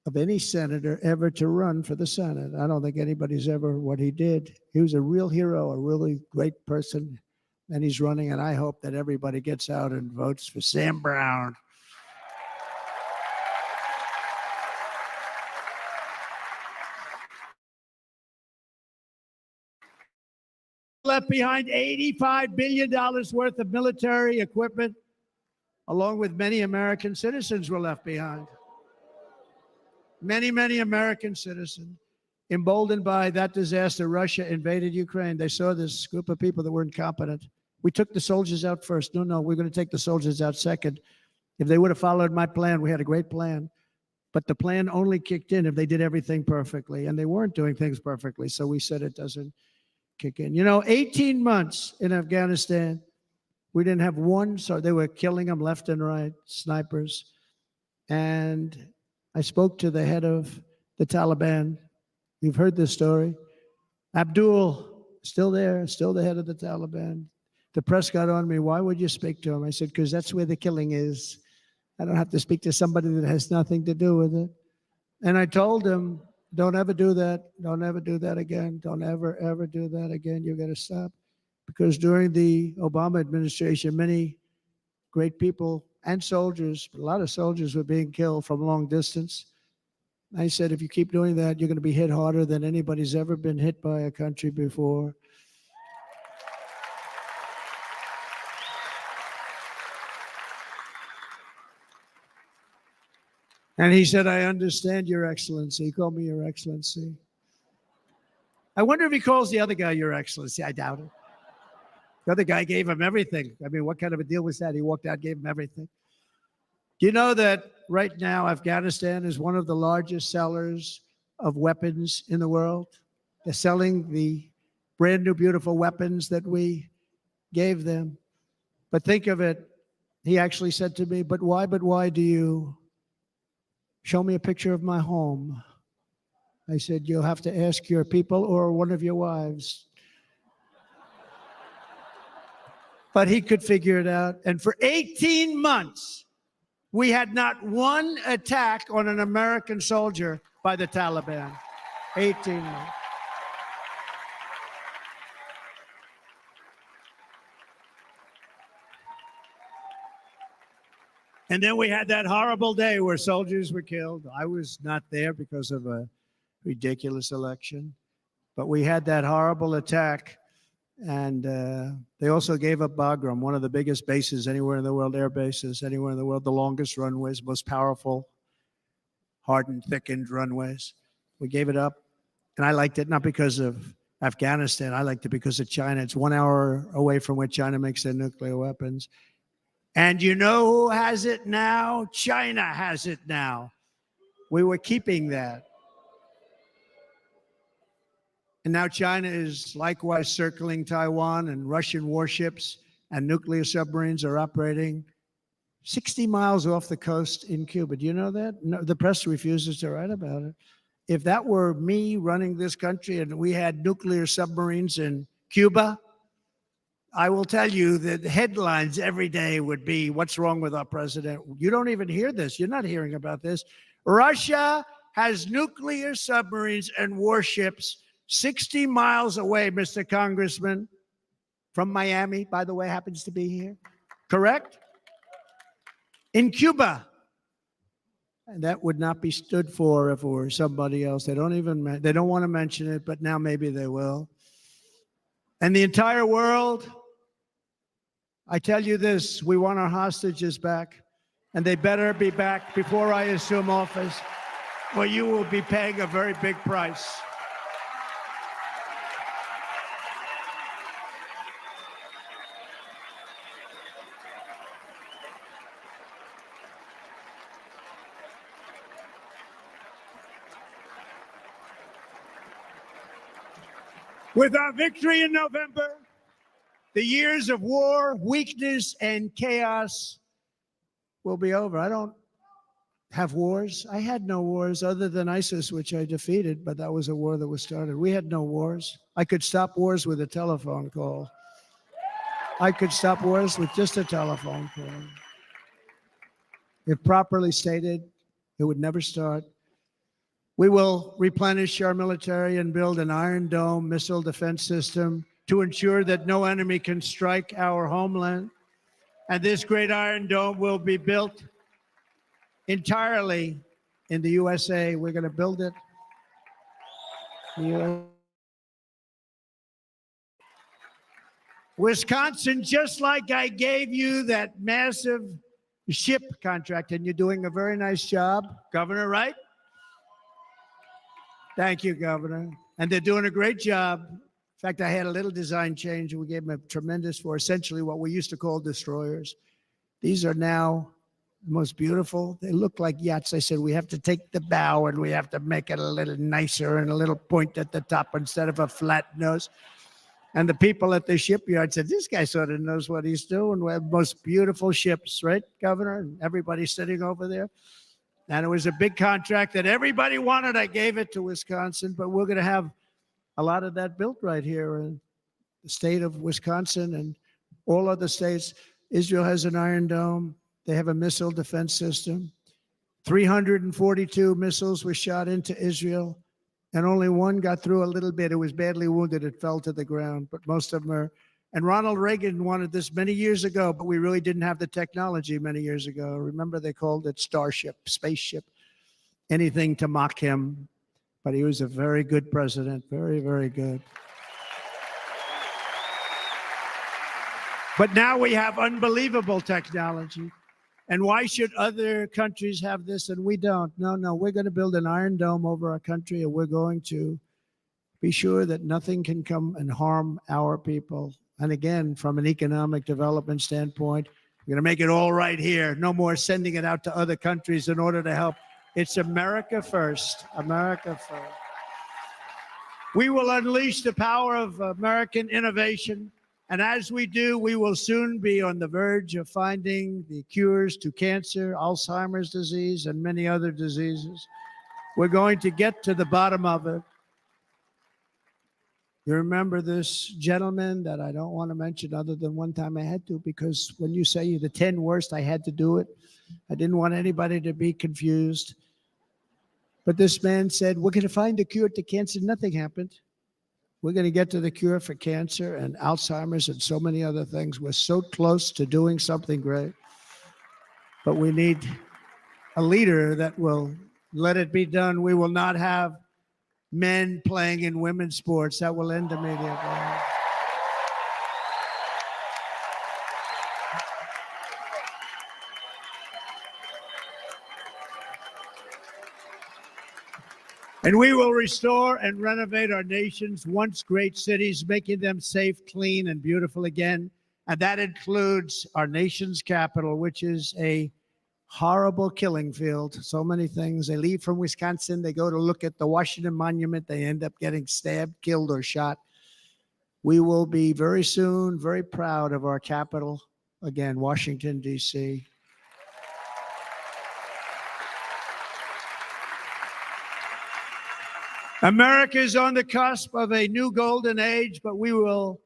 of any senator ever to run for the Senate. I don't think anybody's ever what he did. He was a real hero, a really great person. And he's running, and I hope that everybody gets out and votes for Sam Brown. Left behind $85 billion worth of military equipment, along with many American citizens were left behind. Many American citizens. Emboldened by that disaster, Russia invaded Ukraine. They saw this group of people that were incompetent. We took the soldiers out first. No, we're going to take the soldiers out second. If they would have followed my plan, we had a great plan. But the plan only kicked in if they did everything perfectly. And they weren't doing things perfectly. So we said it doesn't kick in. You know, 18 months in Afghanistan, we didn't have one. So they were killing them left and right, snipers. And I spoke to the head of the Taliban. You've heard this story. Abdul, still there, still the head of the Taliban. the press got on me. Why would you speak to him? I said, because that's where the killing is. I don't have to speak to somebody that has nothing to do with it. And I told him, don't ever do that. Don't ever do that again. Don't ever, ever do that again. You got to stop. Because during the Obama administration, many great people and soldiers, a lot of soldiers were being killed from long distance. I said, if you keep doing that, you're going to be hit harder than anybody's ever been hit by a country before. And he said, I understand, Your Excellency. He called me Your Excellency. I wonder if he calls the other guy Your Excellency. I doubt it. The other guy gave him everything. I mean, what kind of a deal was that? He walked out, gave him everything. Do you know that right now Afghanistan is one of the largest sellers of weapons in the world? They're selling the brand new, beautiful weapons that we gave them. But think of it. He actually said to me, but why do you show me a picture of my home? I said, you'll have to ask your people or one of your wives. But he could figure it out. And for 18 months, we had not one attack on an American soldier by the Taliban. 18 months. And then we had that horrible day where soldiers were killed. I was not there because of a ridiculous election. But we had that horrible attack. And they also gave up Bagram, one of the biggest bases anywhere in the world, air bases anywhere in the world, the longest runways, most powerful, hardened, thickened runways. We gave it up. And I liked it not because of Afghanistan. I liked it because of China. It's 1 hour away from where China makes their nuclear weapons. And you know who has it now? China has it now. We were keeping that. And now China is likewise circling Taiwan, and Russian warships and nuclear submarines are operating 60 miles off the coast in Cuba. Do you know that? No, the press refuses to write about it. If that were me running this country and we had nuclear submarines in Cuba, I will tell you that headlines every day would be, what's wrong with our president? You don't even hear this. You're not hearing about this. Russia has nuclear submarines and warships 60 miles away, Mr. Congressman, from Miami, by the way, happens to be here. Correct? In Cuba. And that would not be stood for if it were somebody else. They don't want to mention it, but now maybe they will. And the entire world, I tell you this, we want our hostages back, and they better be back before I assume office, or you will be paying a very big price. With our victory in November, the years of war, weakness, and chaos will be over. I don't have wars. I had no wars other than ISIS, which I defeated, but that was a war that was started. We had no wars. I could stop wars with a telephone call. I could stop wars with just a telephone call. If properly stated, it would never start. We will replenish our military and build an Iron Dome missile defense system to ensure that no enemy can strike our homeland. And this great Iron Dome will be built entirely in the USA. We're going to build it. Wisconsin, just like I gave you that massive ship contract, and you're doing a very nice job, Governor, right? Thank you, Governor. And they're doing a great job. In fact, I had a little design change, and we gave them a tremendous for essentially what we used to call destroyers. These are now the most beautiful. They look like yachts. I said, we have to take the bow and we have to make it a little nicer and a little point at the top instead of a flat nose. And the people at the shipyard said, this guy sort of knows what he's doing. We have the most beautiful ships, right, Governor? And everybody's sitting over there. And it was a big contract that everybody wanted. I gave it to Wisconsin, but we're going to have a lot of that built right here in the state of Wisconsin. And All other states, Israel has an Iron Dome. They have a missile defense system. 342 missiles were shot into Israel, and only one got through a little bit. It was badly wounded. It fell to the ground, but most of them are. And Ronald Reagan wanted this many years ago, but we really didn't have the technology many years ago. Remember, they called it Starship, spaceship, anything to mock him. But he was a very good president, very, very good. But now we have unbelievable technology. And why should other countries have this and we don't? No, we're going to build an Iron Dome over our country, and we're going to be sure that nothing can come and harm our people. And again, from an economic development standpoint, we're going to make it all right here. No more sending it out to other countries in order to help. It's America first. America first. We will unleash the power of American innovation. And as we do, we will soon be on the verge of finding the cures to cancer, Alzheimer's disease, and many other diseases. We're going to get to the bottom of it. You remember this gentleman that I don't want to mention other than one time I had to, because when you say the 10 worst, I had to do it. I didn't want anybody to be confused. But this man said, we're going to find a cure to cancer. Nothing happened. We're going to get to the cure for cancer and Alzheimer's and so many other things. We're so close to doing something great. But we need a leader that will let it be done. We will not have men playing in women's sports. That will end immediately. And we will restore and renovate our nation's once great cities, making them safe, clean, and beautiful again. And that includes our nation's capital, which is a horrible killing field. So many things. They leave from Wisconsin. They go to look at the Washington Monument. They end up getting stabbed, killed, or shot. We will be very soon very proud of our capital. Again, Washington, D.C. America is on the cusp of a new golden age, but we will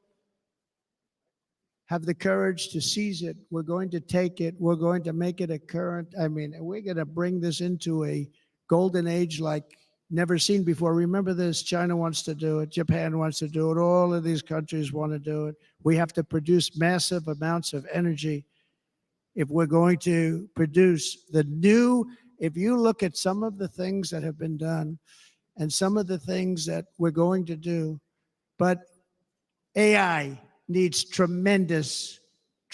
have the courage to seize it. We're going to take it. We're going to make it a current. We're going to bring this into a golden age like never seen before. Remember this, China wants to do it. Japan wants to do it. All of these countries want to do it. We have to produce massive amounts of energy if we're going to produce the new. If you look at some of the things that have been done, and some of the things that we're going to do. But AI needs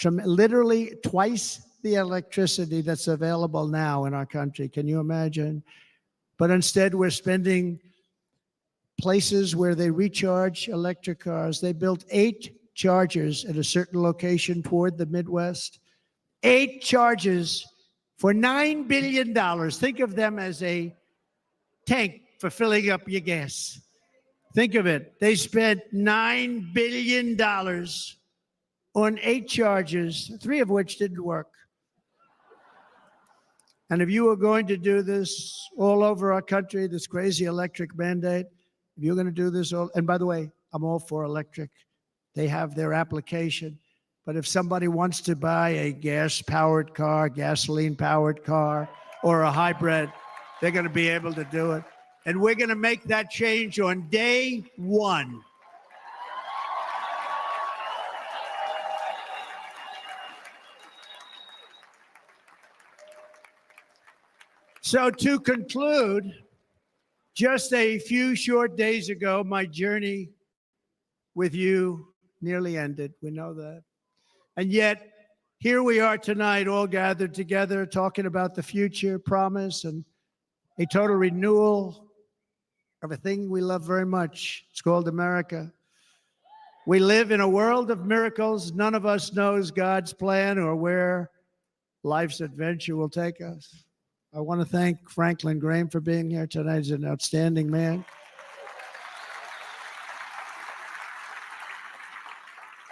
literally twice the electricity that's available now in our country. Can you imagine? But instead, we're spending places where they recharge electric cars. They built 8 chargers at a certain location toward the Midwest. 8 chargers for $9 billion. Think of them as a tank for filling up your gas. Think of it. They spent $9 billion on 8 chargers, 3 of which didn't work. And if you are going to do this all over our country, this crazy electric mandate, if you're going to do this all, and by the way, I'm all for electric. They have their application. But if somebody wants to buy a gas-powered car, gasoline-powered car, or a hybrid, they're going to be able to do it. And we're going to make that change on day 1. So to conclude, just a few short days ago, my journey with you nearly ended. We know that. And yet, here we are tonight, all gathered together, talking about the future, promise, and a total renewal of a thing we love very much. It's called America. We live in a world of miracles. None of us knows God's plan or where life's adventure will take us. I want to thank Franklin Graham for being here tonight. He's an outstanding man.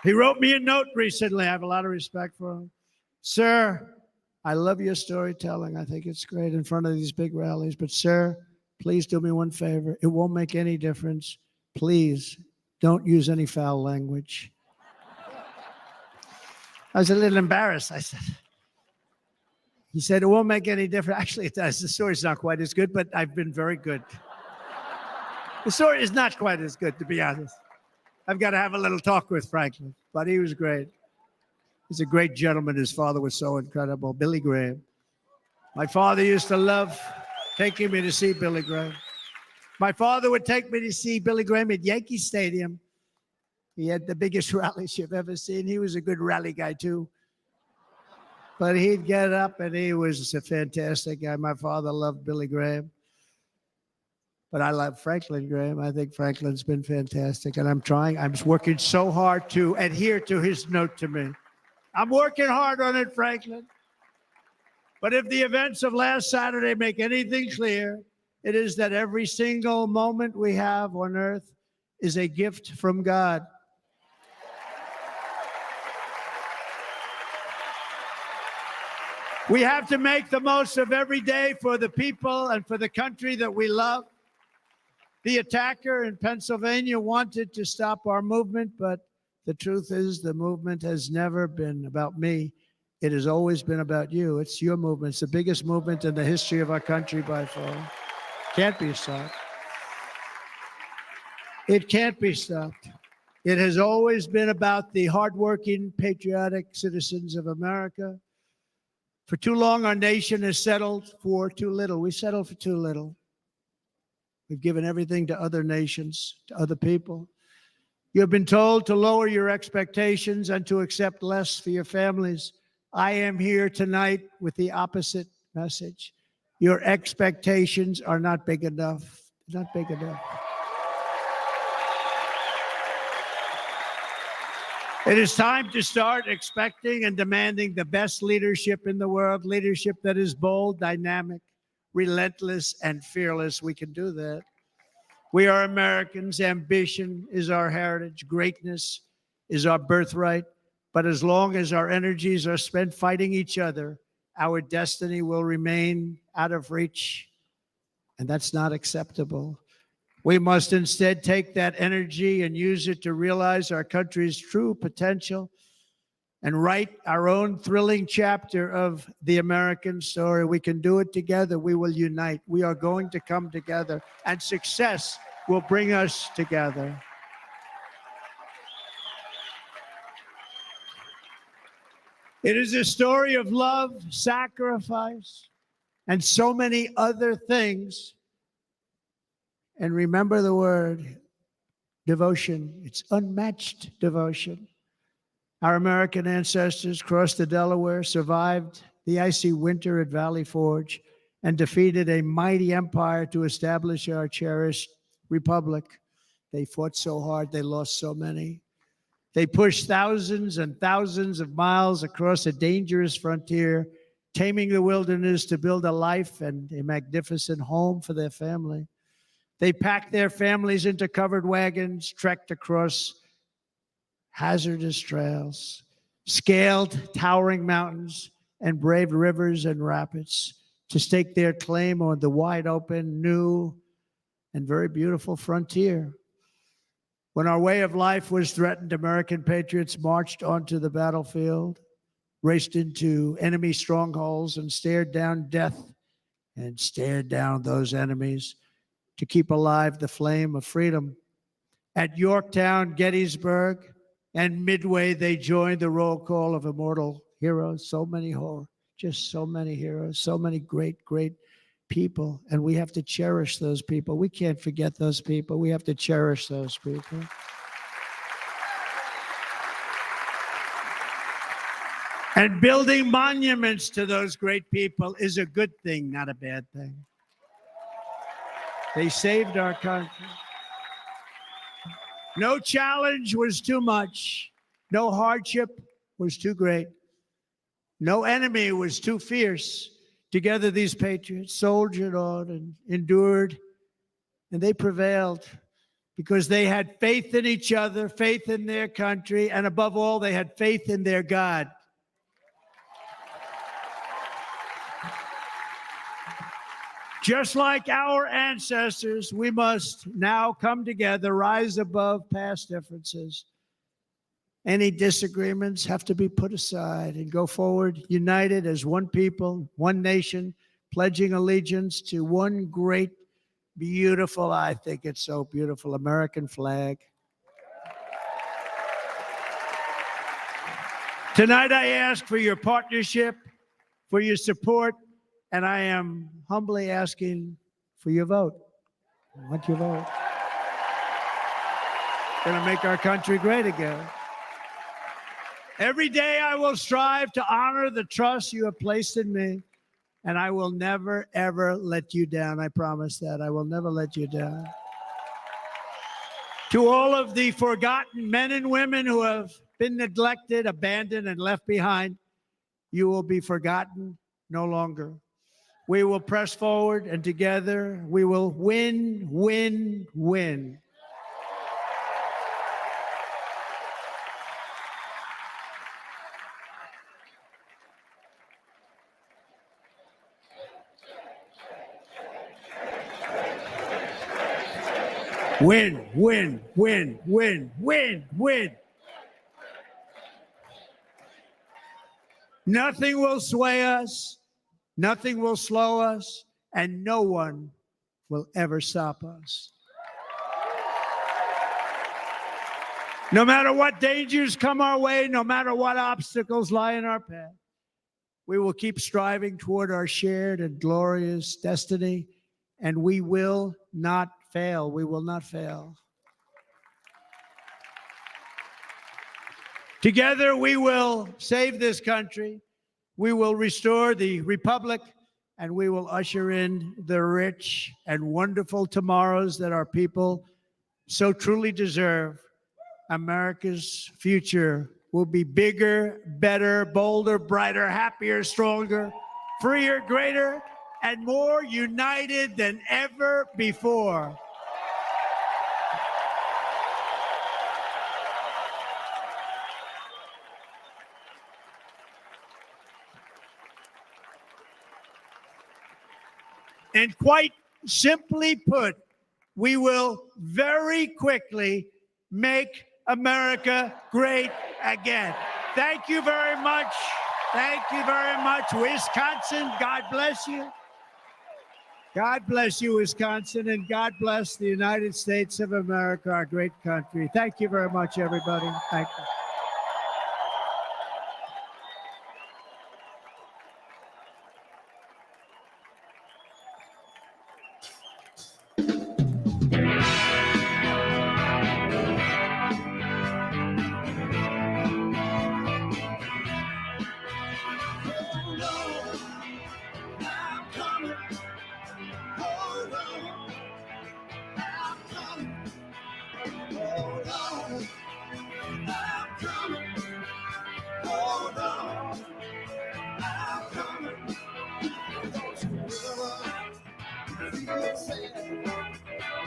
He wrote me a note recently. I have a lot of respect for him. Sir, I love your storytelling. I think it's great in front of these big rallies. But sir, please do me one favor. It won't make any difference. Please don't use any foul language. I was a little embarrassed. I said, he said, it won't make any difference. Actually, it does. The story's not quite as good, but I've been very good. The story is not quite as good, to be honest. I've got to have a little talk with Franklin, but he was great. He's a great gentleman. His father was so incredible, Billy Graham. My father used to love taking me to see Billy Graham. My father would take me to see Billy Graham at Yankee Stadium. He had the biggest rallies you've ever seen. He was a good rally guy, too. But he'd get up, and he was a fantastic guy. My father loved Billy Graham. But I love Franklin Graham. I think Franklin's been fantastic. And I'm working so hard to adhere to his note to me. I'm working hard on it, Franklin. But if the events of last Saturday make anything clear, it is that every single moment we have on earth is a gift from God. We have to make the most of every day for the people and for the country that we love. The attacker in Pennsylvania wanted to stop our movement, but the truth is the movement has never been about me. It has always been about you. It's your movement. It's the biggest movement in the history of our country by far. Can't be stopped. It can't be stopped. It has always been about the hardworking, patriotic citizens of America. For too long, our nation has settled for too little. We settled for too little. We've given everything to other nations, to other people. You've been told to lower your expectations and to accept less for your families. I am here tonight with the opposite message. Your expectations are not big enough. Not big enough. It is time to start expecting and demanding the best leadership in the world, leadership that is bold, dynamic, relentless, and fearless. We can do that. We are Americans. Ambition is our heritage. Greatness is our birthright. But as long as our energies are spent fighting each other, our destiny will remain out of reach. And that's not acceptable. We must instead take that energy and use it to realize our country's true potential and write our own thrilling chapter of the American story. We can do it together. We will unite. We are going to come together, and success will bring us together. It is a story of love, sacrifice, and so many other things. And remember the word devotion. It's unmatched devotion. Our American ancestors crossed the Delaware, survived the icy winter at Valley Forge, and defeated a mighty empire to establish our cherished republic. They fought so hard, they lost so many. They pushed thousands and thousands of miles across a dangerous frontier, taming the wilderness to build a life and a magnificent home for their family. They packed their families into covered wagons, trekked across hazardous trails, scaled towering mountains, and braved rivers and rapids to stake their claim on the wide open, new, and very beautiful frontier. When our way of life was threatened, American patriots marched onto the battlefield, raced into enemy strongholds, and stared down death and stared down those enemies to keep alive the flame of freedom. At Yorktown, Gettysburg, and Midway, they joined the roll call of immortal heroes. So many just so many heroes, so many great, great people. And we have to cherish those people. We can't forget those people. We have to cherish those people. And building monuments to those great people is a good thing, not a bad thing. They saved our country. No challenge was too much. No hardship was too great. No enemy was too fierce. Together, these patriots soldiered on and endured, and they prevailed because they had faith in each other, faith in their country, and above all, they had faith in their God. Just like our ancestors, we must now come together, rise above past differences, Any disagreements have to be put aside and go forward united as one people, one nation, pledging allegiance to one great, beautiful, I think it's so beautiful, American flag. Tonight, I ask for your partnership, for your support, and I am humbly asking for your vote. I want your vote. Going to make our country great again. Every day I will strive to honor the trust you have placed in me, and I will never, ever let you down. I promise that. I will never let you down. To all of the forgotten men and women who have been neglected, abandoned, and left behind, you will be forgotten no longer. We will press forward, and together we will win, win, win. Win, win, win, win, win, win. Nothing will sway us, nothing will slow us, and no one will ever stop us. No matter what dangers come our way, no matter what obstacles lie in our path, we will keep striving toward our shared and glorious destiny, and we will not fail. We will not fail. Together, we will save this country. We will restore the republic, and we will usher in the rich and wonderful tomorrows that our people so truly deserve. America's future will be bigger, better, bolder, brighter, happier, stronger, freer, greater, and more united than ever before. And quite simply put, we will very quickly make America great again. Thank you very much. Thank you very much, Wisconsin. God bless you. God bless you, Wisconsin, and God bless the United States of America, our great country. Thank you very much, everybody. Thank you.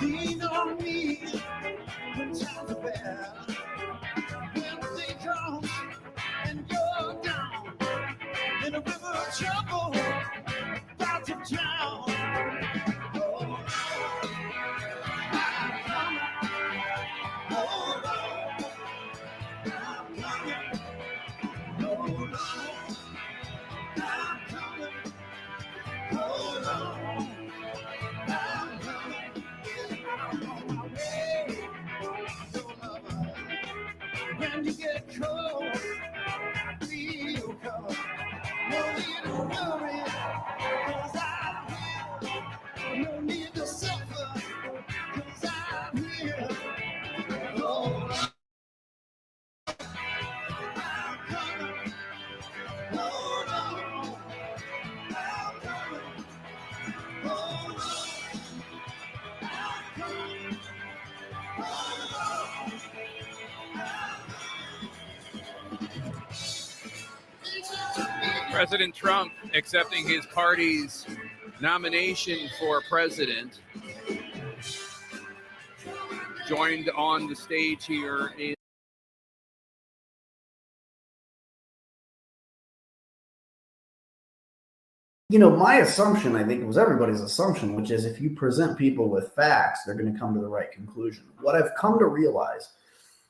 Lean on me when times are bad. When they come and you're down in a river of trouble, about to drown. Oh, I'm coming. Hold on. I'm coming. Hold on. I'm coming. Hold on. I'm coming. On my way. When you get cold, real cold, no need to worry, 'cause I'm here. No need to suffer, 'cause I'm here. Hold on. I'm coming. Hold on. I'm coming. Hold on. I'm coming. Hold on. President Trump accepting his party's nomination for president. Joined on the stage here is My assumption, I think it was everybody's assumption, which is if you present people with facts, they're going to come to the right conclusion. What I've come to realize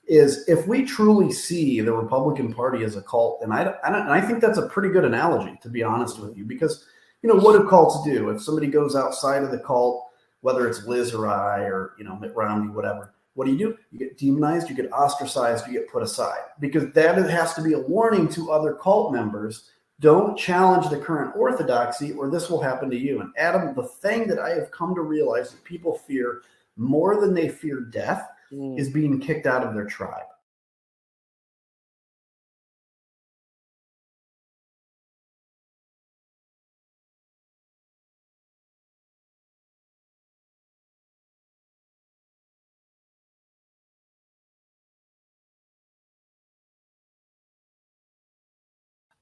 is if we truly see the Republican Party as a cult, and I think that's a pretty good analogy, to be honest with you, because, you know, what do cults do? If somebody goes outside of the cult, whether it's Liz or I or, you know, Mitt Romney, whatever, what do? You get demonized, you get ostracized, you get put aside, because that has to be a warning to other cult members. Don't challenge the current orthodoxy or this will happen to you. And Adam, the thing that I have come to realize that people fear more than they fear death is being kicked out of their tribe.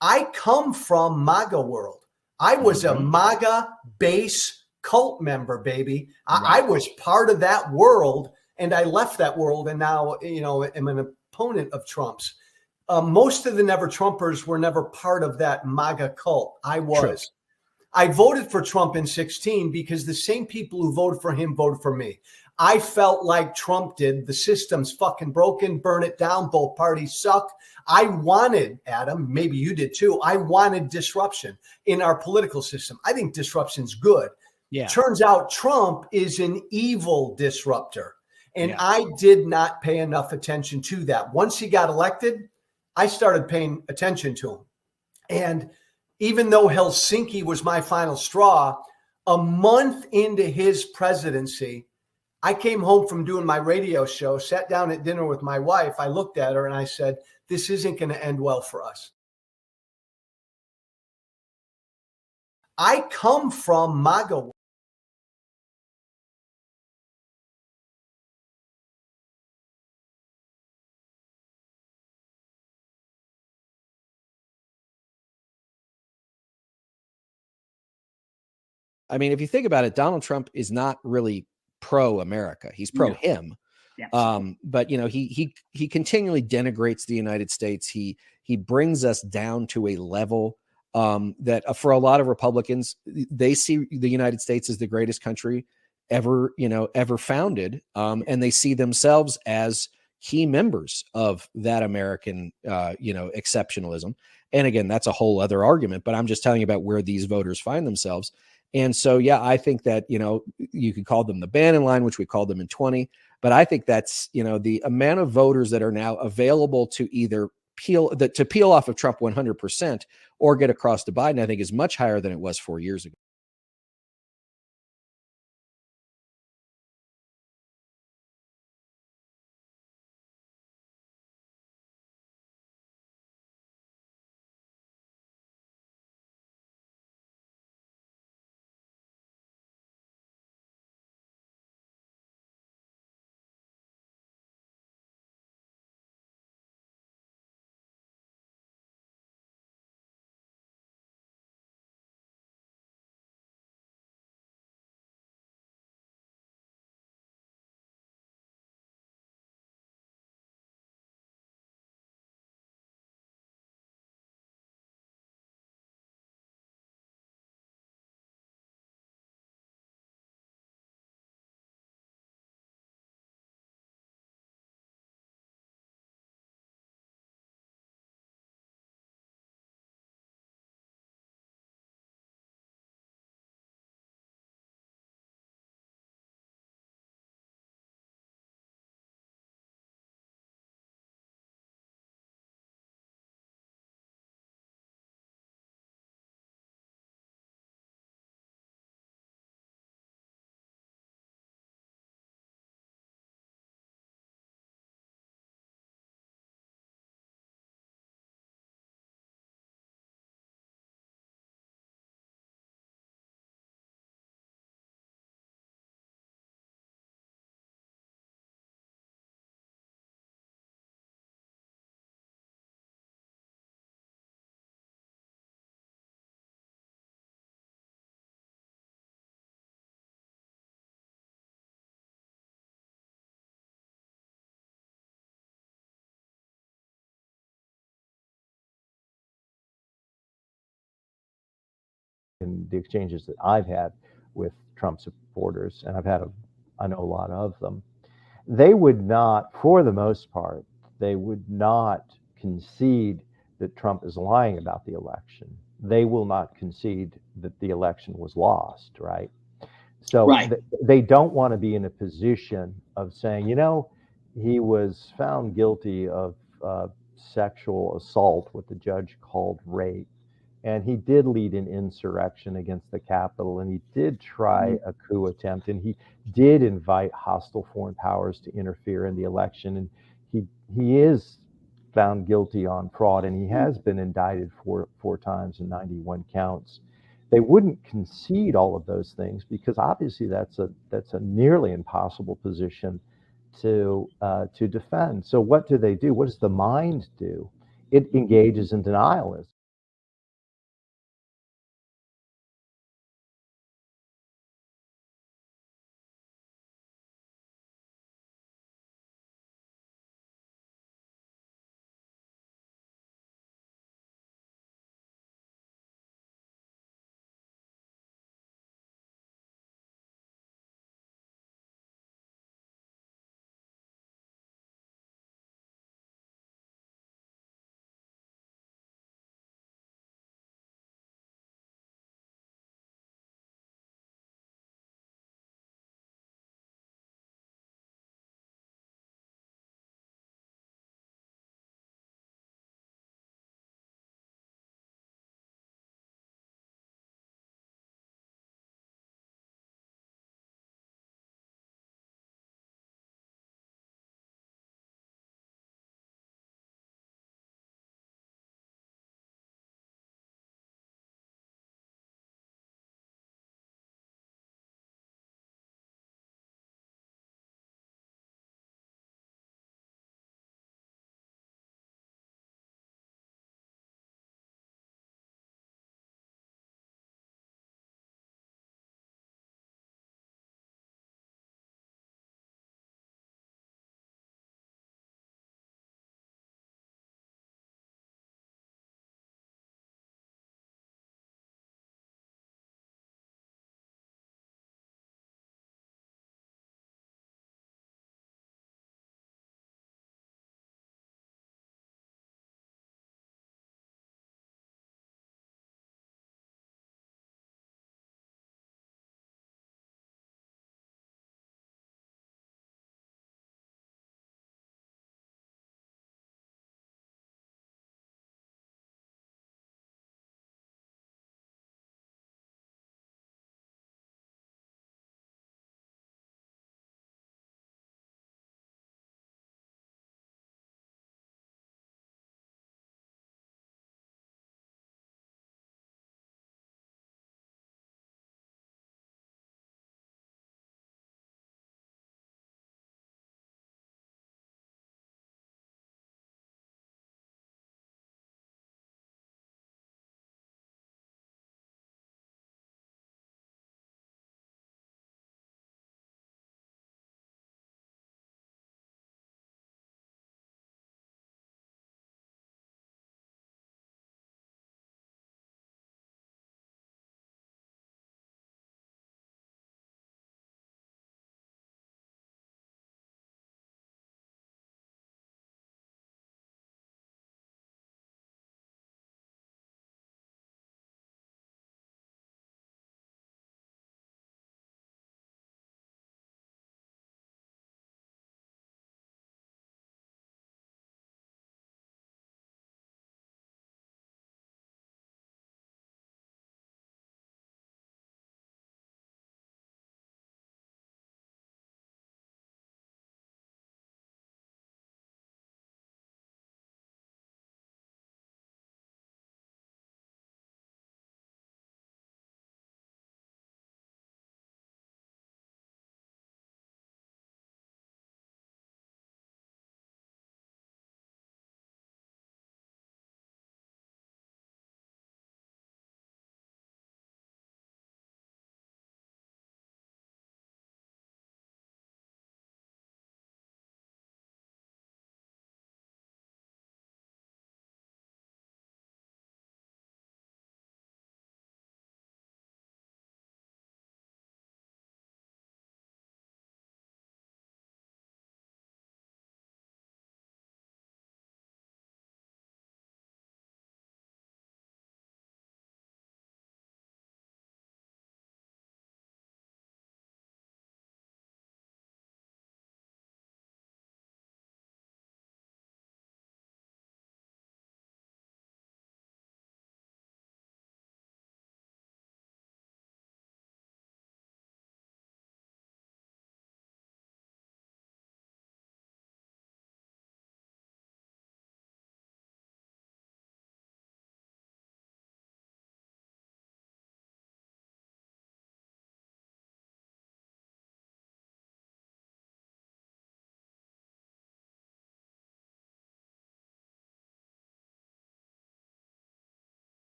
I come from MAGA world. I was a MAGA base cult member, baby. I was part of that world, and I left that world, and now, you know, am an opponent of Trump's. Most of the Never Trumpers were never part of that MAGA cult. I was. True. I voted for Trump in 2016 because the same people who voted for him voted for me. I felt like Trump did. The system's fucking broken. Burn it down. Both parties suck. I wanted, Adam, maybe you did too, I wanted disruption in our political system. I think disruption's good. Yeah. Turns out Trump is an evil disruptor. And I did not pay enough attention to that. Once he got elected, I started paying attention to him. And even though Helsinki was my final straw, a month into his presidency, I came home from doing my radio show, sat down at dinner with my wife. I looked at her and I said, this isn't going to end well for us. I come from MAGA. I mean, if you think about it, Donald Trump is not really pro-America. He's pro-him. Yeah. But you know, he continually denigrates the United States. He brings us down to a level that for a lot of Republicans, they see the United States as the greatest country ever founded, and they see themselves as key members of that American exceptionalism. And again, that's a whole other argument. But I'm just telling you about where these voters find themselves. And so, yeah, I think that, you know, you could call them the Bannon line, which we called them in 20. But I think that's, you know, the amount of voters that are now available to either peel off of Trump 100% or get across to Biden, I think is much higher than it was 4 years ago. In the exchanges that I've had with Trump supporters, and I know a lot of them, they would not, for the most part, they would not concede that Trump is lying about the election. They will not concede that the election was lost, right? So they don't want to be in a position of saying, you know, he was found guilty of sexual assault, what the judge called rape. And he did lead an insurrection against the Capitol, and he did try a coup attempt, and he did invite hostile foreign powers to interfere in the election. And he is found guilty on fraud, and he has been indicted four times and 91 counts. They wouldn't concede all of those things because obviously that's a nearly impossible position to defend. So what do they do? What does the mind do? It engages in denialism.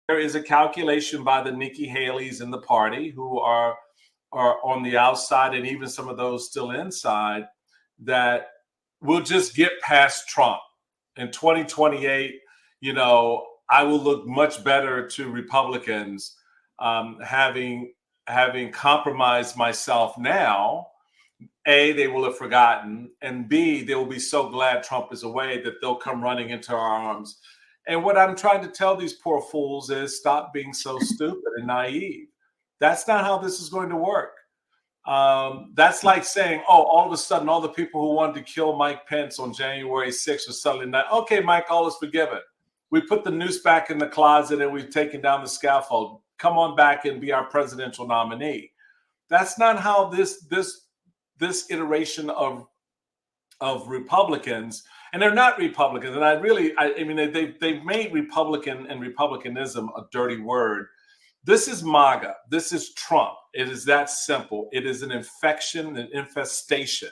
there is a calculation by the Nikki Haley's in the party who are on the outside, and even some of those still inside, that we'll just get past Trump. In 2028, you know, I will look much better to Republicans having compromised myself now. A, they will have forgotten, and B, they will be so glad Trump is away that they'll come running into our arms. And what I'm trying to tell these poor fools is stop being so stupid and naive. That's not how this is going to work. That's like saying, oh, all of a sudden, all the people who wanted to kill Mike Pence on January 6th are suddenly not, okay, Mike, all is forgiven. We put the noose back in the closet and we've taken down the scaffold. Come on back and be our presidential nominee. That's not how this iteration of Republicans, and they're not Republicans. And I mean, they've made Republican and republicanism a dirty word. This is MAGA. This is Trump. It is that simple. It is an infection, an infestation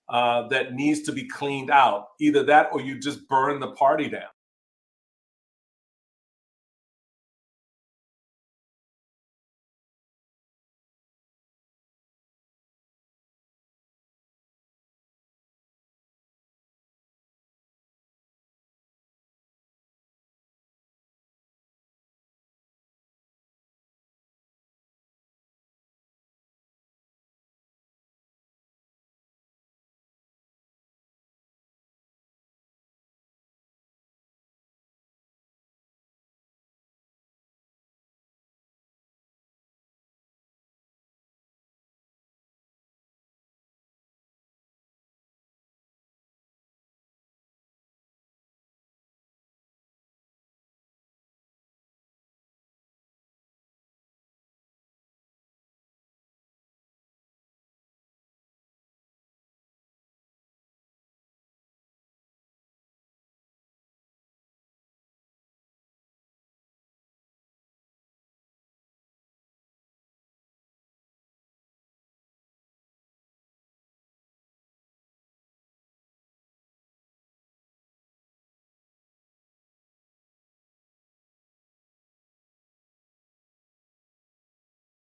that needs to be cleaned out. Either that or you just burn the party down.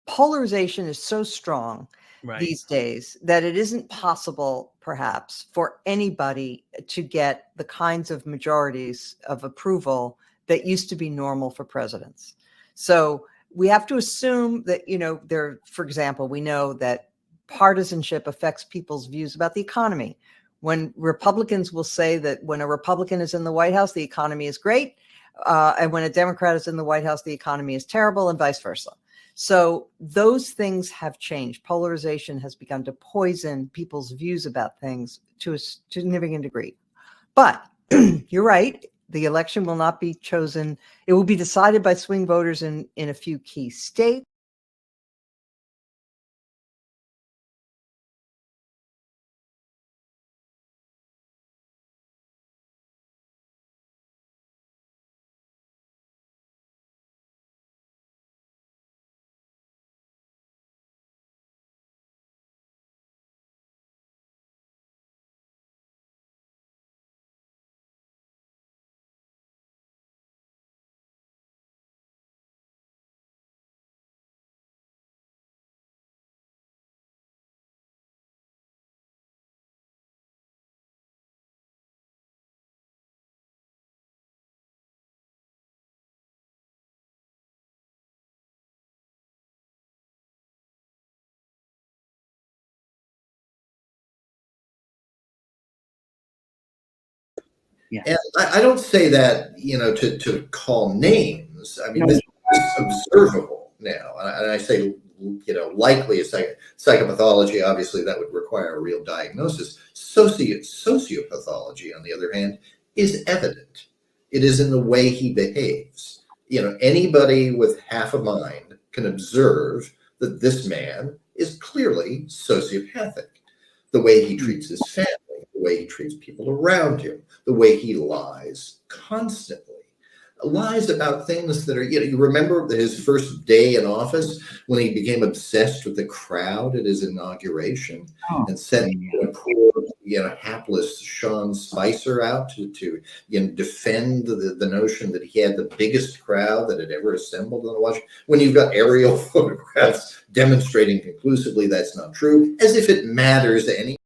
Polarization is so strong these days that it isn't possible, perhaps, for anybody to get the kinds of majorities of approval that used to be normal for presidents. So we have to assume that, you know, for example, we know that partisanship affects people's views about the economy. When Republicans will say that when a Republican is in the White House, the economy is great. And when a Democrat is in the White House, the economy is terrible, and vice versa. So those things have changed. Polarization has begun to poison people's views about things to a significant degree. But you're right. The election will not be chosen. It will be decided by swing voters in a few key states. And I don't say that, you know, to call names. I mean, this is observable now. And I say, you know, likely a psychopathology, obviously that would require a real diagnosis. Sociopathology, on the other hand, is evident. It is in the way he behaves. You know, anybody with half a mind can observe that this man is clearly sociopathic. The way he treats his family, the way he treats people around him, the way he lies constantly. Lies about things that are, you know, you remember his first day in office when he became obsessed with the crowd at his inauguration and said, hapless Sean Spicer out to defend the notion that he had the biggest crowd that had ever assembled on the Washington, when you've got aerial photographs demonstrating conclusively that's not true, as if it matters to any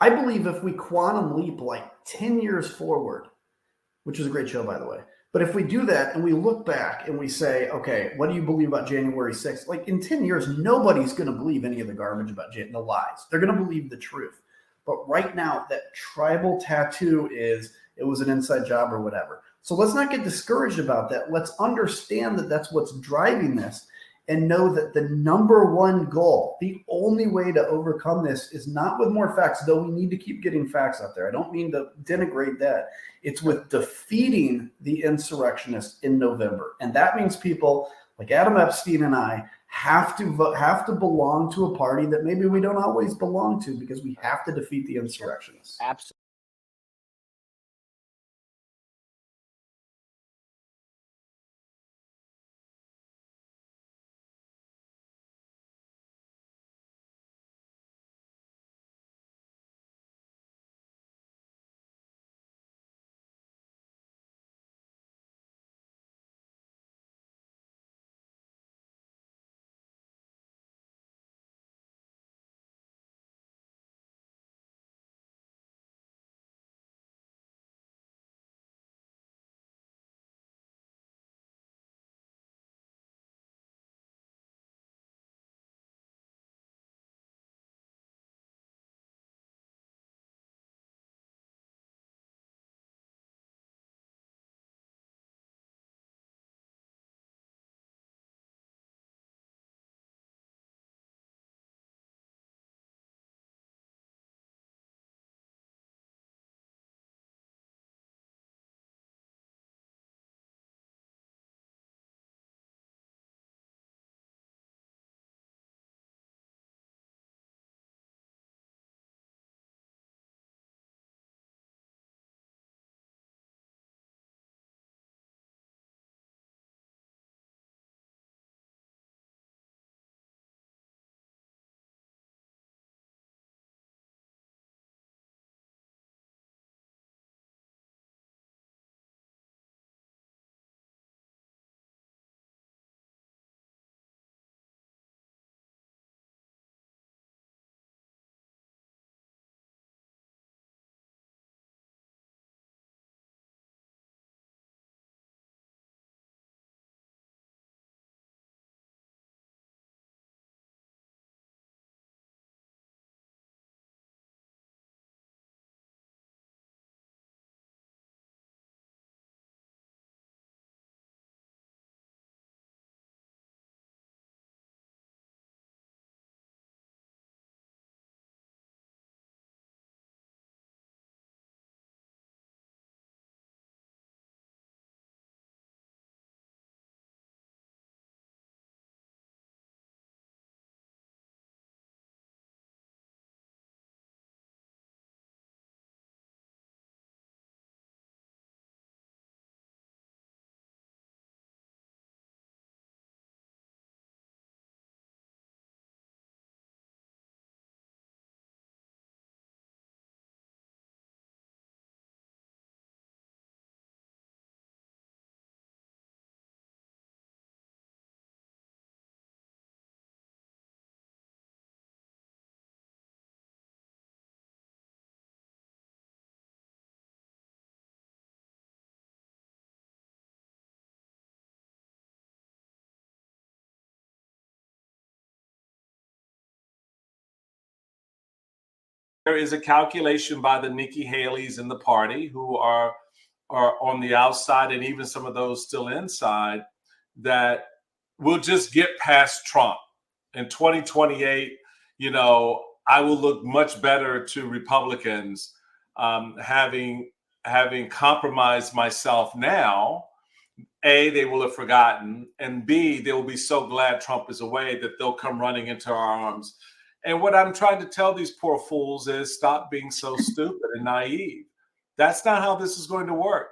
I believe if we quantum leap like 10 years forward, which is a great show, by the way, but if we do that and we look back and we say, okay, what do you believe about January 6th? Like in 10 years, nobody's going to believe any of the garbage about the lies. They're going to believe the truth. But right now, that tribal tattoo is it was an inside job or whatever. So let's not get discouraged about that. Let's understand that that's what's driving this and know that the number one goal, the only way to overcome this is not with more facts, though we need to keep getting facts out there. I don't mean to denigrate that. It's with defeating the insurrectionists in November. And that means people like Adam Epstein and I have to belong to a party that maybe we don't always belong to, because we have to defeat the insurrectionists. Absolutely. There is a calculation by the Nikki Haley's in the party who are on the outside, and even some of those still inside, that we'll just get past Trump. In 2028, I will look much better to Republicans, having compromised myself now. A, they will have forgotten, and B, they will be so glad Trump is away that they'll come running into our arms. And what I'm trying to tell these poor fools is stop being so stupid and naive. That's not how this is going to work.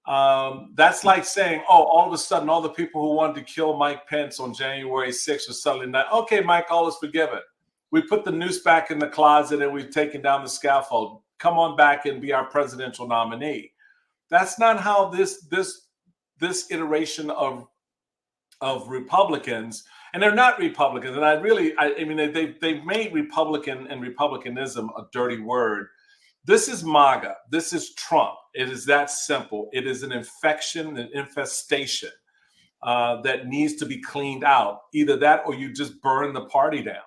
That's like saying, oh, all of a sudden, all the people who wanted to kill Mike Pence on January 6th are suddenly not, okay, Mike, all is forgiven. We put the noose back in the closet and we've taken down the scaffold. Come on back and be our presidential nominee. That's not how this iteration of Republicans And they're not Republicans. And I mean, they've made Republican and Republicanism a dirty word. This is MAGA. This is Trump. It is that simple. It is an infection, an infestation that needs to be cleaned out. Either that or you just burn the party down.